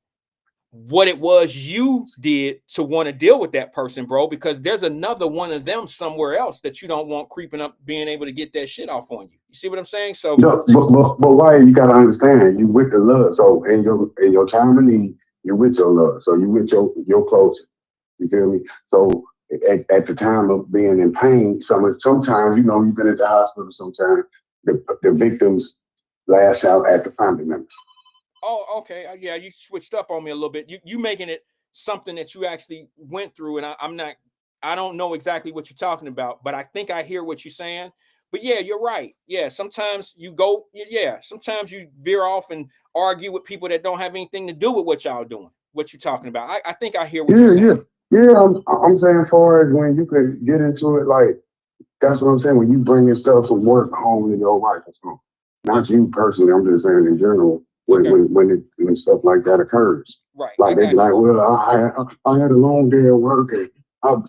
what it was you did to want to deal with that person, bro, because there's another one of them somewhere else that you don't want creeping up, being able to get that shit off on you. You see what I'm saying? So, but why you gotta understand, you with the love. So in your time of need, you with your love. So you with your close. You feel me? So at the time of being in pain, sometimes you've been at the hospital. Sometimes the victims lash out at the family members. Oh, okay. Yeah, you switched up on me a little bit. You making it something that you actually went through, and I don't know exactly what you're talking about, but I think I hear what you're saying. But yeah, you're right. Yeah, sometimes sometimes you veer off and argue with people that don't have anything to do with what y'all doing, what you're talking about. I think I hear what you're saying. Yeah. I'm saying, far as when you could get into it, like that's what I'm saying. When you bring your stuff from work home to your wife, not you personally. I'm just saying in general. When stuff like that occurs, right? Like they be like, well, I had a long day at work, and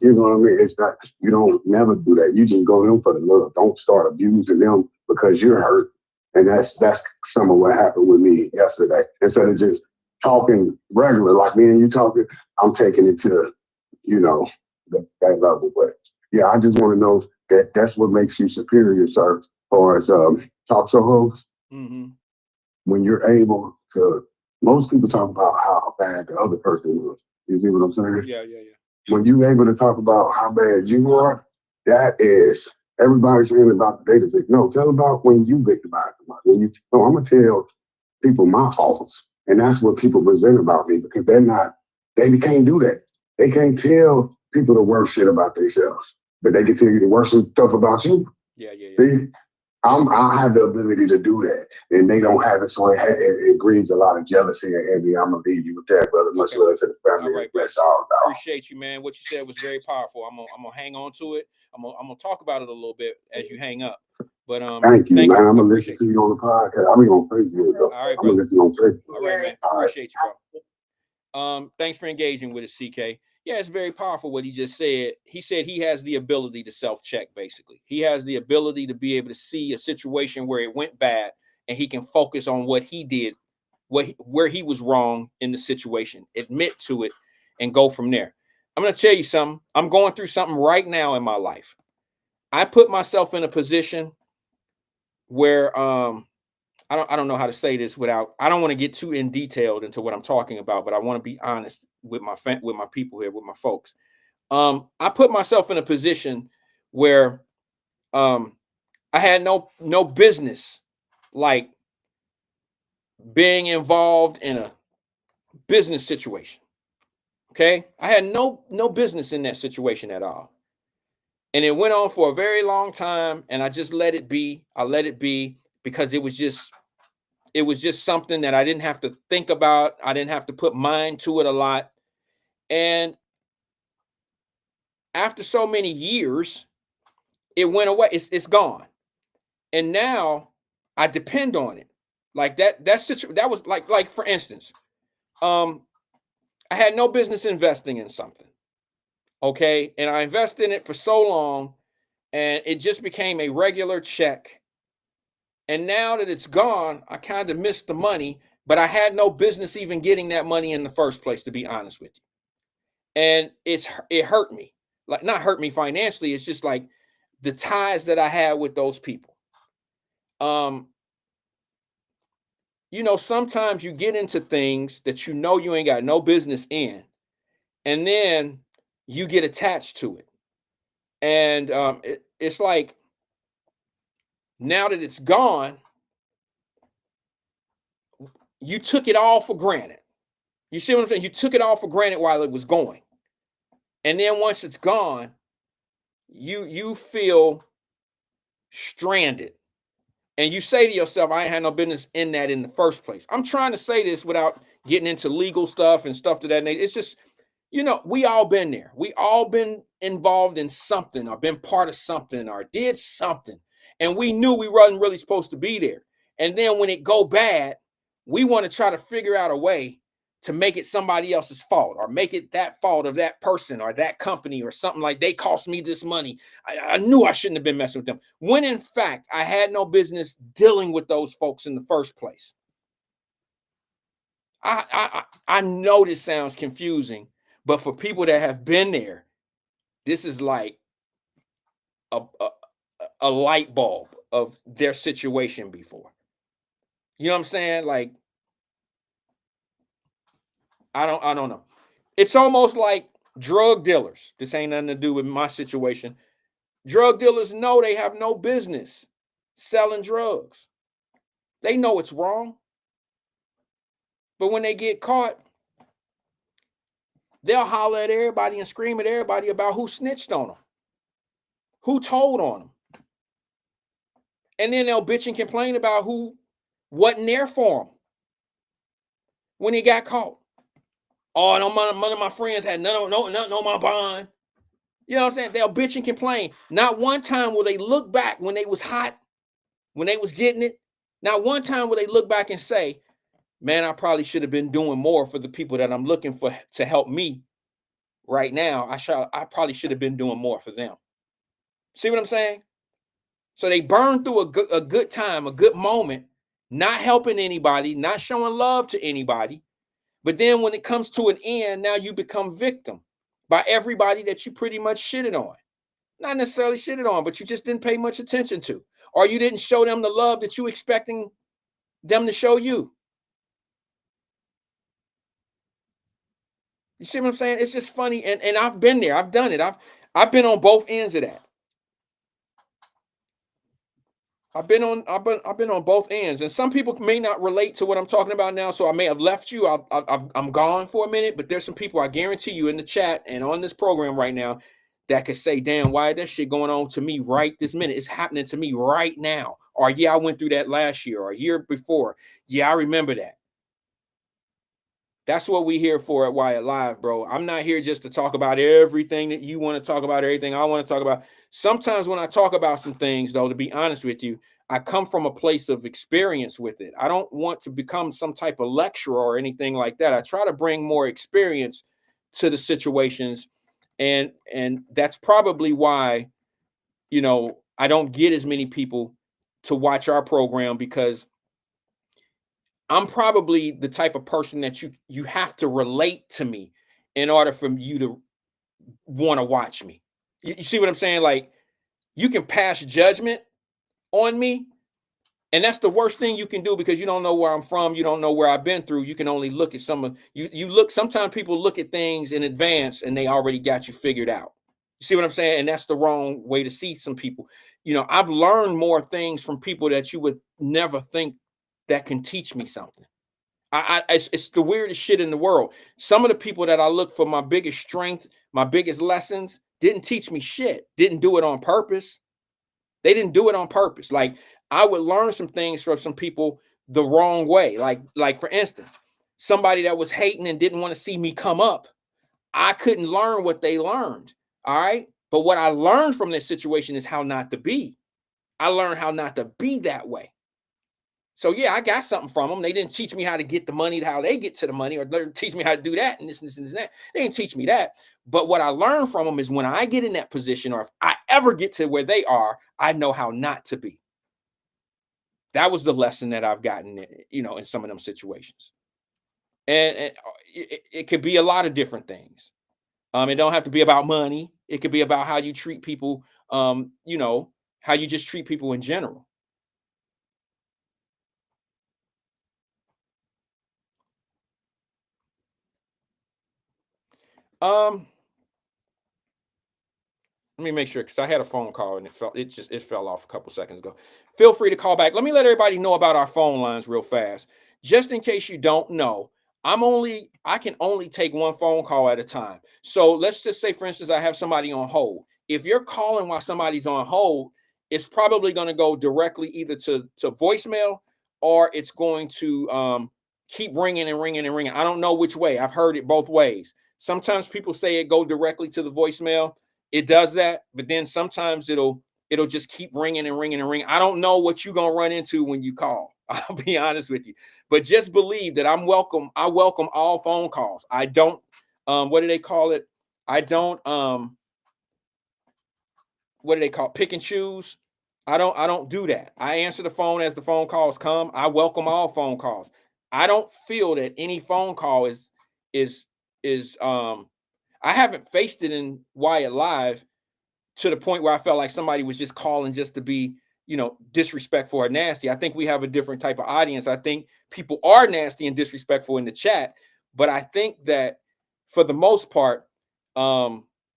you know what I mean. It's not, you don't never do that. You just go to them for the love. Don't start abusing them because you're hurt, and that's some of what happened with me yesterday. Instead of just talking regular like me and you talking, I'm taking it to that level. But yeah, I just want to know that's what makes you superior, sir. As far as talk show hosts. Mm-hmm. When you're able to, most people talk about how bad the other person was. You see what I'm saying? Yeah. When you're able to talk about how bad you are, that is, everybody's saying about the data. No, tell about when you victimized somebody. I'm going to tell people my faults. And that's what people resent about me because they can't do that. They can't tell people the worst shit about themselves, but they can tell you the worst stuff about you. Yeah. See? I have the ability to do that, and they don't have it, so it breeds a lot of jealousy and envy. I'm gonna leave you with that, brother. Much love to the family. All right, that's all. Appreciate you, man. What you said was very powerful. I'm gonna hang on to it. I'm gonna talk about it a little bit as you hang up. But thank you, man. I'm gonna listen to you on the podcast. I mean on Facebook, though. All right, I'm gonna listen on Facebook. All right, man. Appreciate you, bro. Thanks for engaging with us, CK. Yeah, it's very powerful what he just said. He said he has the ability to self-check, basically. He has the ability to be able to see a situation where it went bad and he can focus on what he did, where he was wrong in the situation, admit to it, and go from there. I'm going to tell you something. I'm going through something right now in my life. I put myself in a position where I don't know how to say this without, I don't want to get too in detailed into what I'm talking about, but I want to be honest with my people here, with my folks. I put myself in a position where I had no business like being involved in a business situation. Okay? I had no business in that situation at all. And it went on for a very long time, and I just let it be. I let it be because it was just something that I didn't have to think about. I didn't have to put mind to it a lot. And after so many years, it went away. It's gone. And now I depend on it. Like that was like for instance, I had no business investing in something. Okay. And I invested in it for so long, and it just became a regular check. And now that it's gone, I kind of missed the money, but I had no business even getting that money in the first place, to be honest with you. And it hurt me. Like, not hurt me financially, it's just like the ties that I had with those people. Sometimes you get into things that you ain't got no business in, and then you get attached to it. And it's like, now that it's gone, you took it all for granted. You see what I'm saying? You took it all for granted while it was going. And then once it's gone, you feel stranded. and you say to yourself, I ain't had no business in that in the first place. I'm trying to say this without getting into legal stuff and stuff to that nature. It's just, we all been there. We all been involved in something or been part of something or did something. And we knew we wasn't really supposed to be there. And then when it go bad, we want to try to figure out a way to make it somebody else's fault or make it that fault of that person or that company or something like they cost me this money. I knew I shouldn't have been messing with them. When in fact, I had no business dealing with those folks in the first place. I know this sounds confusing, but for people that have been there, this is like a light bulb of their situation before. You know what I'm saying? Like, I don't know. It's almost like drug dealers. This ain't nothing to do with my situation. Drug dealers know they have no business selling drugs. They know it's wrong. But when they get caught, they'll holler at everybody and scream at everybody about who snitched on them, who told on them. And then they'll bitch and complain about who wasn't there for them when he got caught. Oh, none of my friends had none on my bond. You know what I'm saying? They'll bitch and complain. Not one time will they look back when they was hot, when they was getting it. Not one time will they look back and say, man, I probably should have been doing more for the people that I'm looking for to help me right now. I probably should have been doing more for them. See what I'm saying? So they burn through a good time, a good moment, not helping anybody, not showing love to anybody. But then when it comes to an end, now you become victim by everybody that you pretty much shitted on. Not necessarily shitted on, but you just didn't pay much attention to. Or you didn't show them the love that you expecting them to show you. You see what I'm saying? It's just funny. And I've been there. I've done it. I've been on both ends of that. I've been on both ends, and some people may not relate to what I'm talking about now, so I may have left you. I'm gone for a minute, but there's some people I guarantee you in the chat and on this program right now that could say, "Damn, why that shit going on to me right this minute? It's happening to me right now." Or yeah, I went through that last year or a year before. Yeah, I remember that. That's what we here for at Wyatt Live, bro. I'm not here just to talk about everything that you want to talk about, everything I want to talk about. Sometimes when I talk about some things, though, to be honest with you, I come from a place of experience with it. I don't want to become some type of lecturer or anything like that. I try to bring more experience to the situations. And that's probably why, I don't get as many people to watch our program, because I'm probably the type of person that you have to relate to me in order for you to want to watch me. You see what I'm saying? Like, you can pass judgment on me, and that's the worst thing you can do, because you don't know where I'm from, you don't know where I've been through. You can only look at some of you look. Sometimes people look at things in advance and they already got you figured out. You see what I'm saying? And that's the wrong way to see some people. I've learned more things from people that you would never think that can teach me something. It's the weirdest shit in the world. Some of the people that I look for my biggest strength, my biggest lessons, didn't teach me shit. Didn't do it on purpose. They didn't do it on purpose. Like, I would learn some things from some people the wrong way. Like for instance, somebody that was hating and didn't want to see me come up. I couldn't learn what they learned. All right. But what I learned from this situation is how not to be. I learned how not to be that way. So yeah, I got something from them. They didn't teach me how to get the money, how they get to the money, or teach me how to do that and this and this and that. They didn't teach me that. But what I learned from them is when I get in that position, or if I ever get to where they are, I know how not to be. That was the lesson that I've gotten, in some of them situations. And it could be a lot of different things. It don't have to be about money. It could be about how you treat people, how you just treat people in general. Let me make sure, because I had a phone call and it fell off a couple seconds ago. Feel free to call back. Let me let everybody know about our phone lines real fast. Just in case you don't know, I can only take one phone call at a time. So let's just say, for instance, I have somebody on hold. If you're calling while somebody's on hold, it's probably going to go directly either to voicemail, or it's going to keep ringing and ringing and ringing. I don't know which way. I've heard it both ways. Sometimes people say it go directly to the voicemail. It does that, but then sometimes it'll just keep ringing and ringing and ringing. I don't know what you're gonna run into when you call. I'll be honest with you, but just believe that I'm welcome. I welcome all phone calls. I don't. What do they call it? I don't. What do they call it? Pick and choose? I don't do that. I answer the phone as the phone calls come. I welcome all phone calls. I don't feel that any phone call is I haven't faced it in Wyatt Live to the point where I felt like somebody was just calling just to be, disrespectful or nasty. I think we have a different type of audience. I think people are nasty and disrespectful in the chat, but I think that for the most part,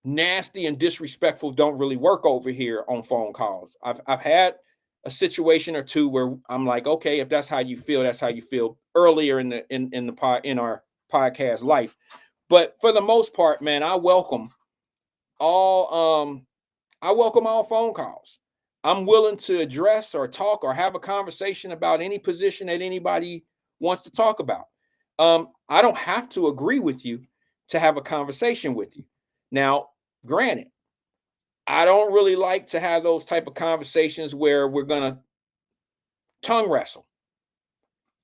nasty and disrespectful don't really work over here on phone calls. I've had a situation or two where I'm like, okay, if that's how you feel, that's how you feel earlier in our podcast life. But for the most part, man, I welcome all phone calls. I'm willing to address or talk or have a conversation about any position that anybody wants to talk about. I don't have to agree with you to have a conversation with you. Now, granted, I don't really like to have those type of conversations where we're going to tongue wrestle.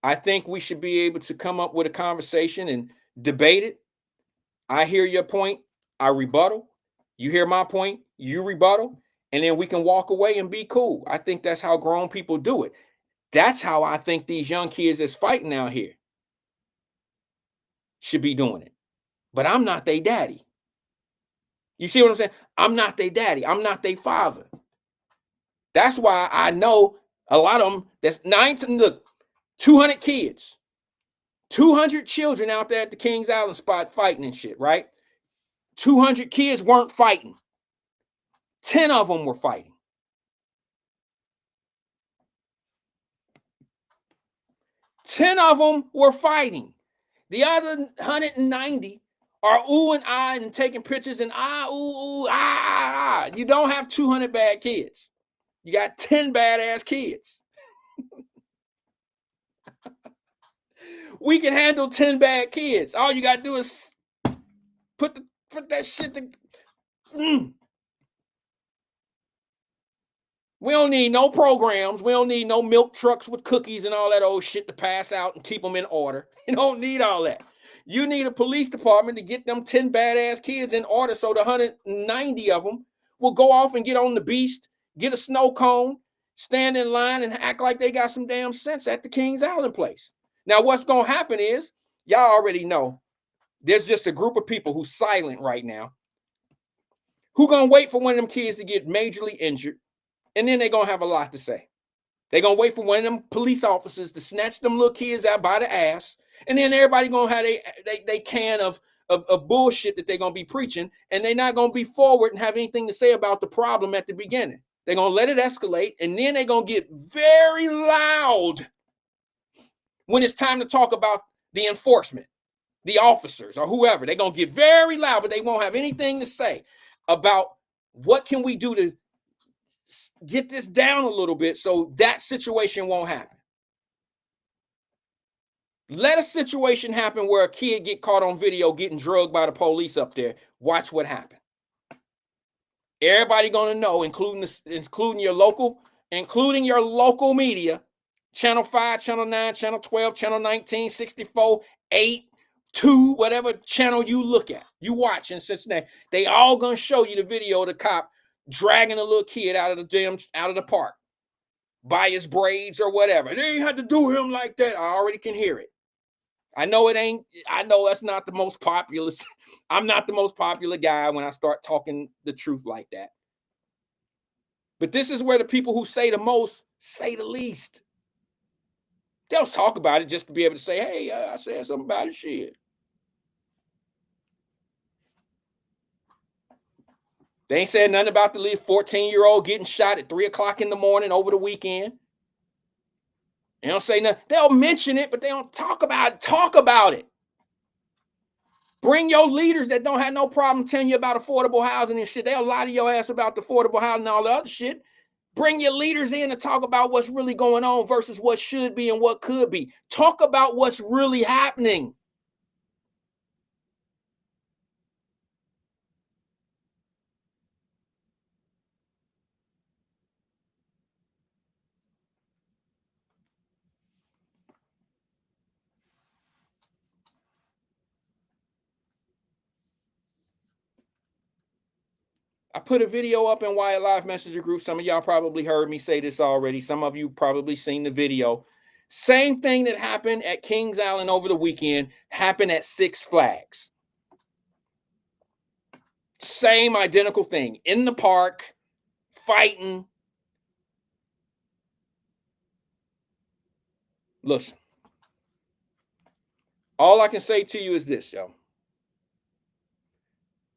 I think we should be able to come up with a conversation and debate it. I hear your point, I rebuttal. You hear my point, you rebuttal, and then we can walk away and be cool. I think that's how grown people do it. That's how I think these young kids that's fighting out here should be doing it. But I'm not their daddy. You see what I'm saying? I'm not their daddy. I'm not their father. That's why I know a lot of them that's 200 kids, 200 children out there at the Kings Island spot fighting and shit, right? 200 kids weren't fighting. 10 of them were fighting. 10 of them were fighting. The other 190 are ooh and ah and taking pictures and ooh, ah. You don't have 200 bad kids. You got 10 badass kids. We can handle 10 bad kids. All you got to do is put that shit to... We don't need no programs. We don't need no milk trucks with cookies and all that old shit to pass out and keep them in order. You don't need all that. You need a police department to get them 10 badass kids in order so the 190 of them will go off and get on the beast, get a snow cone, stand in line and act like they got some damn sense at the Kings Island place. Now, what's going to happen is, y'all already know, there's just a group of people who's silent right now who going to wait for one of them kids to get majorly injured. And then they're going to have a lot to say. They're going to wait for one of them police officers to snatch them little kids out by the ass. And then everybody going to have they can of bullshit that they're going to be preaching. And they're not going to be forward and have anything to say about the problem at the beginning. They're going to let it escalate. And then they're going to get very loud when it's time to talk about the enforcement, the officers or whoever. They're going to get very loud, but they won't have anything to say about what can we do to get this down a little bit so that situation won't happen. Let a situation happen where a kid get caught on video getting drugged by the police up there. Watch what happens. Everybody gonna know, including your local media, Channel 5, Channel 9, Channel 12, Channel 19, 64, 8, 2, whatever channel you look at, you watch in Cincinnati. They all gonna show you the video of the cop dragging a little kid out of the park by his braids or whatever. They ain't had to do him like that. I already can hear it. I know that's not the most popular. I'm not the most popular guy when I start talking the truth like that. But this is where the people who say the most say the least. They'll talk about it just to be able to say, hey, I said something about it, shit. They ain't said nothing about the little 14-year-old getting shot at 3 o'clock in the morning over the weekend. They don't say nothing. They'll mention it, but they don't talk about it. Talk about it. Bring your leaders that don't have no problem telling you about affordable housing and shit. They'll lie to your ass about the affordable housing and all the other shit. Bring your leaders in to talk about what's really going on versus what should be and what could be. Talk about what's really happening. I put a video up in Wyatt Live Messenger group. Some of y'all probably heard me say this already. Some of you probably seen the video. Same thing that happened at Kings Island over the weekend happened at Six Flags. Same identical thing. In the park, fighting. Listen. All I can say to you is this, yo.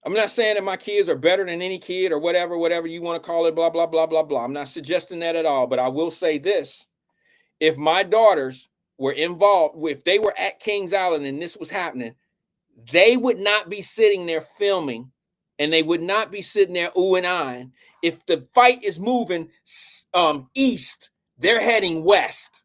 I'm not saying that my kids are better than any kid or whatever you want to call it, blah, blah, blah, blah, blah. I'm not suggesting that at all, but I will say this. If my daughters were involved, if they were at Kings Island and this was happening, they would not be sitting there filming and they would not be sitting there ooh and eyeing. If the fight is moving east, they're heading west.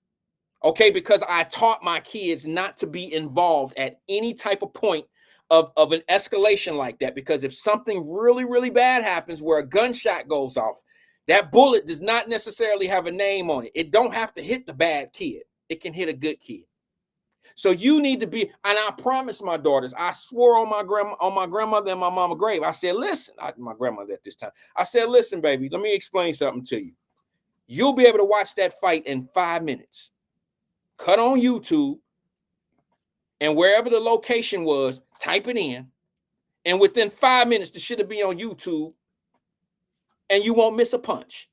Okay, because I taught my kids not to be involved at any type of point of an escalation like that, because if something really, really bad happens where a gunshot goes off, that bullet does not necessarily have a name on it. It don't have to hit the bad kid. It can hit a good kid. So you need to be, and I promised my daughters, I swore on my grandmother and my mama grave. I said, listen, my grandmother at this time, I said, listen, baby, let me explain something to you. You'll be able to watch that fight in 5 minutes. Cut on YouTube, and wherever the location was, type it in. And within 5 minutes, the shit will be on YouTube, and you won't miss a punch.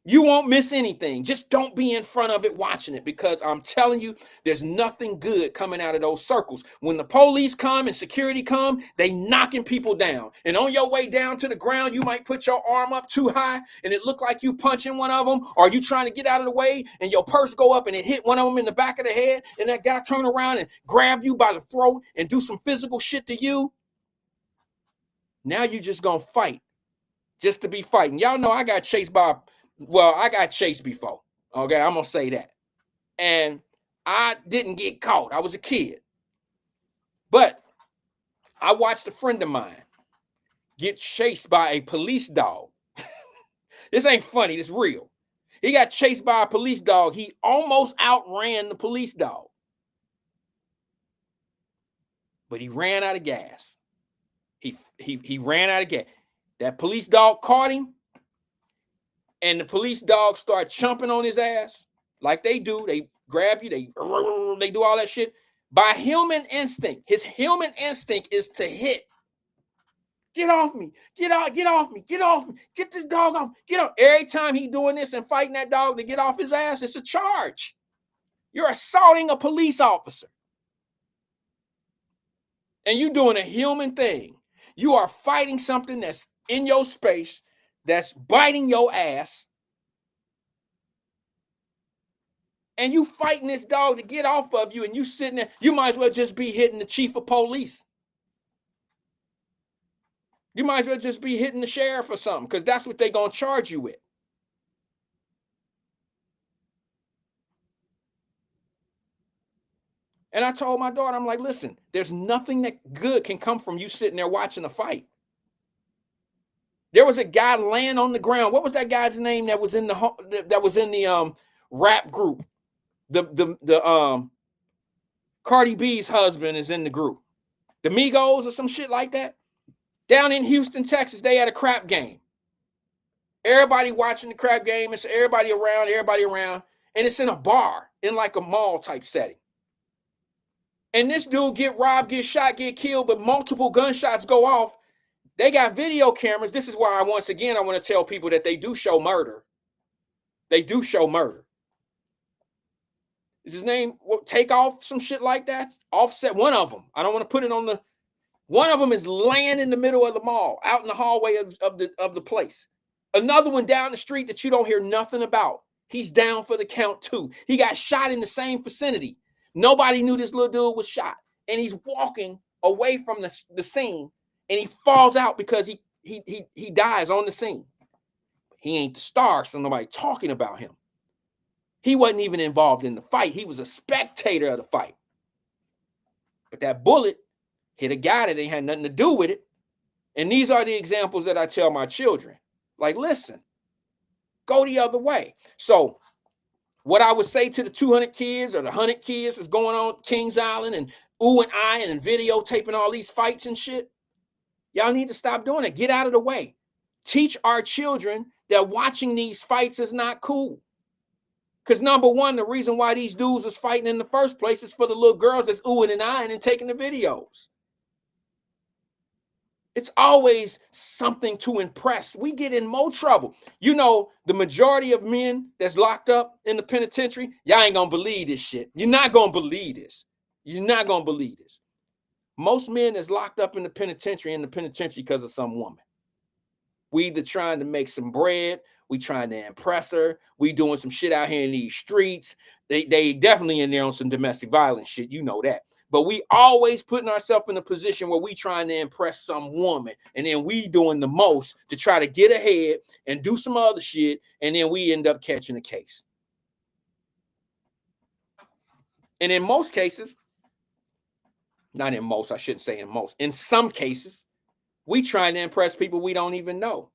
You won't miss anything. Just don't be in front of it watching it, because I'm telling you, there's nothing good coming out of those circles. When the police come and security come, they knocking people down. And on your way down to the ground, you might put your arm up too high and it look like you punching one of them, or you trying to get out of the way and your purse go up and it hit one of them in the back of the head, and that guy turn around and grab you by the throat and do some physical shit to you. Now you just gonna fight just to be fighting. Y'all know I got chased before. Okay, I'm gonna say that. And I didn't get caught. I was a kid. But I watched a friend of mine get chased by a police dog. This ain't funny, this real. He got chased by a police dog. He almost outran the police dog. But he ran out of gas. He ran out of gas. That police dog caught him. And the police dogs start chomping on his ass like they do. They grab you, they do all that shit. By human instinct, his human instinct is to hit. Get off me, get off me, get off me, get this dog off, get off. Every time he doing this and fighting that dog to get off his ass, it's a charge. You're assaulting a police officer. And you doing a human thing. You are fighting something that's in your space, that's biting your ass, and you fighting this dog to get off of you, and you sitting there, you might as well just be hitting the chief of police. You might as well just be hitting the sheriff or something, because that's what they're going to charge you with. And I told my daughter, I'm like, listen, there's nothing that good can come from you sitting there watching a fight. There was a guy laying on the ground. What was that guy's name that was in the rap group? The Cardi B's husband is in the group. The Migos or some shit like that. Down in Houston, Texas, they had a crap game. Everybody watching the crap game. It's everybody around. And it's in a bar, in like a mall type setting. And this dude get robbed, get shot, get killed, but multiple gunshots go off. They got video cameras. This is why I want to tell people that they do show murder. They do show murder. Is his name Takeoff, some shit like that? Offset, one of them. I don't want to put it on the. One of them is laying in the middle of the mall, out in the hallway of the place. Another one down the street that you don't hear nothing about. He's down for the count too. He got shot in the same vicinity. Nobody knew this little dude was shot, and he's walking away from the scene, and he falls out because he dies on the scene. He ain't the star, so nobody talking about him. He wasn't even involved in the fight. He was a spectator of the fight. But that bullet hit a guy that ain't had nothing to do with it. And these are the examples that I tell my children. Like, listen, go the other way. So what I would say to the 200 kids or the 100 kids that's going on Kings Island and ooh and I and videotaping all these fights and shit, y'all need to stop doing it. Get out of the way. Teach our children that watching these fights is not cool. Because number one, the reason why these dudes is fighting in the first place is for the little girls that's oohing and eyeing and taking the videos. It's always something to impress. We get in more trouble. You know, the majority of men that's locked up in the penitentiary, y'all ain't gonna believe this shit. You're not gonna believe this. You're not gonna believe this. Most men that's locked up in the penitentiary because of some woman. We either trying to make some bread, we trying to impress her, we doing some shit out here in these streets. They definitely in there on some domestic violence shit, you know that. But we always putting ourselves in a position where we trying to impress some woman, and then we doing the most to try to get ahead and do some other shit, and then we end up catching a case. And in most cases, not in most, I shouldn't say in most, in some cases, we trying to impress people we don't even know.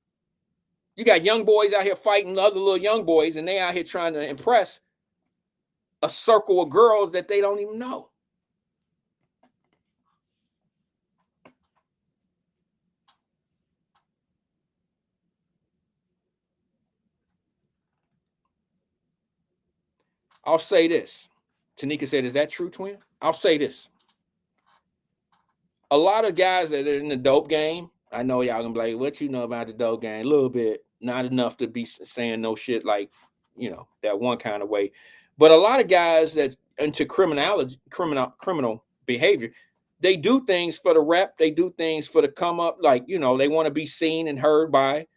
You got young boys out here fighting other little young boys, and they out here trying to impress a circle of girls that they don't even know. I'll say this. Tanika said, is that true, twin? I'll say this. A lot of guys that are in the dope game, I know y'all gonna be like, what you know about the dope game? A little bit, not enough to be saying no shit like, you know, that one kind of way. But a lot of guys that's into criminal behavior, they do things for the rep. They do things for the come up. Like, you know, they want to be seen and heard by,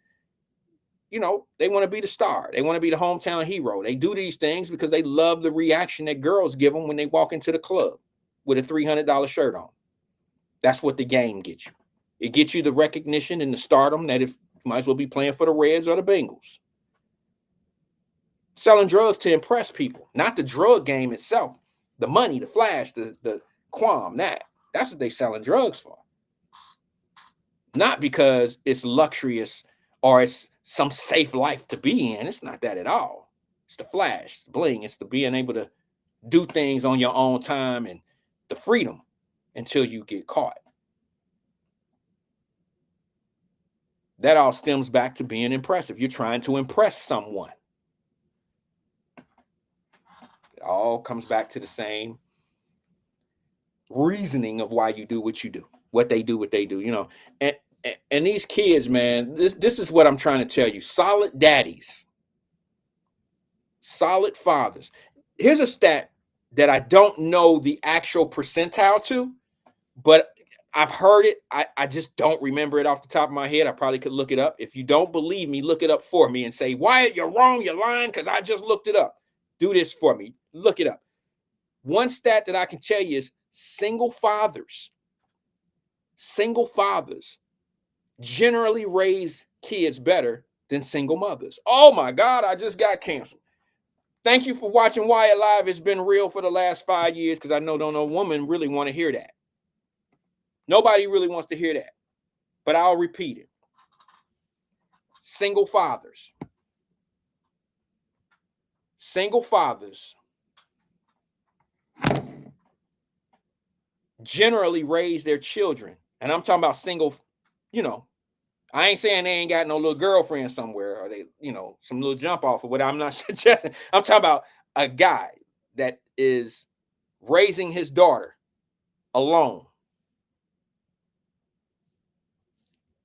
you know, they want to be the star. They want to be the hometown hero. They do these things because they love the reaction that girls give them when they walk into the club with a $300 shirt on. That's what the game gets you. It gets you the recognition and the stardom that if you might as well be playing for the Reds or the Bengals. Selling drugs to impress people, not the drug game itself. The money, the flash, the qualm, that's what they selling drugs for. Not because it's luxurious or it's some safe life to be in. It's not that at all. It's the flash, the bling. It's the being able to do things on your own time and the freedom until you get caught. That all stems back to being impressive. You're trying to impress someone. It all comes back to the same reasoning of why you do what you do, what they do, you know. And these kids, man, this is what I'm trying to tell you. Solid daddies, solid fathers. Here's a stat that I don't know the actual percentile to, but I've heard it. I just don't remember it off the top of my head. I probably could look it up. If you don't believe me, look it up for me and say, Wyatt, you're wrong, you're lying, because I just looked it up. Do this for me. Look it up. One stat that I can tell you is single fathers generally raise kids better than single mothers. Oh my God, I just got canceled. Thank you for watching Wyatt Live. It's been real for the last 5 years because I know no woman really want to hear that. Nobody really wants to hear that, but I'll repeat it. Single fathers generally raise their children. And I'm talking about single, you know, I ain't saying they ain't got no little girlfriend somewhere or they, you know, some little jump off or what. I'm not suggesting. I'm talking about a guy that is raising his daughter alone.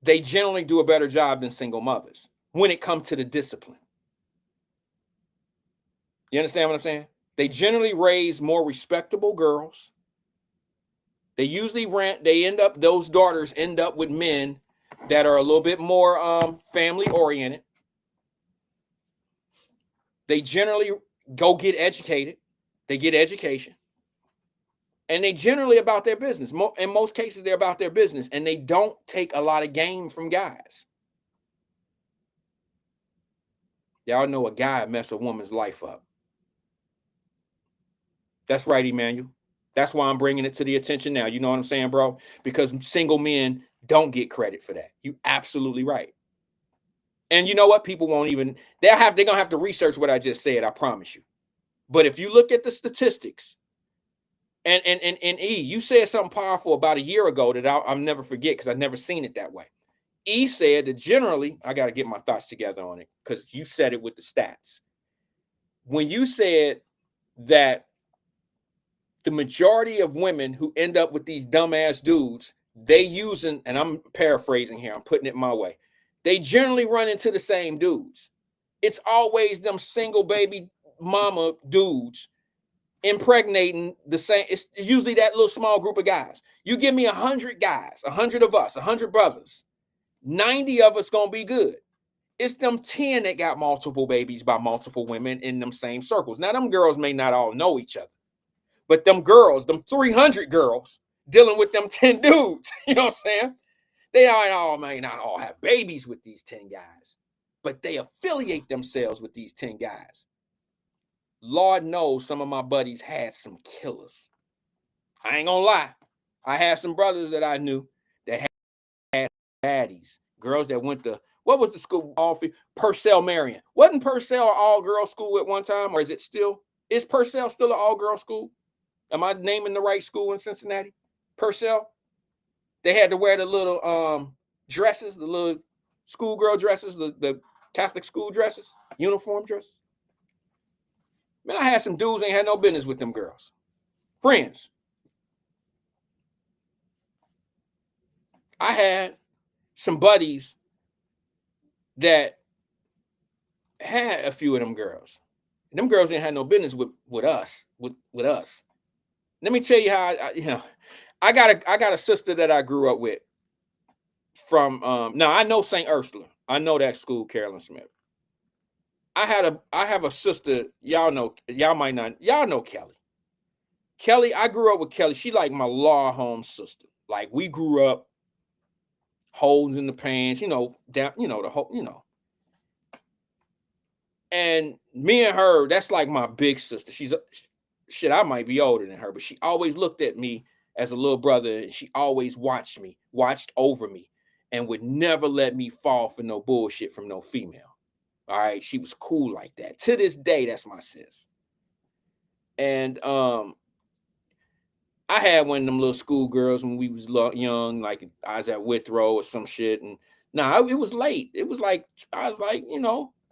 They generally do a better job than single mothers when it comes to the discipline. You understand what I'm saying? They generally raise more respectable girls. Those daughters end up with men that are a little bit more family oriented. They generally go get educated. They get education. And they generally about their business. In most cases, they're about their business. And they don't take a lot of game from guys. Y'all know a guy mess a woman's life up. That's right, Emmanuel. That's why I'm bringing it to the attention now. You know what I'm saying, bro? Because single men don't get credit for that. You absolutely right. And you know what? People won't even, they're gonna have to research what I just said, I promise you. But if you look at the statistics, and E, you said something powerful about a year ago that I'll never forget because I've never seen it that way. E said that generally, I got to get my thoughts together on it because you said it with the stats. When you said that the majority of women who end up with these dumbass dudes, they using, and I'm paraphrasing here, I'm putting it my way, they generally run into the same dudes. It's always them single baby mama dudes impregnating the same. It's usually that little small group of guys. You give me 100 guys, 100 of us, 100 brothers, 90 of us gonna be good. It's them 10 that got multiple babies by multiple women in them same circles. Now, them girls may not all know each other, but them girls, them 300 girls dealing with them 10 dudes, you know what I'm saying? They may not all have babies with these 10 guys, but they affiliate themselves with these 10 guys. Lord knows some of my buddies had some killers. I ain't gonna lie. I had some brothers that I knew that had baddies, girls that went to, what was the school? Purcell Marion. Wasn't Purcell an all-girl school at one time, or is it still? Is Purcell still an all-girl school? Am I naming the right school in Cincinnati? Purcell? They had to wear the little dresses, the little schoolgirl dresses, the Catholic school dresses, uniform dresses. Man, I had some dudes ain't had no business with them girls. Friends. I had some buddies that had a few of them girls. And them girls ain't had no business with us. Let me tell you how I got a sister that I grew up with from now I know St. Ursula. I know that school, Carolyn Smith. I have a sister, y'all know Kelly. Kelly, I grew up with Kelly. She like my law home sister. Like we grew up holes in the pants, down, the whole, And me and her, that's like my big sister. She's shit, I might be older than her, but she always looked at me as a little brother, and she always watched over me, and would never let me fall for no bullshit from no female. All right. She was cool like that. To this day, that's my sis. And I had one of them little school girls when we was young, like I was at Withrow or some shit. And it was late. It was like, I was like,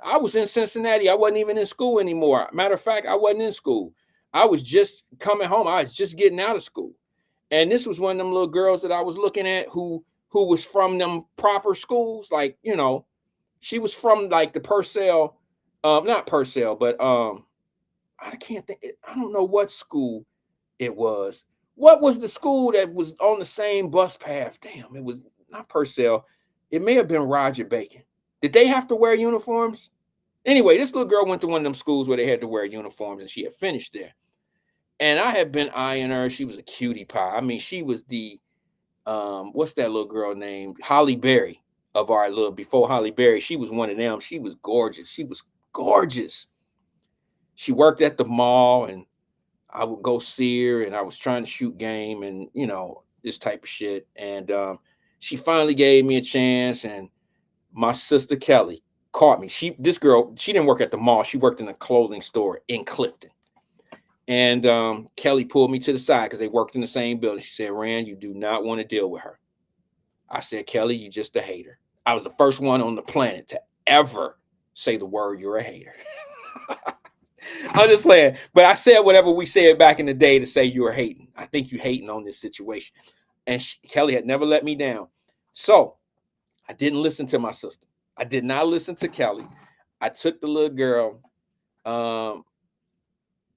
I was in Cincinnati. I wasn't even in school anymore. Matter of fact, I wasn't in school. I was just coming home. I was just getting out of school. And this was one of them little girls that I was looking at who was from them proper schools. Like, she was from like the Purcell, not Purcell, but I can't think. I don't know what school it was. What was the school that was on the same bus path? Damn, it was not Purcell. It may have been Roger Bacon. Did they have to wear uniforms? Anyway, this little girl went to one of them schools where they had to wear uniforms, and she had finished there. And I had been eyeing her. She was a cutie pie. I mean, she was the, what's that little girl named? Holly Berry of our little, before Holly Berry, she was one of them. She was gorgeous. She was gorgeous. She worked at the mall, and I would go see her, and I was trying to shoot game and, this type of shit. And she finally gave me a chance, and my sister Kelly caught me. This girl, she didn't work at the mall. She worked in a clothing store in Clifton. And Kelly pulled me to the side because they worked in the same building. She said, Rand, you do not want to deal with her. I said, Kelly, you just a hater. I was the first one on the planet to ever say the word, you're a hater. I'm just playing. But I said whatever we said back in the day to say you were hating. I think you hating on this situation. And Kelly had never let me down. So I didn't listen to my sister. I did not listen to Kelly. I took the little girl on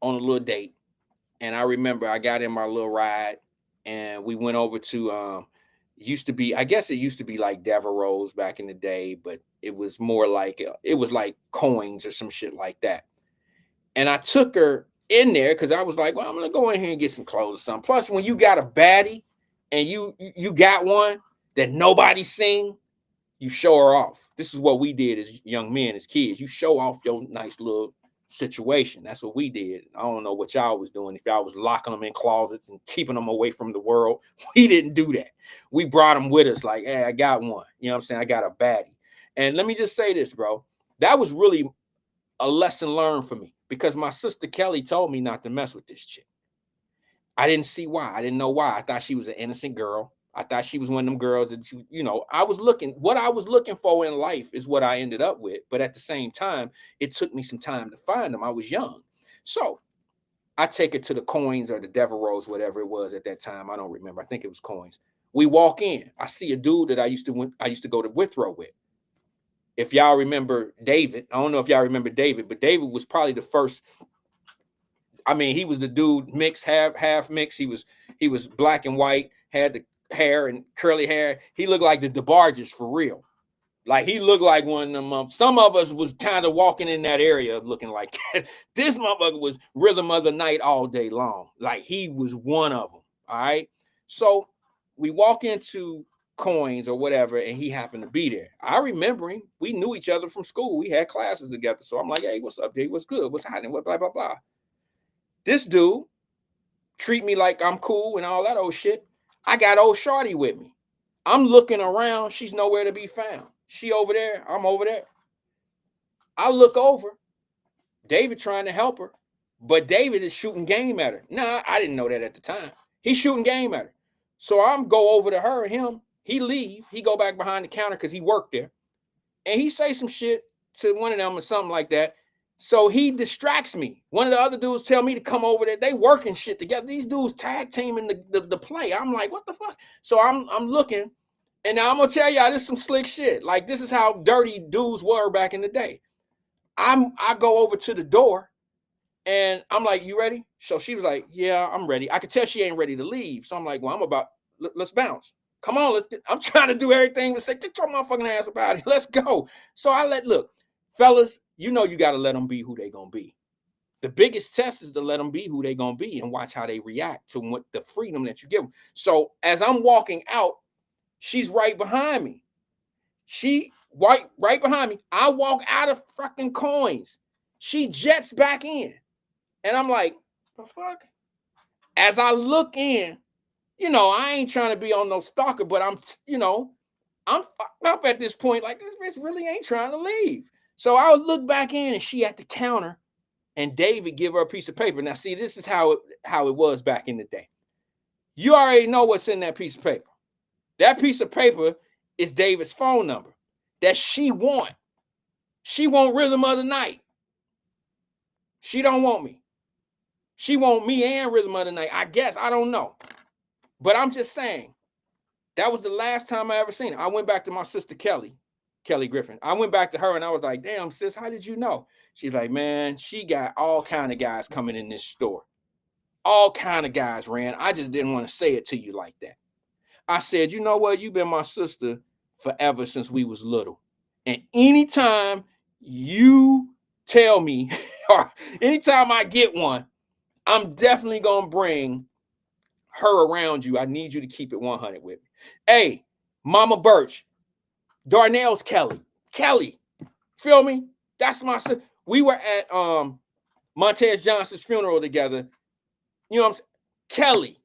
a little date. And I remember I got in my little ride and we went over to, used to be like Devereaux's back in the day, but it was more like, it was like Coins or some shit like that. And I took her in there because I was like, well, I'm going to go in here and get some clothes or something. Plus, when you got a baddie and you got one that nobody's seen, You show her off. This is what we did as young men, as kids. You show off your nice little situation. That's what we did. I don't know what y'all was doing. If y'all was locking them in closets and keeping them away from the world, we didn't do that. We brought them with us like, hey, I got one. You know what I'm saying? I got a baddie. And let me just say this, bro. That was really a lesson learned for me because my sister Kelly told me not to mess with this chick. I didn't see why. I didn't know why. I thought she was an innocent girl. I thought she was one of them girls that I was looking for in life is what I ended up with. But at the same time, it took me some time to find them. I was young. So I take it to the Coins or the Devereaux, whatever it was at that time. I don't remember. I think it was Coins. We walk in. I see a dude that I used to go to Withrow with. If y'all remember David, I don't know if y'all remember David, but David was probably the first. I mean, he was the dude mixed, half mixed. He was black and white, had the hair and curly hair. He looked like the DeBarges for real. Like he looked like one of them. Some of us was kind of walking in that area looking like that. This motherfucker was rhythm of the night all day long. Like he was one of them. All right. So we walk into Coins or whatever, and he happened to be there. I remember him. We knew each other from school. We had classes together. So I'm like, hey, what's up, dude? What's good? What's happening? What blah blah blah. This dude treat me like I'm cool and all that old shit. I got old shorty with me. I'm looking around. She's nowhere to be found. She over there. I'm over there. I look over. David trying to help her. But David is shooting game at her. Nah, I didn't know that at the time. He's shooting game at her. So I'm go over to her and him. He leave. He go back behind the counter because he worked there. And he say some shit to one of them or something like that. So he distracts me. One of the other dudes tell me to come over there. They working shit together. These dudes tag teaming the play. I'm like, what the fuck? So I'm looking, and now I'm gonna tell y'all this is some slick shit. Like this is how dirty dudes were back in the day. I go over to the door, and I'm like, you ready? So she was like, yeah, I'm ready. I could tell she ain't ready to leave. So I'm like, well, let's bounce. Come on, I'm trying to do everything. But say, get your motherfucking ass about it. Let's go. So look, fellas, you know you got to let them be who they gonna be. The biggest test is to let them be who they gonna be and watch how they react to what the freedom that you give them. So as I'm walking out, she's right behind me. She right behind me. I walk out of fucking Coins. She jets back in. And I'm like, the fuck? As I look in, I ain't trying to be on no stalker, but I'm fucked up at this point. Like, this bitch really ain't trying to leave. So I would look back in and she at the counter and David give her a piece of paper. Now, see, this is how it was back in the day. You already know what's in that piece of paper. That piece of paper is David's phone number that she want. She want Rhythm of the Night. She don't want me. She want me and Rhythm of the Night. I guess. I don't know. But I'm just saying, that was the last time I ever seen her. I went back to my sister Kelly Griffin. I went back to her and I was like, damn, sis, how did you know? She's like, man, she got all kind of guys coming in this store. All kind of guys, Rand. I just didn't want to say it to you like that. I said, you know what? You've been my sister forever since we was little. And anytime you tell me, or anytime I get one, I'm definitely going to bring her around you. I need you to keep it 100 with me. Hey, Mama Birch, Darnell's Kelly, feel me? That's my sister. We were at Montez Johnson's funeral together. You know what I'm saying?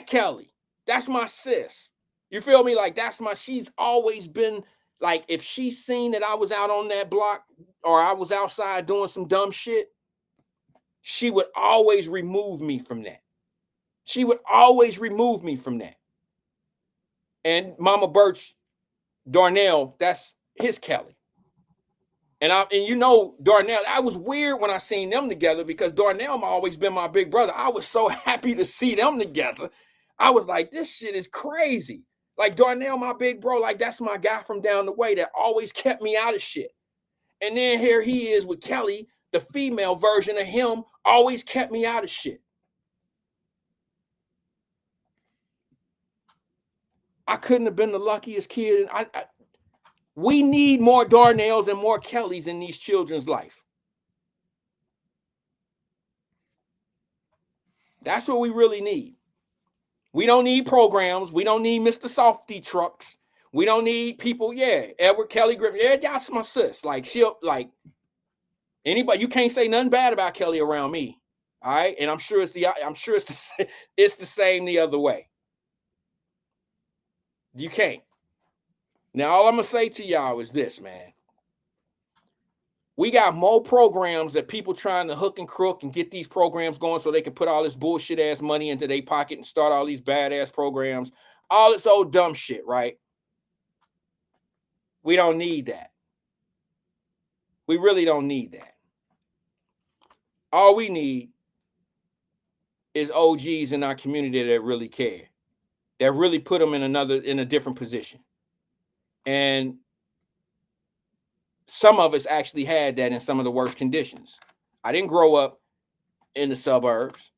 Kelly, that's my sis. You feel me? Like she's always been like, if she's seen that I was out on that block or I was outside doing some dumb shit, she would always remove me from that. And Mama Birch, Darnell, that's his Kelly. And Darnell, that was weird when I seen them together because Darnell always been my big brother. I was so happy to see them together. I was like, this shit is crazy. Like Darnell, my big bro, like that's my guy from down the way that always kept me out of shit. And then here he is with Kelly, the female version of him, always kept me out of shit. I couldn't have been the luckiest kid. We need more Darnells and more Kellys in these children's life. That's what we really need. We don't need programs. We don't need Mr. Softy trucks. We don't need people. Yeah, Edward Kelly Griffin. Yeah, that's my sis. Like she'll like anybody. You can't say nothing bad about Kelly around me. All right, and I'm sure it's it's the same the other way. You can't. Now, all I'm gonna say to y'all is this, man. We got more programs that people trying to hook and crook and get these programs going so they can put all this bullshit ass money into their pocket and start all these badass programs. All this old dumb shit, right? We don't need that. We really don't need that. All we need is OGs in our community that really care, that really put them in a different position. And some of us actually had that in some of the worst conditions. I didn't grow up in the suburbs,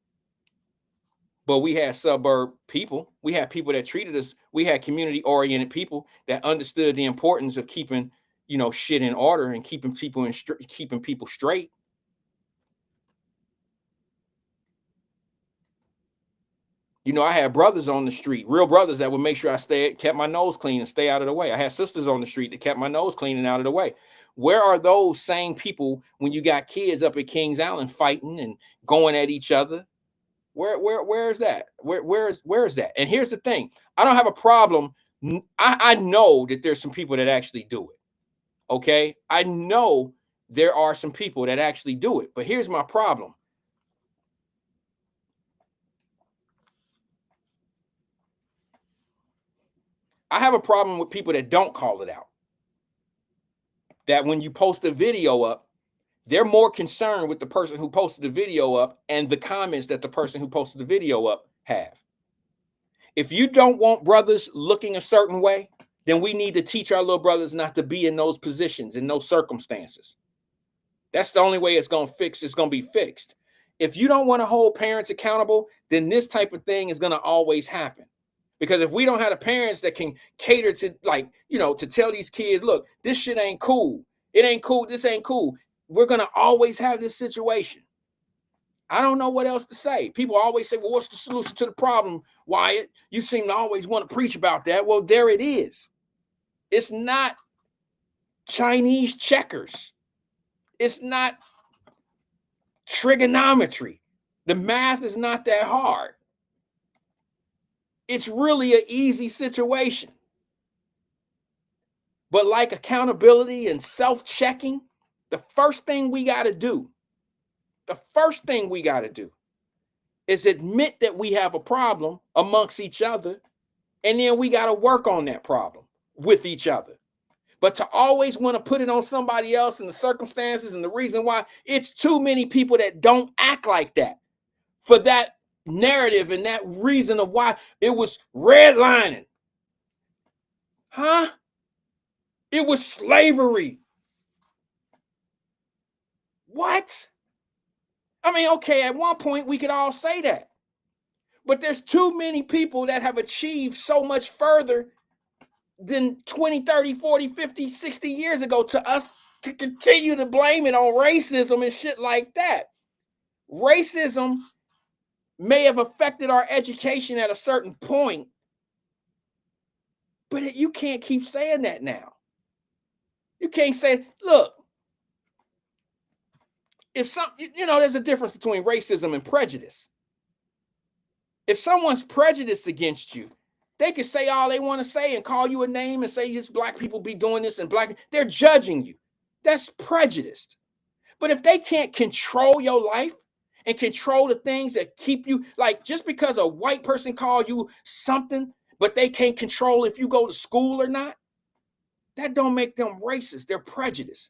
but we had suburb people. We had people that treated us. We had community-oriented people that understood the importance of keeping, shit in order and keeping people straight. I had brothers on the street, real brothers that would make sure I kept my nose clean and stay out of the way. I had sisters on the street that kept my nose clean and out of the way. Where are those same people when you got kids up at Kings Island fighting and going at each other? Where is that? Where is that? And here's the thing. I don't have a problem. I know that there's some people that actually do it. Okay? I know there are some people that actually do it. But here's my problem. I have a problem with people that don't call it out. That when you post a video up, they're more concerned with the person who posted the video up and the comments that the person who posted the video up have. If you don't want brothers looking a certain way, then we need to teach our little brothers not to be in those positions, in those circumstances. That's the only way it's going to be fixed. If you don't want to hold parents accountable, then this type of thing is going to always happen. Because if we don't have the parents that can cater to, to tell these kids, look, this shit ain't cool. It ain't cool. This ain't cool. We're going to always have this situation. I don't know what else to say. People always say, well, what's the solution to the problem, Wyatt? You seem to always want to preach about that. Well, there it is. It's not Chinese checkers. It's not trigonometry. The math is not that hard. It's really an easy situation. But like accountability and self-checking, the first thing we got to do is admit that we have a problem amongst each other, and then we got to work on that problem with each other. But to always want to put it on somebody else and the circumstances and the reason why, it's too many people that don't act like that for that narrative and that reason of why it was redlining. Huh? It was slavery. What? I mean, okay, at one point we could all say that. But there's too many people that have achieved so much further than 20, 30, 40, 50, 60 years ago to us to continue to blame it on racism and shit like that. Racism may have affected our education at a certain point, but you can't keep saying that now. You can't say, look, if there's a difference between racism and prejudice. If someone's prejudiced against you, they can say all they want to say and call you a name and say just black people be doing this and they're judging you. That's prejudiced. But if they can't control your life and control the things that keep you, like just because a white person call you something, but they can't control if you go to school or not, that don't make them racist. They're prejudiced.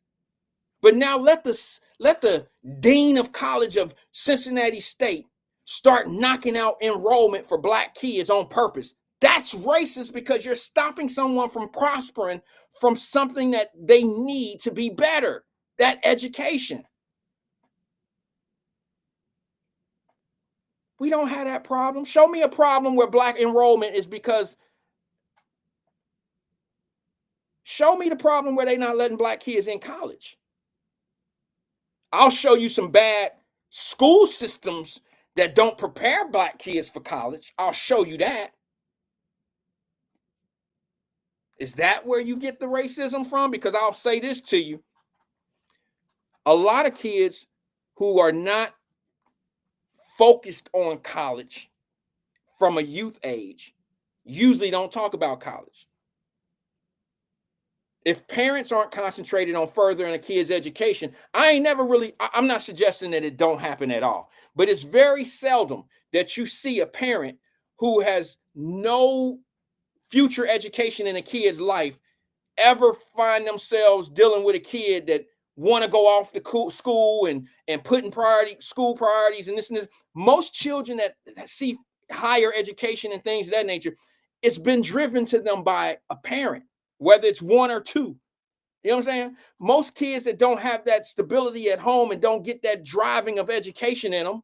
But now let the dean of college of Cincinnati State start knocking out enrollment for black kids on purpose. That's racist because you're stopping someone from prospering from something that they need to be better, that education. We don't have that problem. Show me a problem where black enrollment is because. Show me the problem where they're not letting black kids in college. I'll show you some bad school systems that don't prepare black kids for college. I'll show you that. Is that where you get the racism from? Because I'll say this to you. A lot of kids who are not focused on college from a youth age usually don't talk about college. If parents aren't concentrated on furthering a kid's education, I'm not suggesting that it don't happen at all, but it's very seldom that you see a parent who has no future education in a kid's life ever find themselves dealing with a kid that want to go off to school and putting school priorities and this and this. Most children that see higher education and things of that nature, it's been driven to them by a parent, whether it's one or two. You know what I'm saying? Most kids that don't have that stability at home and don't get that driving of education in them,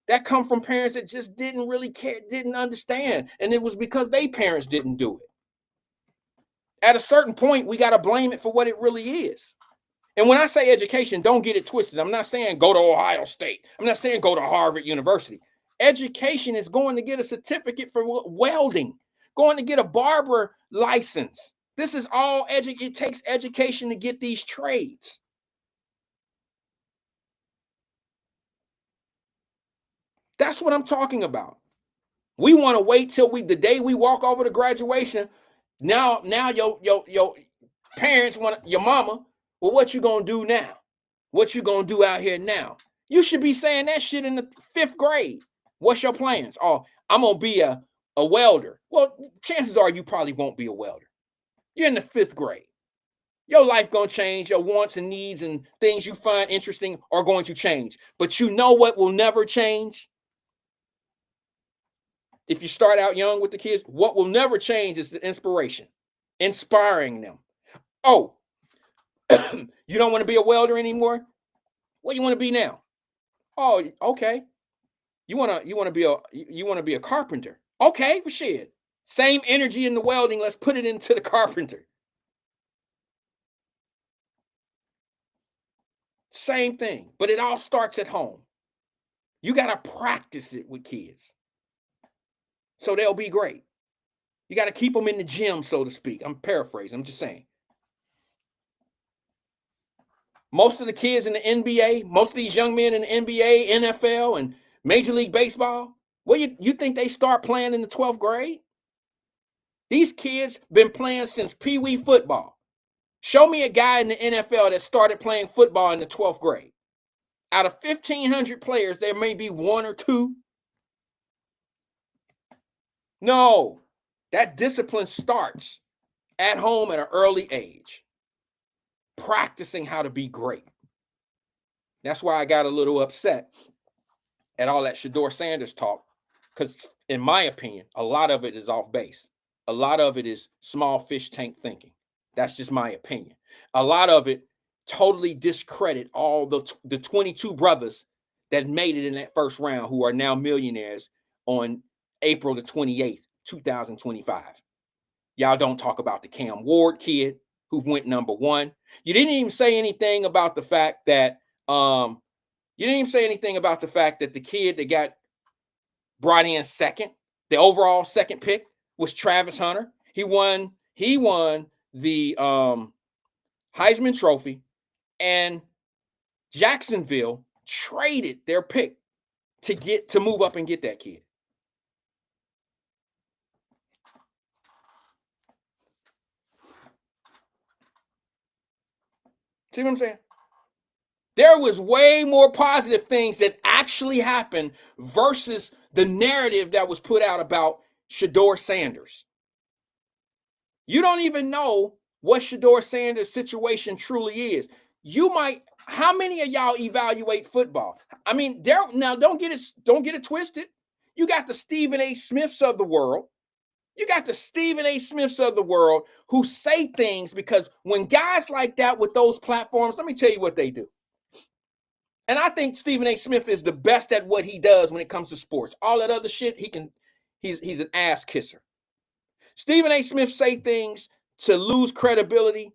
that come from parents that just didn't really care, didn't understand. And it was because their parents didn't do it. At a certain point, we got to blame it for what it really is. And when I say education, don't get it twisted. I'm not saying go to Ohio State. I'm not saying go to Harvard University. Education is going to get a certificate for welding, going to get a barber license. This is all it takes education to get these trades. That's what I'm talking about. We want to wait till the day we walk over to graduation. Now your parents want your mama. Well, what you gonna do now? What you gonna do out here now? You should be saying that shit in the 5th grade. What's your plans? Oh, I'm gonna be a welder. Well, chances are you probably won't be a welder. You're in the 5th grade. Your life gonna change. Your wants and needs and things you find interesting are going to change. But you know what will never change? If you start out young with the kids, what will never change is the inspiration, inspiring them. Oh, you don't want to be a welder anymore? What do you want to be now? Oh, okay. You want to be a carpenter? Okay, well, shit. Same energy in the welding. Let's put it into the carpenter. Same thing, but it all starts at home. You got to practice it with kids so they'll be great. You got to keep them in the gym, so to speak. I'm paraphrasing. I'm just saying. Most of the kids in the NBA, most of these young men in the NBA, NFL, and Major League Baseball, well, you think they start playing in the 12th grade? These kids been playing since Pee Wee football. Show me a guy in the NFL that started playing football in the 12th grade. Out of 1,500 players, there may be one or two. No, that discipline starts at home at an early age, practicing how to be great. That's why I got a little upset at all that Shedeur Sanders talk, because in my opinion, a lot of it is off base. A lot of it is small fish tank thinking. That's just my opinion. A lot of it totally discredit all the 22 brothers that made it in that first round who are now millionaires on April the 28th, 2025. Y'all don't talk about the Cam Ward kid who went number 1. You didn't even say anything about the fact that the kid that got brought in second, the overall second pick, was Travis Hunter. He won the Heisman Trophy, and Jacksonville traded their pick to move up and get that kid. See what I'm saying? There was way more positive things that actually happened versus the narrative that was put out about Shedeur Sanders. You don't even know what Shedeur Sanders' situation truly is. How many of y'all evaluate football? I mean, don't get it twisted. You got the Stephen A. Smiths of the world. Who say things because when guys like that with those platforms, let me tell you what they do. And I think Stephen A. Smith is the best at what he does when it comes to sports. All that other shit, he's an ass kisser. Stephen A. Smith say things to lose credibility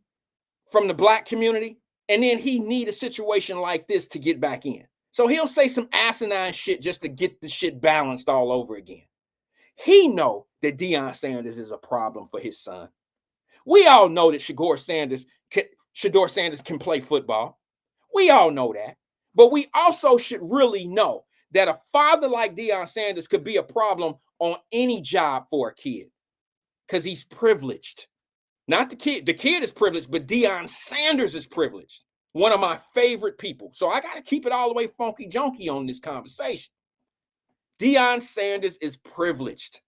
from the black community, and then he need a situation like this to get back in. So he'll say some asinine shit just to get the shit balanced all over again. He know that Deion Sanders is a problem for his son. We all know that Shedeur Sanders can play football. We all know that. But we also should really know that a father like Deion Sanders could be a problem on any job for a kid because he's privileged. Not the kid. The kid is privileged, but Deion Sanders is privileged. One of my favorite people. So I got to keep it all the way funky junky on this conversation. Deion Sanders is privileged.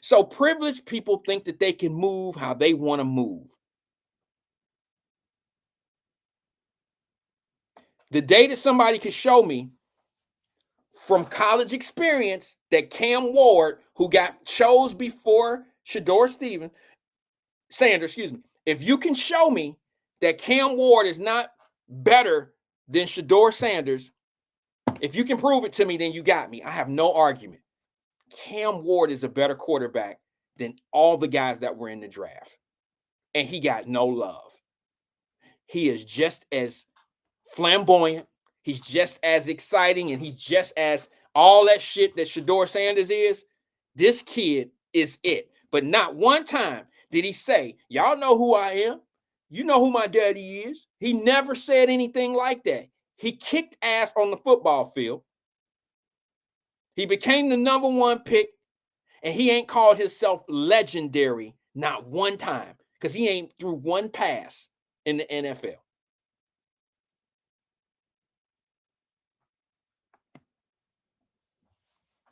So privileged people think that they can move how they want to move. The day that somebody can show me from college experience that Cam Ward, who got chose before Shedeur Sanders, if you can show me that Cam Ward is not better than Shedeur Sanders, if you can prove it to me, then you got me. I have no argument. Cam Ward is a better quarterback than all the guys that were in the draft. And he got no love. He is just as flamboyant. He's just as exciting, and he's just as all that shit that Shedeur Sanders is. This kid is it. But not one time did he say, y'all know who I am. You know who my daddy is. He never said anything like that. He kicked ass on the football field. He became the number one pick, and he ain't called himself legendary not one time because he ain't threw one pass in the NFL.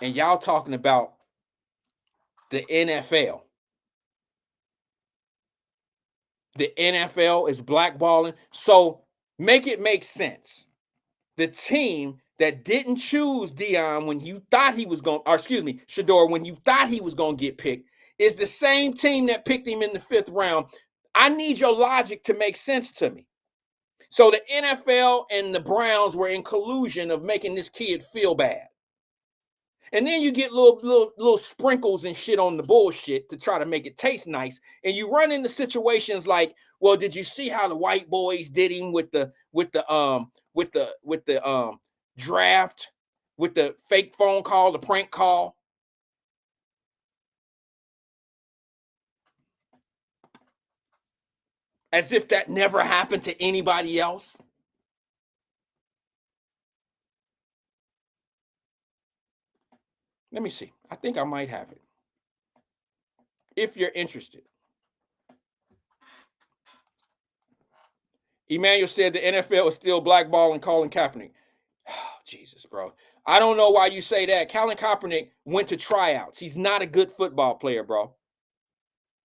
And y'all talking about the NFL. The NFL is blackballing. So make it make sense. The team that didn't choose Deion when you thought he was going, or excuse me, Shedeur, when you thought he was going to get picked, is the same team that picked him in the 5th round. I need your logic to make sense to me. So the NFL and the Browns were in collusion of making this kid feel bad. And then you get little sprinkles and shit on the bullshit to try to make it taste nice. And you run into situations like, well, did you see how the white boys did him with the draft, with the fake phone call, the prank call? As if that never happened to anybody else. Let me see. I think I might have it. If you're interested. Emmanuel said the NFL is still blackballing Colin Kaepernick. Oh, Jesus, bro. I don't know why you say that. Colin Kaepernick went to tryouts. He's not a good football player, bro.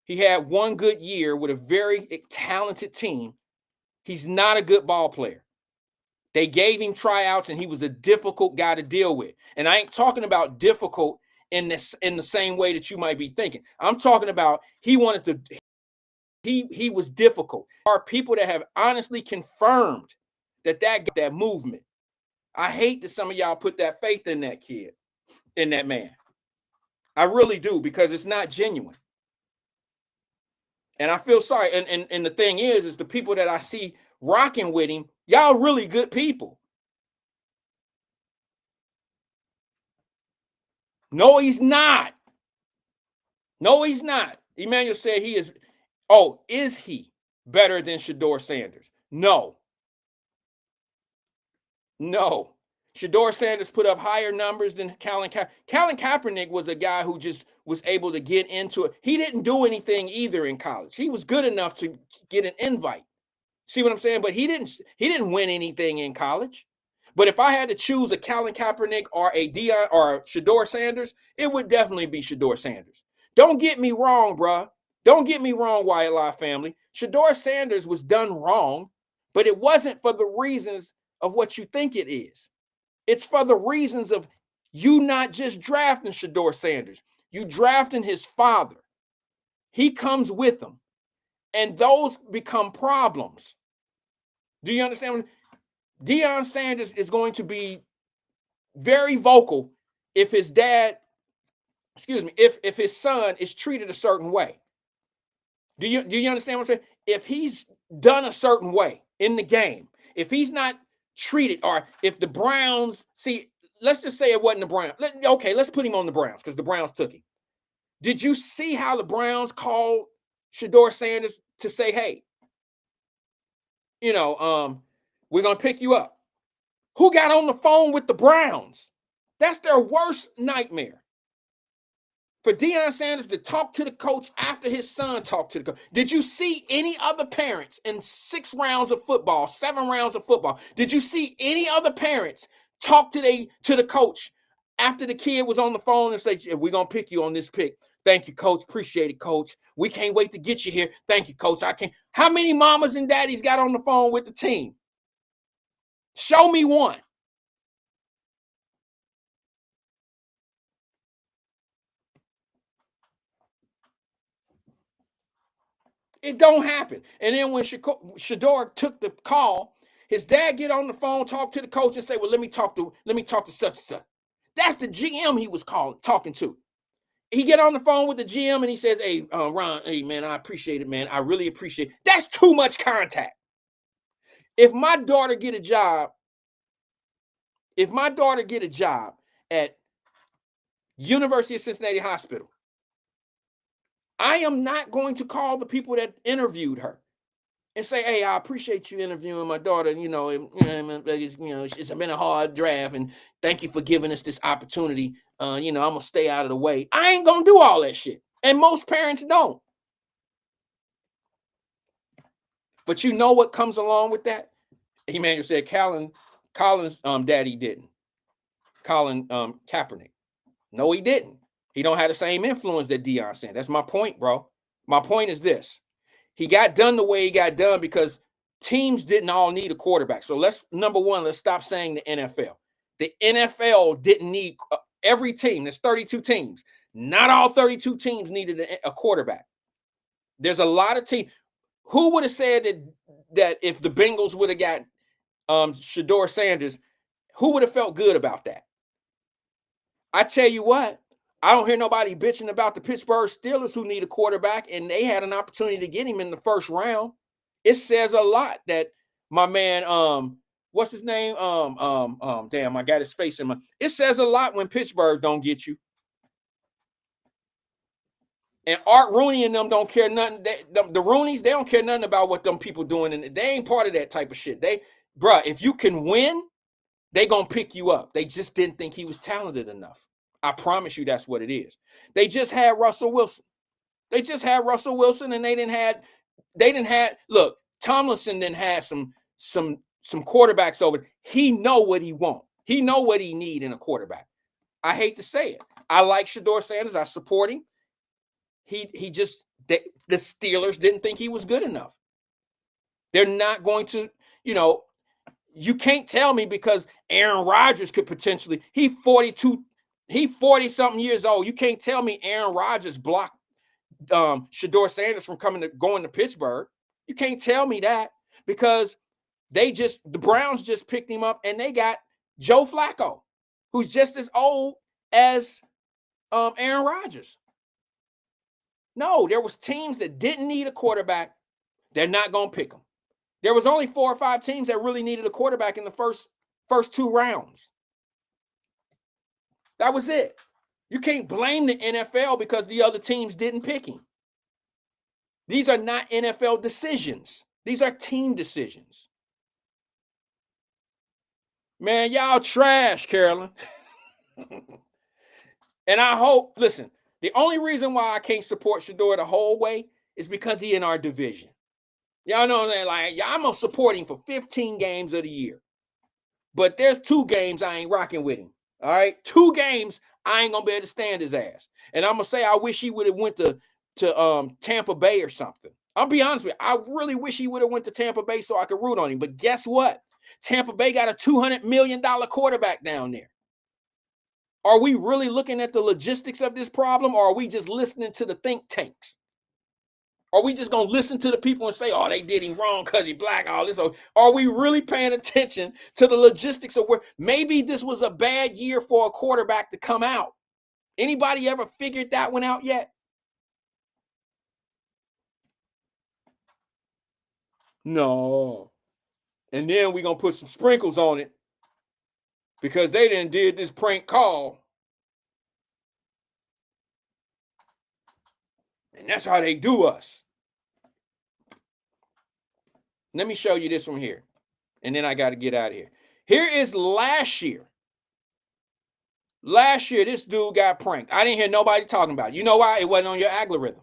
He had one good year with a very talented team. He's not a good ball player. They gave him tryouts, and he was a difficult guy to deal with. And I ain't talking about difficult in the same way that you might be thinking. I'm talking about he was difficult. There are people that have honestly confirmed that movement. I hate that some of y'all put that faith in that kid, in that man. I really do, because it's not genuine. And I feel sorry. And the thing is the people that I see rocking with him, y'all really good people. No, he's not. No, he's not. Emmanuel said he is. Oh, is he better than Shedeur Sanders? No. No. Shedeur Sanders put up higher numbers than Colin Kaepernick. Colin Kaepernick was a guy who just was able to get into it. He didn't do anything either in college. He was good enough to get an invite. See what I'm saying? But he didn't win anything in college. But if I had to choose a Colin Kaepernick or a Deion or Shedeur Sanders, it would definitely be Shedeur Sanders. Don't get me wrong, bruh. Don't get me wrong, Wyatt Live family. Shedeur Sanders was done wrong, but it wasn't for the reasons of what you think it is. It's for the reasons of you not just drafting Shedeur Sanders. You drafting his father. He comes with him. And those become problems. Do you understand? Deion Sanders is going to be very vocal if his dad, if his son is treated a certain way. Do you understand what I'm saying? If he's done a certain way in the game, if he's not treated, or if the Browns, let's just say it wasn't the Browns. Okay, let's put him on the Browns because the Browns took him. Did you see how the Browns called Shedeur Sanders to say, hey, you know, we're going to pick you up. Who got on the phone with the Browns? That's their worst nightmare. For Deion Sanders to talk to the coach after his son talked to the coach. Did you see any other parents in 6 rounds of football, 7 rounds of football? Did you see any other parents talk to the coach after the kid was on the phone and say, we're going to pick you on this pick? Thank you, coach. Appreciate it, coach. We can't wait to get you here. Thank you, coach. I can't. How many mamas and daddies got on the phone with the team? Show me one. It don't happen. And then when Shedeur took the call, his dad get on the phone, talk to the coach, and say, "Well, let me talk to such and such." That's the GM he was talking to. He get on the phone with the GM and he says, "Hey, Ron, hey man, I appreciate it, man. I really appreciate it." That's too much contact. If my daughter get a job at University of Cincinnati Hospital, I am not going to call the people that interviewed her and say, "Hey, I appreciate you interviewing my daughter. It's been a hard draft, and thank you for giving us this opportunity. I'm gonna stay out of the way." I ain't gonna do all that shit, and most parents don't. But you know what comes along with that? Emmanuel said, Colin's daddy didn't. Colin Kaepernick. No, he didn't. He don't have the same influence that Deion Sanders. That's my point, bro. My point is this. He got done the way he got done because teams didn't all need a quarterback. So let's stop saying the NFL. The NFL didn't need every team. There's 32 teams. Not all 32 teams needed a quarterback. There's a lot of teams. Who would have said that if the Bengals would have got Shedeur Sanders, who would have felt good about that? I tell you what, I don't hear nobody bitching about the Pittsburgh Steelers who need a quarterback, and they had an opportunity to get him in the first round. It says a lot that my man, what's his name? Damn, I got his face in my. It says a lot when Pittsburgh don't get you. And Art Rooney and them don't care nothing. The Rooneys, they don't care nothing about what them people doing, and they ain't part of that type of shit. If you can win, they gonna pick you up. They just didn't think he was talented enough. I promise you that's what it is. They just had Russell Wilson. And they didn't have look, Tomlinson didn't have some quarterbacks over. He know what he want. He know what he need in a quarterback. I hate to say it. I like Shedeur Sanders. I support him. The Steelers didn't think he was good enough. They're not going to, you can't tell me because Aaron Rodgers could potentially, he 40 something years old. You can't tell me Aaron Rodgers blocked Shedeur Sanders from going to Pittsburgh. You can't tell me that because the Browns just picked him up and they got Joe Flacco, who's just as old as Aaron Rodgers. No, there was teams that didn't need a quarterback. They're not going to pick him. There was only 4 or 5 teams that really needed a quarterback in the first 2 rounds. That was it. You can't blame the NFL because the other teams didn't pick him. These are not NFL decisions. These are team decisions. Man, y'all trash, Carolyn. And I hope, listen, the only reason why I can't support Shedeur the whole way is because he in our division. Y'all know that, like, I'm gonna support him for 15 games of the year. But there's 2 games I ain't rocking with him. All right, 2 games I ain't gonna be able to stand his ass. And I'm gonna say I wish he would have went to Tampa Bay or something. I'll be honest with you. I really wish he would have went to Tampa Bay so I could root on him. But guess what? Tampa Bay got a $200 million quarterback down there. Are we really looking at the logistics of this problem, or are we just listening to the think tanks? Are we just going to listen to the people and say, oh, they did him wrong because he's black, all this? Or are we really paying attention to the logistics of where maybe this was a bad year for a quarterback to come out? Anybody ever figured that one out yet? No. And then we're going to put some sprinkles on it because they done did this prank call. And that's how they do us. Let me show you this from here. And then I got to get out of here. Here is last year. Last year, this dude got pranked. I didn't hear nobody talking about it. You know why? It wasn't on your algorithm.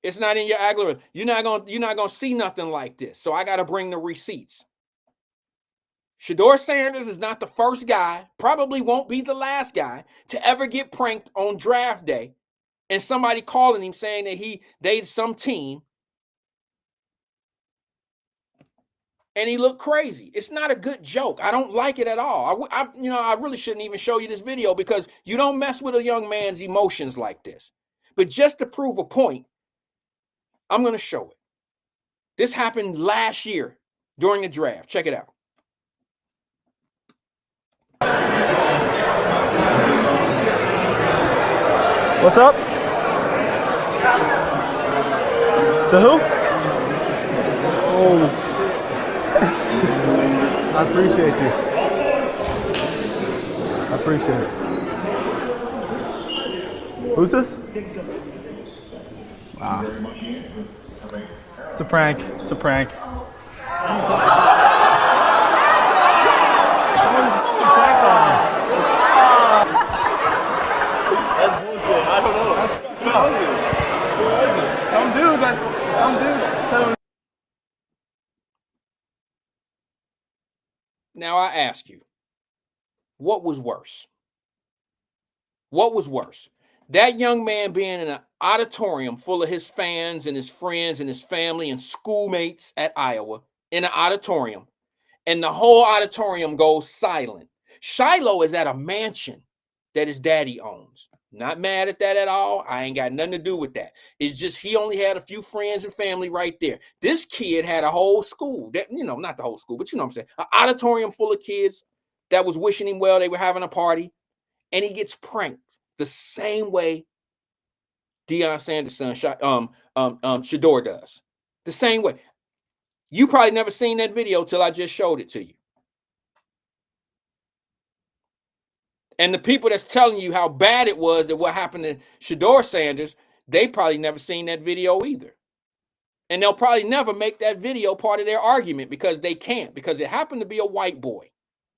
It's not in your algorithm. You're not gonna see nothing like this. So I got to bring the receipts. Shedeur Sanders is not the first guy, probably won't be the last guy to ever get pranked on draft day, and somebody calling him saying that he dated some team, and he looked crazy. It's not a good joke. I don't like it at all. I really shouldn't even show you this video because you don't mess with a young man's emotions like this. But just to prove a point, I'm going to show it. This happened last year during the draft. Check it out. What's up? To who? Oh. I appreciate you. I appreciate it. Who's this? Wow. It's a prank. It's a prank. Someone's pranked on me. That's bullshit. I don't know. That's who was it? Some dude said it was. Now I ask you, what was worse? What was worse? That young man being in an auditorium full of his fans and his friends and his family and schoolmates at Iowa in an auditorium, and the whole auditorium goes silent. Shiloh is at a mansion that his daddy owns. Not mad at that at all. I ain't got nothing to do with that. It's just he only had a few friends and family right there. This kid had a whole school, that, not the whole school, but you know what I'm saying, an auditorium full of kids that was wishing him well. They were having a party, and he gets pranked the same way Deion Sanders' son, Shedeur does. The same way. You probably never seen that video till I just showed it to you. And the people that's telling you how bad it was that what happened to Shedeur Sanders, they probably never seen that video either. And they'll probably never make that video part of their argument because they can't, because it happened to be a white boy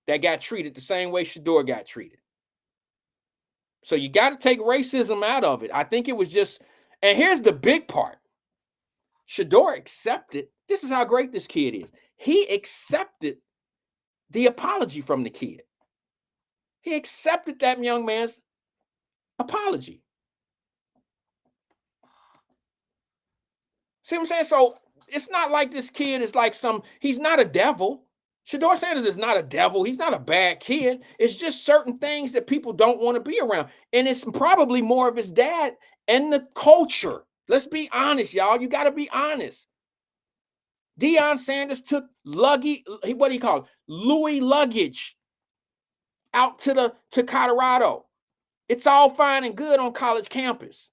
that got treated the same way Shedeur got treated. So you got to take racism out of it. I think it was just, and here's the big part. Shedeur accepted, this is how great this kid is. He accepted the apology from the kid. He accepted that young man's apology. See what I'm saying? So it's not like this kid is like he's not a devil. Shedeur Sanders is not a devil. He's not a bad kid. It's just certain things that people don't want to be around. And it's probably more of his dad and the culture. Let's be honest, y'all. You got to be honest. Deion Sanders took what do you call it? Louis luggage out to Colorado. It's all fine and good on college campus.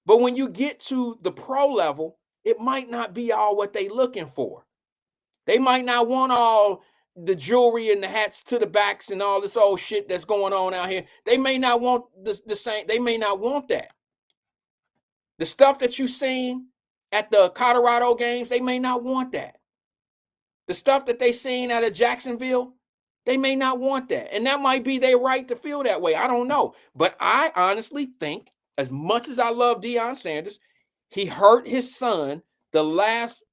But when you get to the pro level, it might not be all what they looking for. They might not want all the jewelry and the hats to the backs and all this old shit that's going on out here. They may not want the same. They may not want that. The stuff that you seen at the Colorado games, they may not want that. The stuff that they seen out of Jacksonville, they may not want that. And that might be their right to feel that way. I don't know. But I honestly think, as much as I love Deion Sanders, he hurt his son the last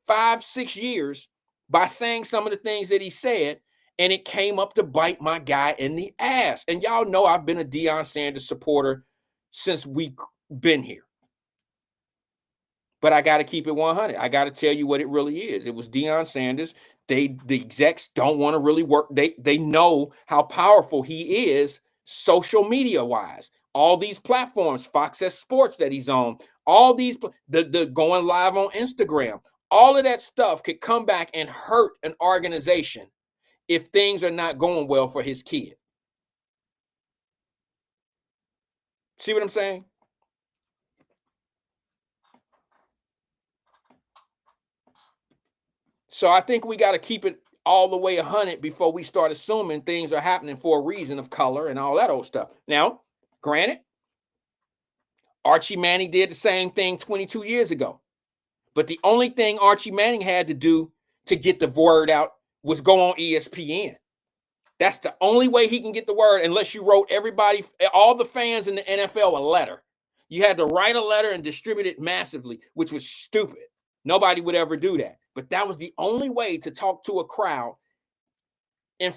5-6 years by saying some of the things that he said, and it came up to bite my guy in the ass. And y'all know I've been a Deion Sanders supporter since we've been here. But I got to keep it 100. I got to tell you what it really is. It was Deion Sanders. The execs don't want to really work. They know how powerful he is social media wise. All these platforms, Fox Sports that he's on, all these, the going live on Instagram, all of that stuff could come back and hurt an organization if things are not going well for his kid. See what I'm saying? So I think we got to keep it all the way 100 before we start assuming things are happening for a reason of color and all that old stuff. Now, granted, Archie Manning did the same thing 22 years ago. But the only thing Archie Manning had to do to get the word out was go on ESPN. That's the only way he can get the word, unless you wrote everybody, all the fans in the NFL, a letter. You had to write a letter and distribute it massively, which was stupid. Nobody would ever do that. But that was the only way to talk to a crowd and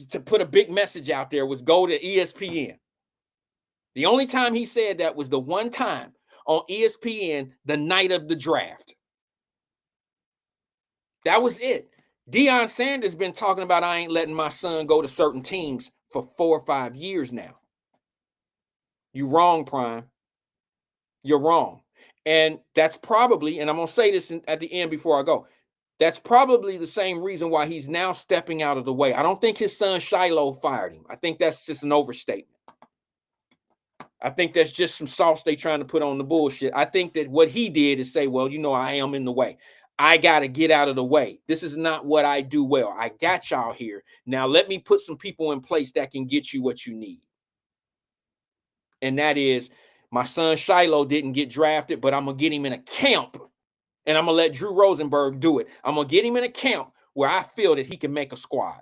to put a big message out there, was go to ESPN. The only time he said that was the one time on ESPN the night of the draft. That was it. Deion Sanders been talking about, I ain't letting my son go to certain teams for 4 or 5 years now. You wrong, Prime. You're wrong. And that's probably, and I'm going to say this at the end before I go, that's probably the same reason why he's now stepping out of the way. I don't think his son Shiloh fired him. I think that's just an overstatement. I think that's just some sauce they trying to put on the bullshit. I think that what he did is say, well, I am in the way. I got to get out of the way. This is not what I do well. I got y'all here. Now let me put some people in place that can get you what you need. And that is, my son Shiloh didn't get drafted, but I'm going to get him in a camp, and I'm going to let Drew Rosenberg do it. I'm going to get him in a camp where I feel that he can make a squad.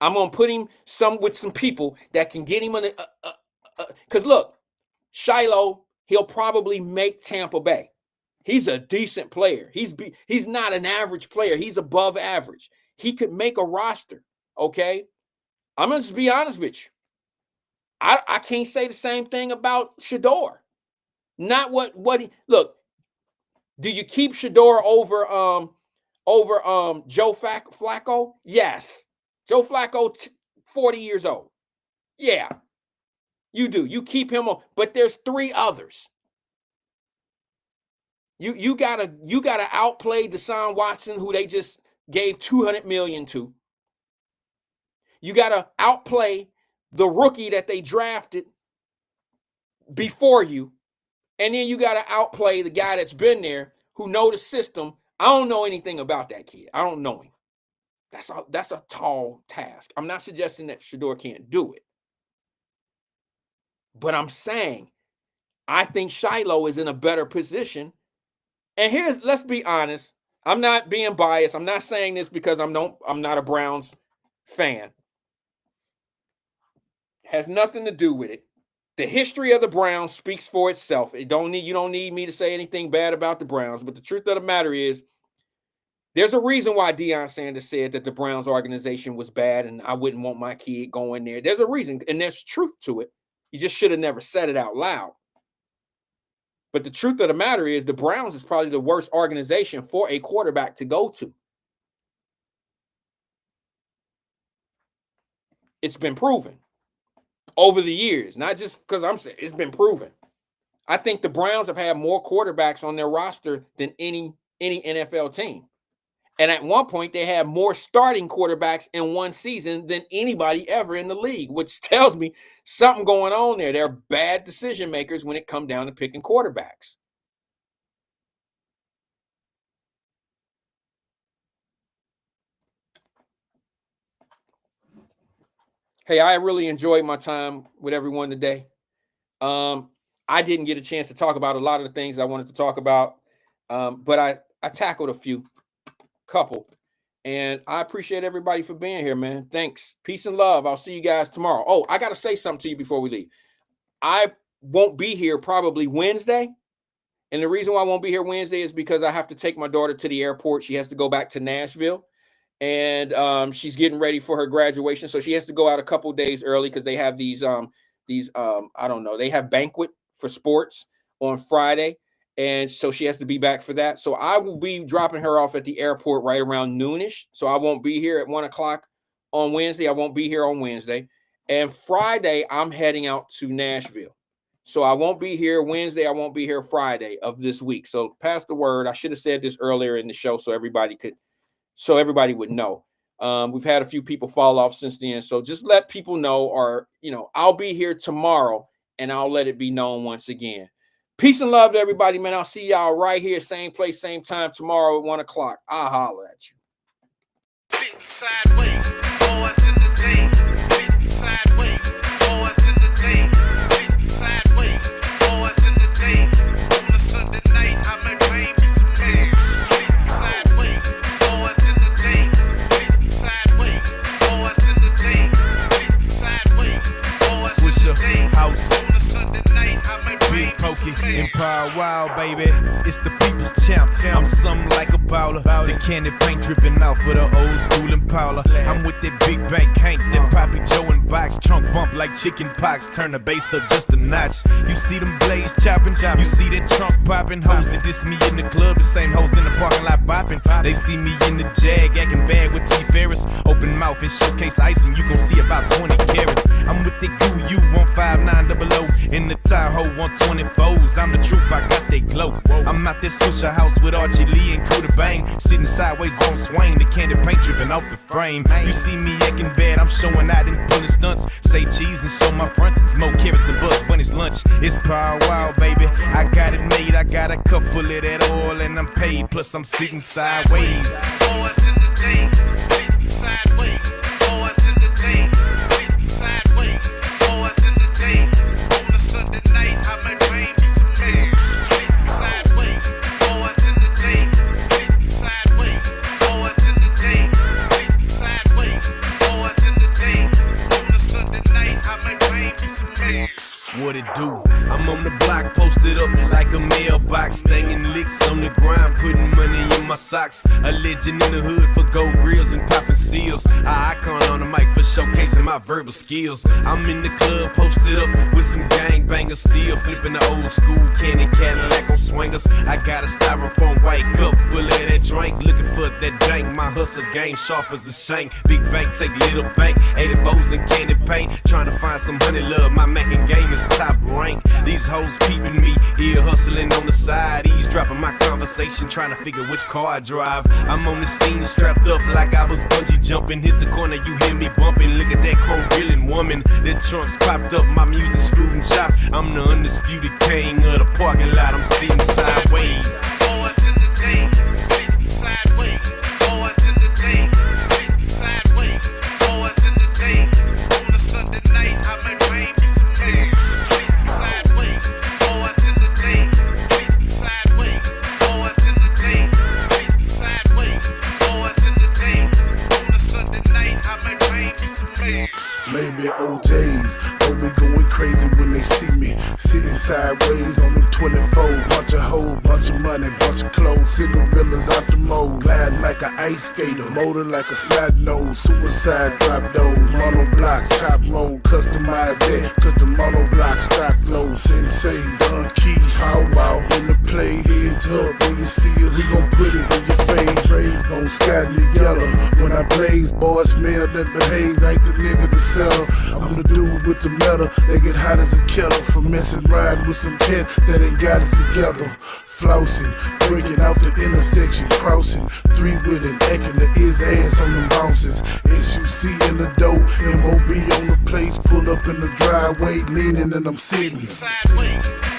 I'm going to put him with some people that can get him in because look, Shiloh, he'll probably make Tampa Bay. He's a decent player. He's not an average player. He's above average. He could make a roster, okay? I'm going to just be honest with you. I can't say the same thing about Shador. Not what he, look, do you keep Shador over Joe Flacco? Yes. Joe Flacco, 40 years old. Yeah, you do. You keep him on, but there's 3 others. You gotta outplay Deshaun Watson, who they just gave $200 million to. You gotta outplay the rookie that they drafted before you, and then you gotta outplay the guy that's been there, who know the system. I don't know anything about that kid. I don't know him. That's a tall task. I'm not suggesting that Shador can't do it, but I'm saying I think Shiloh is in a better position. And let's be honest. I'm not being biased. I'm not saying this because I'm not a Browns fan. It has nothing to do with it. The history of the Browns speaks for itself. You don't need me to say anything bad about the Browns, but the truth of the matter is, there's a reason why Deion Sanders said that the Browns organization was bad and I wouldn't want my kid going there. There's a reason, and there's truth to it. You just should have never said it out loud. But the truth of the matter is, the Browns is probably the worst organization for a quarterback to go to. It's been proven over the years, not just because I'm saying, it's been proven. I think the Browns have had more quarterbacks on their roster than any NFL team. And at one point, they had more starting quarterbacks in one season than anybody ever in the league, which tells me something going on there. They're bad decision makers when it comes down to picking quarterbacks. Hey, I really enjoyed my time with everyone today. I didn't get a chance to talk about a lot of the things I wanted to talk about, but I tackled a couple. And I appreciate everybody for being here, man. Thanks. Peace and love. I'll see you guys tomorrow. Oh, I got to say something to you before we leave. I won't be here probably Wednesday. And the reason why I won't be here Wednesday is because I have to take my daughter to the airport. She has to go back to Nashville. And she's getting ready for her graduation. So she has to go out a couple days early because they have these I don't know, they have banquet for sports on Friday. And so she has to be back for that. So I will be dropping her off at the airport right around noonish. So I won't be here at 1:00 on Wednesday. I won't be here on Wednesday. And Friday, I'm heading out to Nashville. So I won't be here Wednesday. I won't be here Friday of this week. So pass the word. I should have said this earlier in the show so everybody would know. We've had a few people fall off since then. So just let people know, or, I'll be here tomorrow and I'll let it be known once again. Peace and love to everybody, man. I'll see y'all right here, same place, same time tomorrow at 1:00. I'll holler at you. Sitting sideways, boys in the days. Sitting sideways, boys in the days. Sitting sideways, boys in the days. On the Sunday baller. The candy paint dripping off of the old school Impala. I'm with that big bank Hank, that Poppy Joe and box. Trunk bump like chicken pox, turn the bass up just a notch. You see them blades chopping, you see that trunk popping. Hoes that diss me in the club, the same hoes in the parking lot bopping. They see me in the Jag, acting bad with T. Ferris. Open mouth and showcase icing, you gon' see about 20 carats. I'm with the goo, you 15900 in the Tahoe 124s. I'm the truth, I got that glow. I'm out there Swisher House with Archie Lee and Kuda Bang, sitting sideways on Swain, the candy paint dripping off the frame. You see me acting bad, I'm showing out and pulling stunts. Say cheese and show my fronts, it's more carrots than buzz when it's lunch. It's power wow, baby, I got it made. I got a cup full of that oil and I'm paid, plus I'm sitting sideways. Boys in the days, sitting sideways. Boys in the days, sitting sideways. Boys in the days, on a Sunday night, I might bring me some mail. Sitting sideways. Boys in the days, sitting sideways. Boys in the days, sitting sideways. Boys in the days, on a Sunday night, I might bring me some mail. What it do? I'm on the block, posted up like a mailbox, staying licks on the grind, putting money in my socks. A legend in the hood for gold grills and popping seals. An icon on the mic for showcasing my verbal skills. I'm in the club, posted up with some gangbangers, still flipping the old school candy Cadillac on swingers. I got a styrofoam white cup full of that drink, looking for that dank. My hustle game sharp as a shank. Big bank take little bank, 84s and candy paint, trying to find some honey love. My mackin' game is top rank. These hoes peeping me, ear hustling on the side, eavesdropping my conversation, trying to figure which car I drive. I'm on the scene strapped up like I was bungee jumping. Hit the corner, you hear me bumping. Look at that chrome grilling woman. The trunks popped up, my music screwed and chopped. I'm the undisputed king of the parking lot. I'm sitting sideways. Boys in the days, sitting sideways. Boys in the days, sitting sideways. Boys in the days, on a Sunday night, I might bring me some mail. Sitting sideways. Boys in the days, sitting sideways. Boys in the days, sitting sideways. Boys in the days, on a Sunday night, I might bring me some mail. Maybe OJs, oh, we going crazy when they see me sitting sideways on them 24. Bunch of hoes, bunch of money, bunch of clothes, cigarillas out the mold, gliding like an ice skater, motor like a snot nose, suicide drop those, mono blocks, chop mode, customize that, cause the mono block stock low, sensei, done key, pow wow, in the play, heads up, when you see us, we gon' put it in your face, raised on sky in the yellow, when I blaze, boy, smell nothing but haze, ain't the nigga to sell. I'm the dude with the metal, they get hot as a kettle. From messing riding with some cat that ain't got it together. Flossing, breaking out the intersection, crossing, three with an acting the his ass on them bounces. SUC in the dough, MOB on the place, pull up in the driveway, leaning and I'm sitting. Sideways.